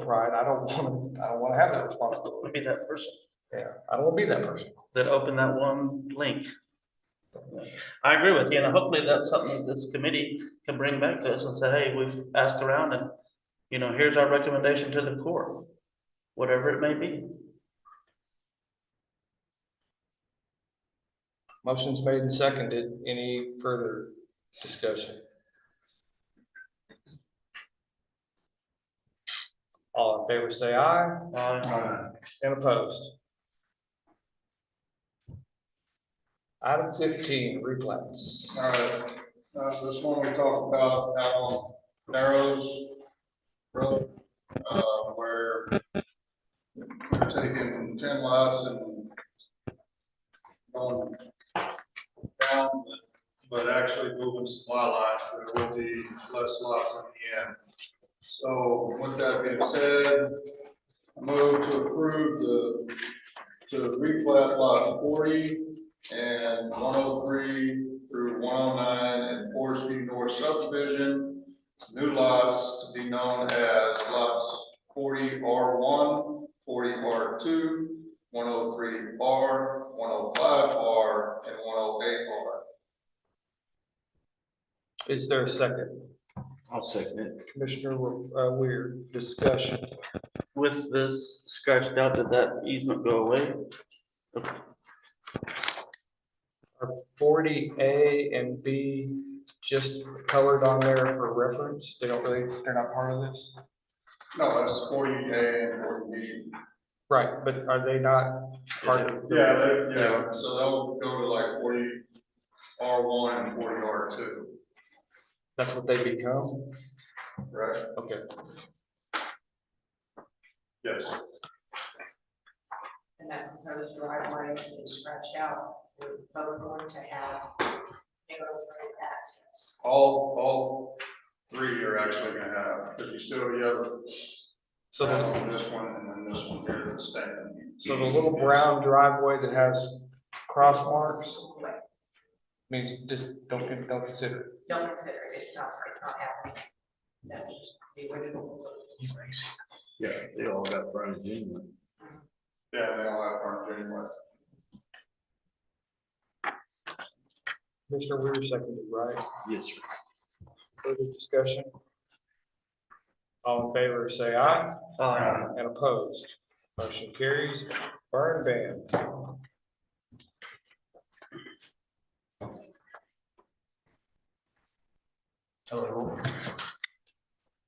pride, I don't want to have that responsibility. Be that person Yeah, I don't want to be that person. that opened that one link. I agree with you, and hopefully that's something that this committee can bring back to us and say, hey, we've asked around and, you know, here's our recommendation to the court, whatever it may be. Motion's made and seconded. Any further discussion? All in favor, say aye. Aye. And opposed? Item 15, replats. All right, so this one we talked about out on Narrows Road, where we're taking 10 lots and going down, but actually moving supply lines, there will be less lots in the end. So with that being said, I move to approve to replat lots 40 and 103 through 109 and Forest View North subdivision, new lots to be known as lots 40R1, 40R2, 103R, 105R, and 108R. Is there a second? I'll second it. Commissioner Weir, discussion. With this scratched out, did that easement go away? Are 40A and B just colored on there for reference? They're not part of this? No, that's 40A and 40B. Right, but are they not part of? Yeah, so they'll go to like 40R1 and 40R2. That's what they become? Right. Okay. Yes. And that proposed driveway is scratched out, we're both going to have narrow road access. All three are actually gonna have, because you still, you have So this one and then this one here that's staying. So the little brown driveway that has cross marks means just don't consider it. Don't consider it, it's not happening. That's just the original. Yeah, they all got frontage anyway. Yeah, they all have frontage anyway. Commissioner Weir seconded, right? Yes, sir. Further discussion? All in favor, say aye. Aye. And opposed? Motion carries. Burn ban. Hello.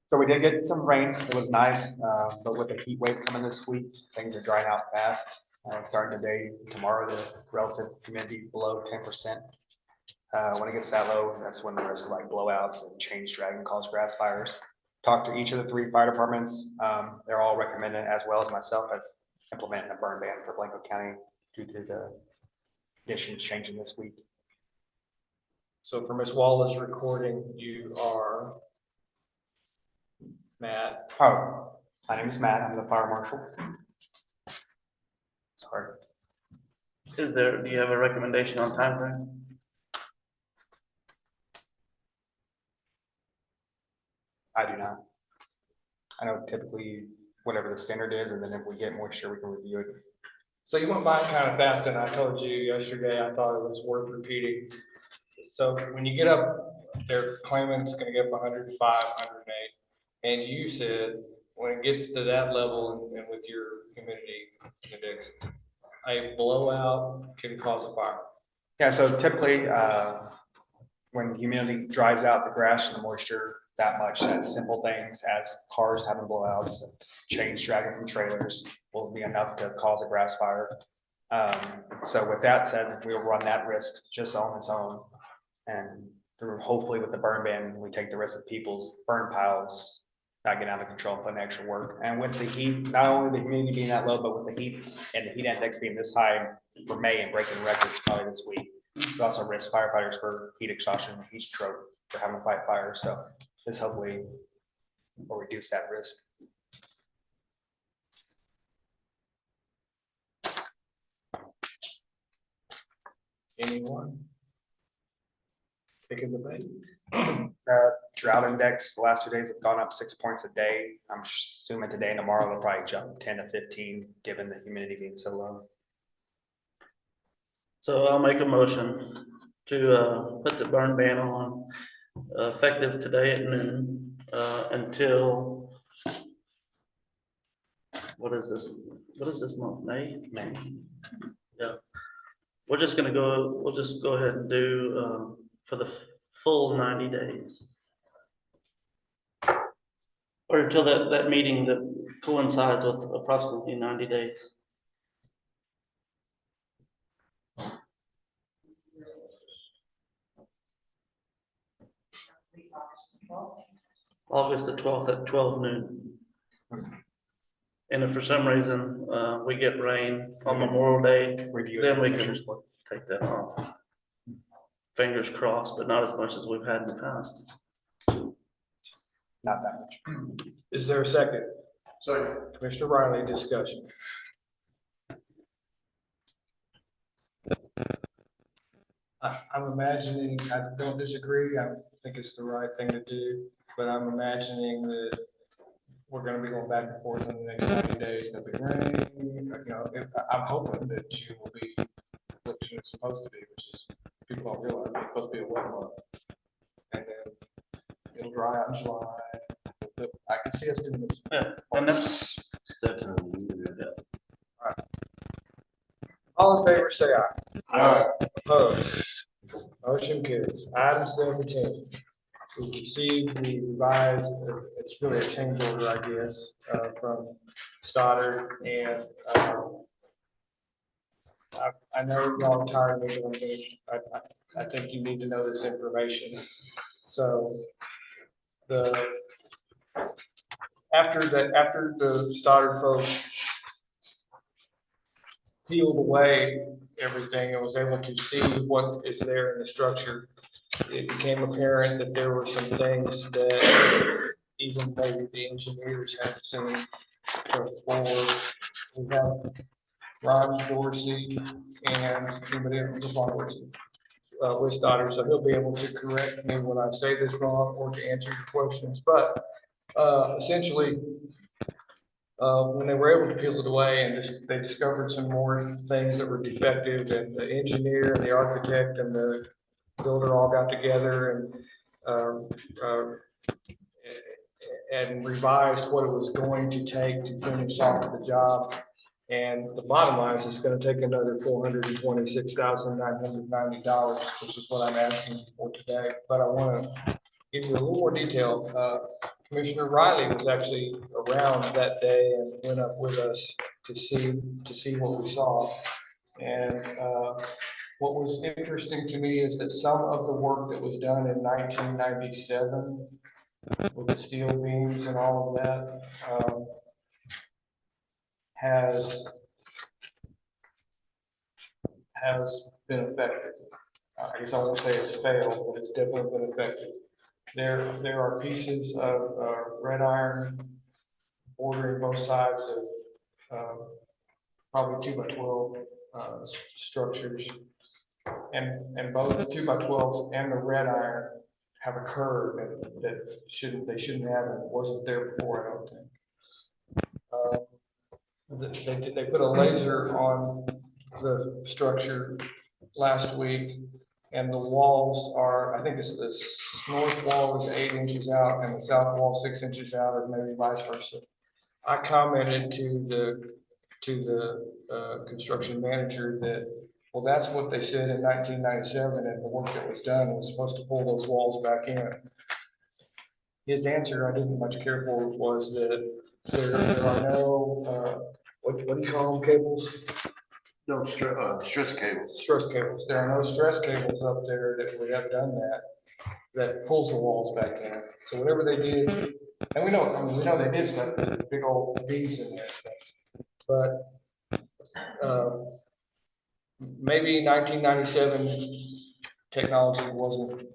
So we did get some rain. It was nice, but with the heat wave coming this week, things are drying out fast. Starting today, tomorrow, the relative humidity is below 10%. When it gets that low, that's when the risk of like blowouts and change drag and cause grass fires. Talked to each of the 3 fire departments. They're all recommending, as well as myself, as implementing a burn ban for Blanco County due to the conditions changing this week. So for Ms. Wallace recording, you are Matt. Oh, my name is Matt. I'm the fire marshal. Sorry. Do you have a recommendation on time frame? I do not. I know typically whatever the standard is, and then if we get moisture, we can review it. So you went by kind of fast, and I told you yesterday, I thought it was worth repeating. So when you get up, they're claiming it's gonna get up 105, 108. And you said, when it gets to that level and with your humidity index, a blowout can cause a fire. Yeah, so typically, when humidity dries out the grass and the moisture, that much, that simple things as cars having blowouts, chains dragging from trailers will be enough to cause a grass fire. So with that said, we'll run that risk just on its own. And hopefully with the burn ban, we take the risk of people's burn piles not getting out of control and putting extra work. And with the heat, not only the humidity being that low, but with the heat and the heat index being this high for May and breaking records probably this week, we also risk firefighters for heat exhaustion, heat stroke, for having to fight fire. So this hopefully will reduce that risk. Anyone? Take a debate. Drought index, the last 2 days have gone up 6 points a day. I'm assuming today and tomorrow they'll probably jump 10 to 15, given the humidity being so low. So I'll make a motion to put the burn ban on effective today at noon until, what is this month, May? May. Yeah. We'll just go ahead and do for the full 90 days. Or until that meeting that coincides with approximately 90 days. August the 12th at 12 noon. And if for some reason we get rain on Memorial Day, then we can take that off. Fingers crossed, but not as much as we've had in the past. Not that much. Is there a second? Second. Commissioner Riley, discussion. I'm imagining, I don't disagree, I think it's the right thing to do, but I'm imagining that we're gonna be going back and forth in the next 90 days. There'll be rain, you know, I'm hoping that June will be what June's supposed to be, which is, people don't realize it's supposed to be a wet month. And then it'll dry out in July. But I can see us doing this. Yeah, and that's. All in favor, say aye. Aye. Opposed? Motion carries. Item 17. We received the revised, it's really a change order, I guess, from Stoddard, and I know y'all are tired of it, but I think you need to know this information. So after the Stoddard folks peeled away everything and was able to see what is there in the structure, it became apparent that there were some things that even maybe the engineers haven't seen before. We have Ron Dorsey and anybody else, just Ron Dorsey, with Stoddard, so he'll be able to correct me when I say this wrong or to answer your questions. But essentially, when they were able to peel it away and they discovered some more things that were defective, and the engineer and the architect and the builder all got together and revised what it was going to take to finish off the job. And the bottom line is it's going to take another $426,990, which is what I'm asking for today. But I want to give you a little more detail. Commissioner Riley was actually around that day and went up with us to see what we saw. And what was interesting to me is that some of the work that was done in 1997 with the steel beams and all of that has been affected. I guess I won't say it's failed, but it's definitely been affected. There are pieces of red iron bordering both sides of probably 2x12 structures, and both the 2x12s and the red iron have a curve that they shouldn't have, and wasn't there before, I don't think. They put a laser on the structure last week, and the walls are, I think it's the north wall is 8 inches out and the south wall 6 inches out, or maybe vice versa. I commented to the construction manager that, well, that's what they said in 1997, and the work that was done was supposed to pull those walls back in. his answer I didn't much care for was that there are no, what do you call them, cables? No, stress cables. Stress cables. There are no stress cables up there that would have done that pulls the walls back in. So whatever they did, and we know they did stuff, there's big old beams in there. But, maybe 1997 technology wasn't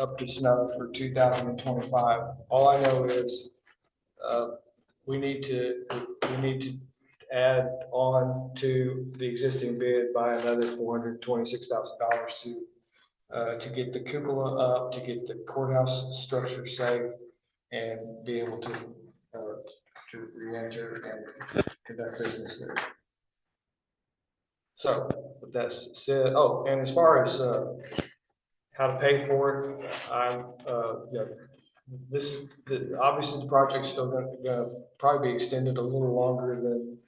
up to snuff for 2025. All I know is, we need to add on to the existing bid by another $426,000 to get the cupola up, to get the courthouse structure safe, and be able to re-enter and conduct business there. So, with that said, oh, and as far as how to pay for it, obviously the project's still gonna probably be extended a little longer than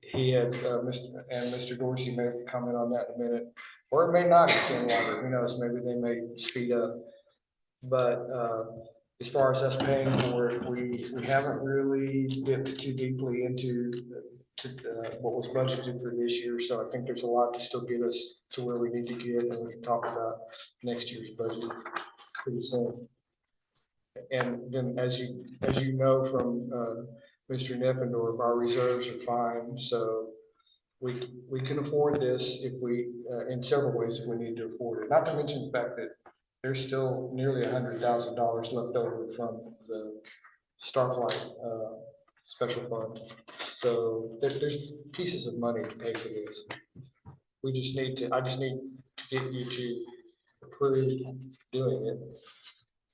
he had, Mr. Dorsey may comment on that in a minute, or it may not extend longer, who knows, maybe they may speed up. But as far as us paying for it, we haven't really dipped too deeply into what was budgeted for this year, so I think there's a lot to still get us to where we need to get, and we can talk about next year's budget pretty soon. And then, as you know from Mr. Neppendorf, our reserves are fine, so we can afford this if we, in several ways, if we need to afford it. Not to mention the fact that there's still nearly $100,000 left over from the Starflight special fund. So there's pieces of money to pay for this. I just need to get you to approve doing it.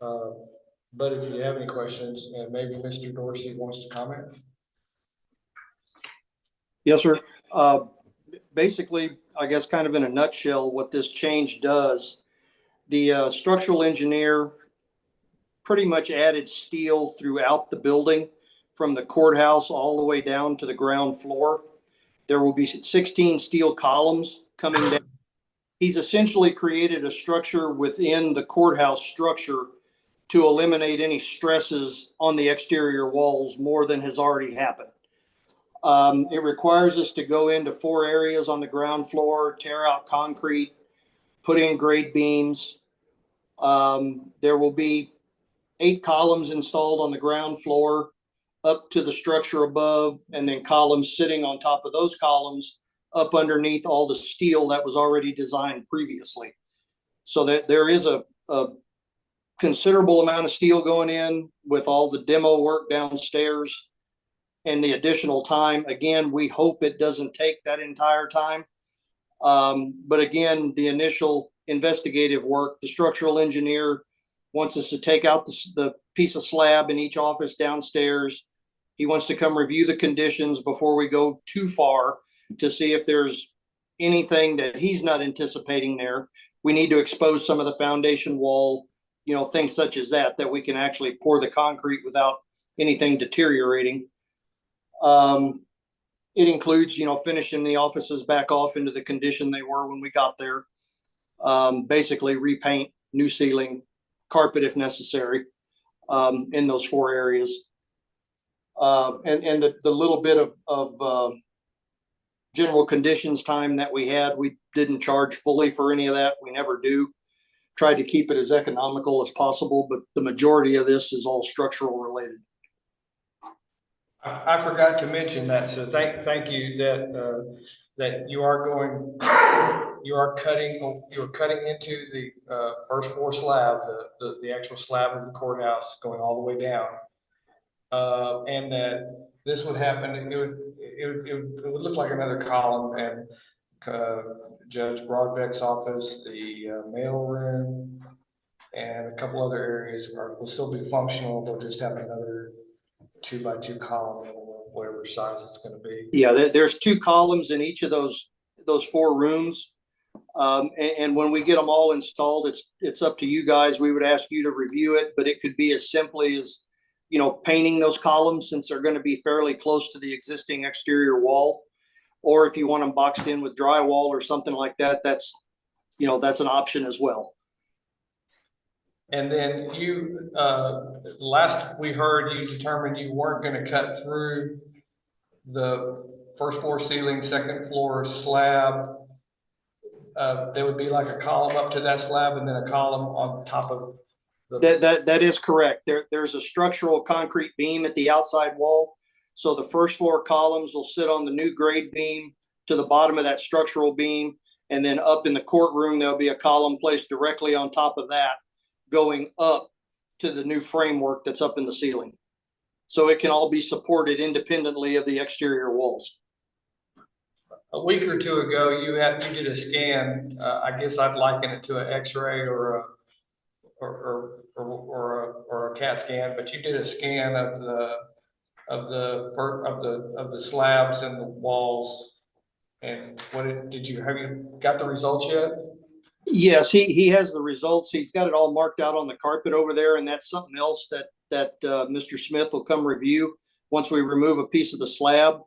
But if you have any questions, and maybe Mr. Dorsey wants to comment. Yes, sir. Basically, I guess kind of in a nutshell, what this change does, the structural engineer pretty much added steel throughout the building from the courthouse all the way down to the ground floor. There will be 16 steel columns coming down. He's essentially created a structure within the courthouse structure to eliminate any stresses on the exterior walls more than has already happened. It requires us to go into 4 areas on the ground floor, tear out concrete, put in grade beams. There will be 8 columns installed on the ground floor up to the structure above, and then columns sitting on top of those columns up underneath all the steel that was already designed previously. So that there is a considerable amount of steel going in with all the demo work downstairs and the additional time. Again, we hope it doesn't take that entire time. But again, the initial investigative work, the structural engineer wants us to take out the piece of slab in each office downstairs. He wants to come review the conditions before we go too far to see if there's anything that he's not anticipating there. We need to expose some of the foundation wall, things such as that we can actually pour the concrete without anything deteriorating. It includes, finishing the offices back off into the condition they were when we got there. Basically repaint, new ceiling, carpet if necessary, in those 4 areas. And the little bit of general conditions time that we had, we didn't charge fully for any of that. We never do. Tried to keep it as economical as possible, but the majority of this is all structural related. I forgot to mention that, so thank you that you are cutting into the first floor slab, the actual slab of the courthouse going all the way down, and that this would happen. It would look like another column, and Judge Broadbeck's office, the mail room, and a couple other areas will still be functional. They'll just have another 2x2 column, whatever size it's going to be. Yeah, there's 2 columns in each of those 4 rooms. And when we get them all installed, it's up to you guys. We would ask you to review it, but it could be as simply as, painting those columns since they're going to be fairly close to the existing exterior wall. Or if you want them boxed in with drywall or something like that, that's an option as well. And then you, last we heard, you determined you weren't gonna cut through the first floor ceiling, second floor slab. There would be like a column up to that slab and then a column on top of the. That is correct. There's a structural concrete beam at the outside wall. So the first floor columns will sit on the new grade beam to the bottom of that structural beam. And then up in the courtroom, there'll be a column placed directly on top of that, going up to the new framework that's up in the ceiling. So it can all be supported independently of the exterior walls. A week or two ago, you did a scan. I guess I'd liken it to an X-ray or a CAT scan, but you did a scan of the slabs and the walls. And have you got the results yet? Yes, he has the results. He's got it all marked out on the carpet over there, and that's something else that Mr. Smith will come review once we remove a piece of the slab.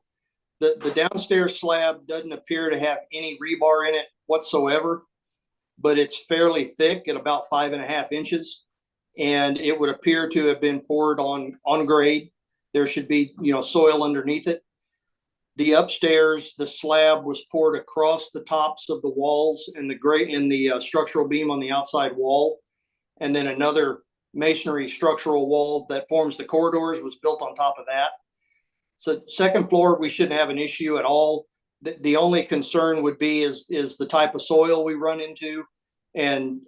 The downstairs slab doesn't appear to have any rebar in it whatsoever, but it's fairly thick at about 5.5 inches, and it would appear to have been poured on grade. There should be, soil underneath it. The upstairs, the slab was poured across the tops of the walls and the structural beam on the outside wall. And then another masonry structural wall that forms the corridors was built on top of that. So second floor, we shouldn't have an issue at all. The only concern would be is the type of soil we run into. And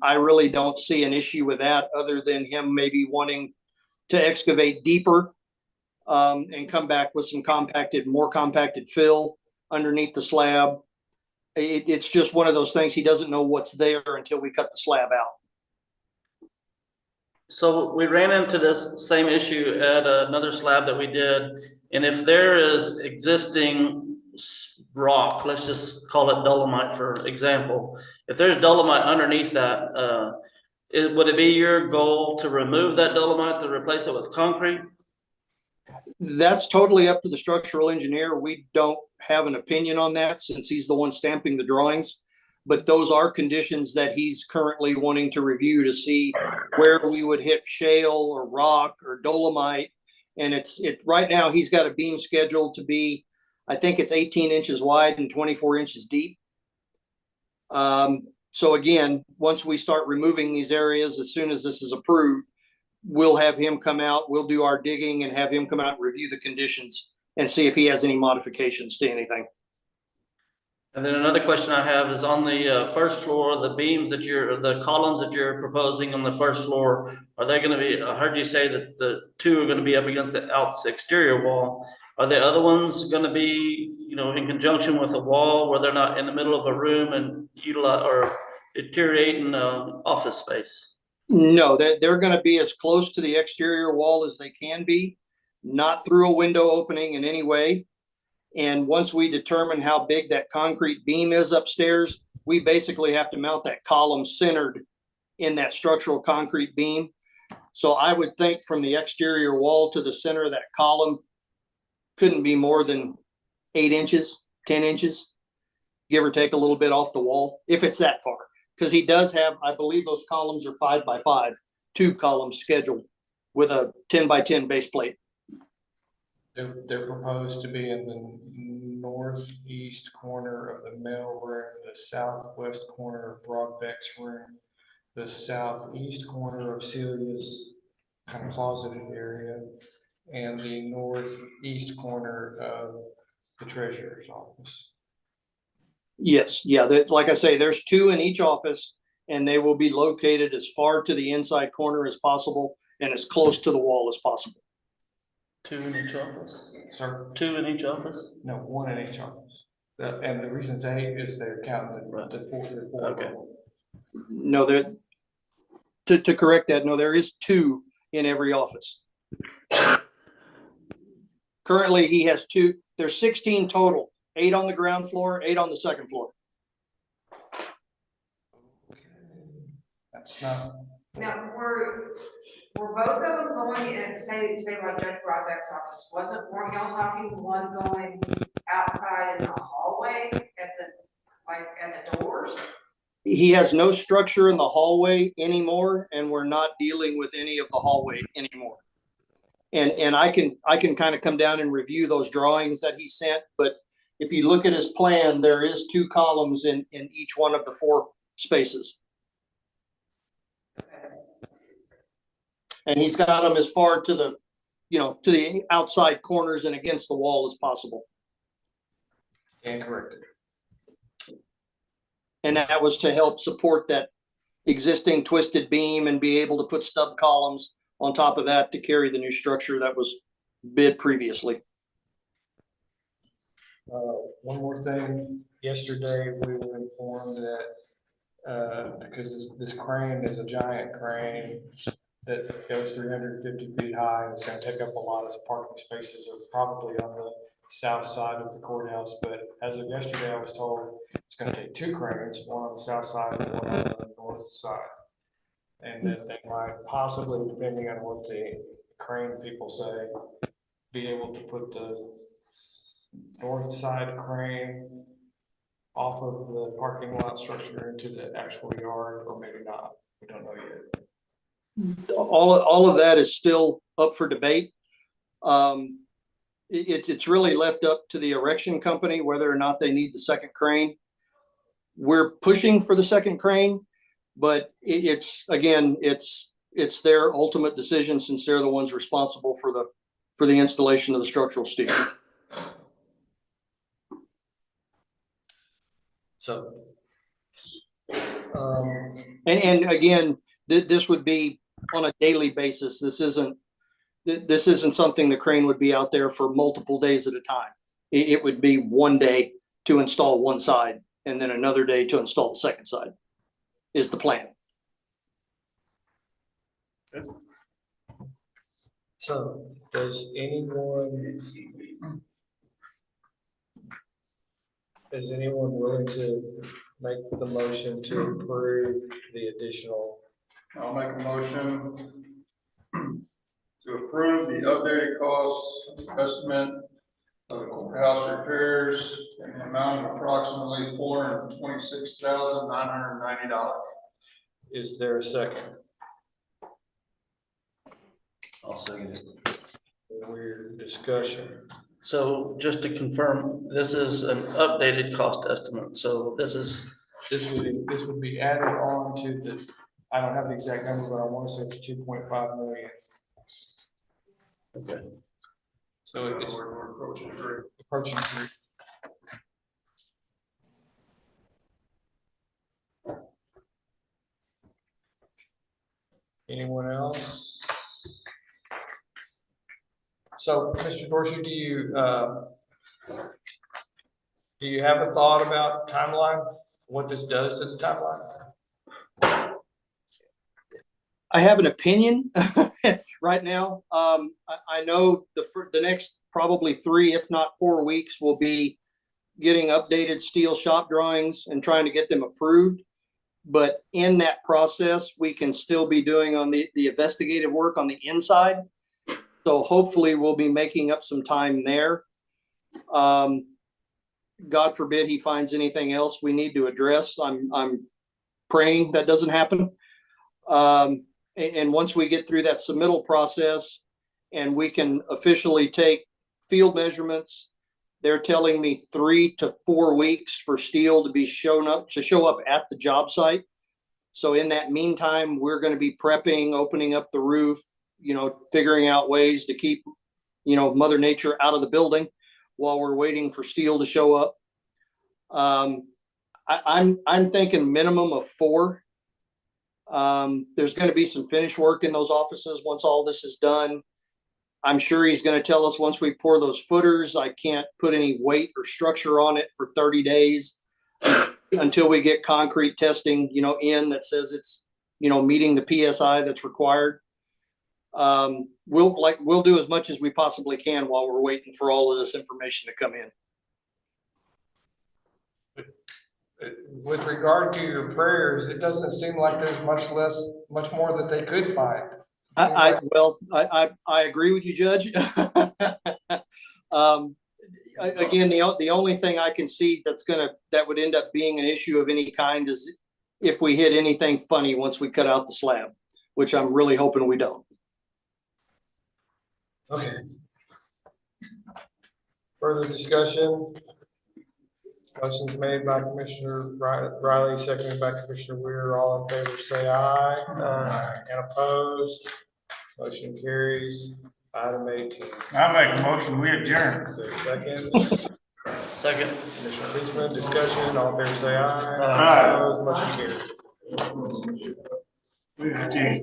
I really don't see an issue with that other than him maybe wanting to excavate deeper and come back with some more compacted fill underneath the slab. It's just one of those things. He doesn't know what's there until we cut the slab out. So we ran into this same issue at another slab that we did. And if there is existing rock, let's just call it dolomite for example, if there's dolomite underneath that, would it be your goal to remove that dolomite to replace it with concrete? That's totally up to the structural engineer. We don't have an opinion on that since he's the one stamping the drawings. But those are conditions that he's currently wanting to review to see where we would hit shale or rock or dolomite. And right now he's got a beam scheduled to be, I think it's 18 inches wide and 24 inches deep. So again, once we start removing these areas, as soon as this is approved, we'll have him come out, we'll do our digging and have him come out and review the conditions and see if he has any modifications to anything. And then another question I have is on the first floor, the columns that you're proposing on the first floor, are they going to be, I heard you say that the two are going to be up against the exterior wall. Are the other ones going to be, in conjunction with a wall where they're not in the middle of a room and utilize or deteriorating office space? No, they're going to be as close to the exterior wall as they can be, not through a window opening in any way. And once we determine how big that concrete beam is upstairs, we basically have to mount that column centered in that structural concrete beam. So I would think from the exterior wall to the center of that column couldn't be more than 8 inches, 10 inches, give or take a little bit off the wall, if it's that far. Because he does have, I believe those columns are 5x5 tube columns scheduled with a 10x10 base plate. They're proposed to be in the northeast corner of the mail room, the southwest corner of Broadbeck's room, the southeast corner of Celia's kind of closeted area, and the northeast corner of the treasurer's office. Yes, yeah, like I say, there's 2 in each office, and they will be located as far to the inside corner as possible and as close to the wall as possible. 2 in each office? Sir? 2 in each office? No, 1 in each office. And the reason it's 8 is they're counting the 4. Okay. No, to correct that, no, there is 2 in every office. Currently, he has 2. There's 16 total. 8 on the ground floor, 8 on the second floor. That's not. Now, were both of them going in, say like Judge Broadbeck's office, weren't y'all talking one going outside in the hallway at the doors? He has no structure in the hallway anymore, and we're not dealing with any of the hallway anymore. And I can kind of come down and review those drawings that he sent, but if you look at his plan, there is 2 columns in each one of the 4 spaces. And he's got them as far to the, to the outside corners and against the wall as possible. And correct. And that was to help support that existing twisted beam and be able to put stub columns on top of that to carry the new structure that was bid previously. One more thing, yesterday we were informed that, because this crane is a giant crane that goes 350 feet high, and it's gonna take up a lot of parking spaces, or probably on the south side of the courthouse, but as of yesterday, I was told it's gonna take 2 cranes, one on the south side and one on the north side. And that they might possibly, depending on what the crane people say, be able to put the north side crane off of the parking lot structure into the actual yard, or maybe not. We don't know yet. All of that is still up for debate. It's really left up to the erection company whether or not they need the second crane. We're pushing for the second crane, but it's their ultimate decision, since they're the ones responsible for the installation of the structural steel. So, and again, this would be on a daily basis. This isn't something the crane would be out there for multiple days at a time. It would be one day to install one side and then another day to install the second side is the plan. So is anyone willing to make the motion to approve the additional? I'll make a motion to approve the updated cost estimate of the courthouse repairs in the amount of approximately $426,990. Is there a second? I'll second it. Weird discussion. So just to confirm, this is an updated cost estimate, so this would be added on to the, I don't have the exact number, but I want to say it's 2.5 million. Okay. So it's we're approaching 3. Anyone else? So, Mr. Dorsey, do you have a thought about timeline? What this does to the timeline? I have an opinion right now. I know the next probably 3, if not 4 weeks, will be getting updated steel shop drawings and trying to get them approved. But in that process, we can still be doing on the investigative work on the inside. So hopefully we'll be making up some time there. God forbid he finds anything else we need to address. I'm praying that doesn't happen. And once we get through that submittal process and we can officially take field measurements, they're telling me 3 to 4 weeks for steel to show up at the job site. So in that meantime, we're going to be prepping, opening up the roof, figuring out ways to keep, Mother Nature out of the building while we're waiting for steel to show up. I'm thinking minimum of 4. There's going to be some finish work in those offices once all this is done. I'm sure he's going to tell us once we pour those footers, I can't put any weight or structure on it for 30 days until we get concrete testing, in that says it's, meeting the PSI that's required. We'll do as much as we possibly can while we're waiting for all of this information to come in. With regard to your prayers, it doesn't seem like there's much more that they could find. I agree with you, Judge. Again, the only thing I can see that would end up being an issue of any kind is if we hit anything funny once we cut out the slab, which I'm really hoping we don't. Okay. Further discussion? Motion's made by Commissioner Riley, seconded by Commissioner Weir. All in favor, say aye. Aye. And opposed? Motion carries. Item 18. I make a motion, we adjourn. Is there a second? Second. Commissioner Leachman, discussion. All in favor, say aye. Aye. Opposed? Motion carries. We adjourn.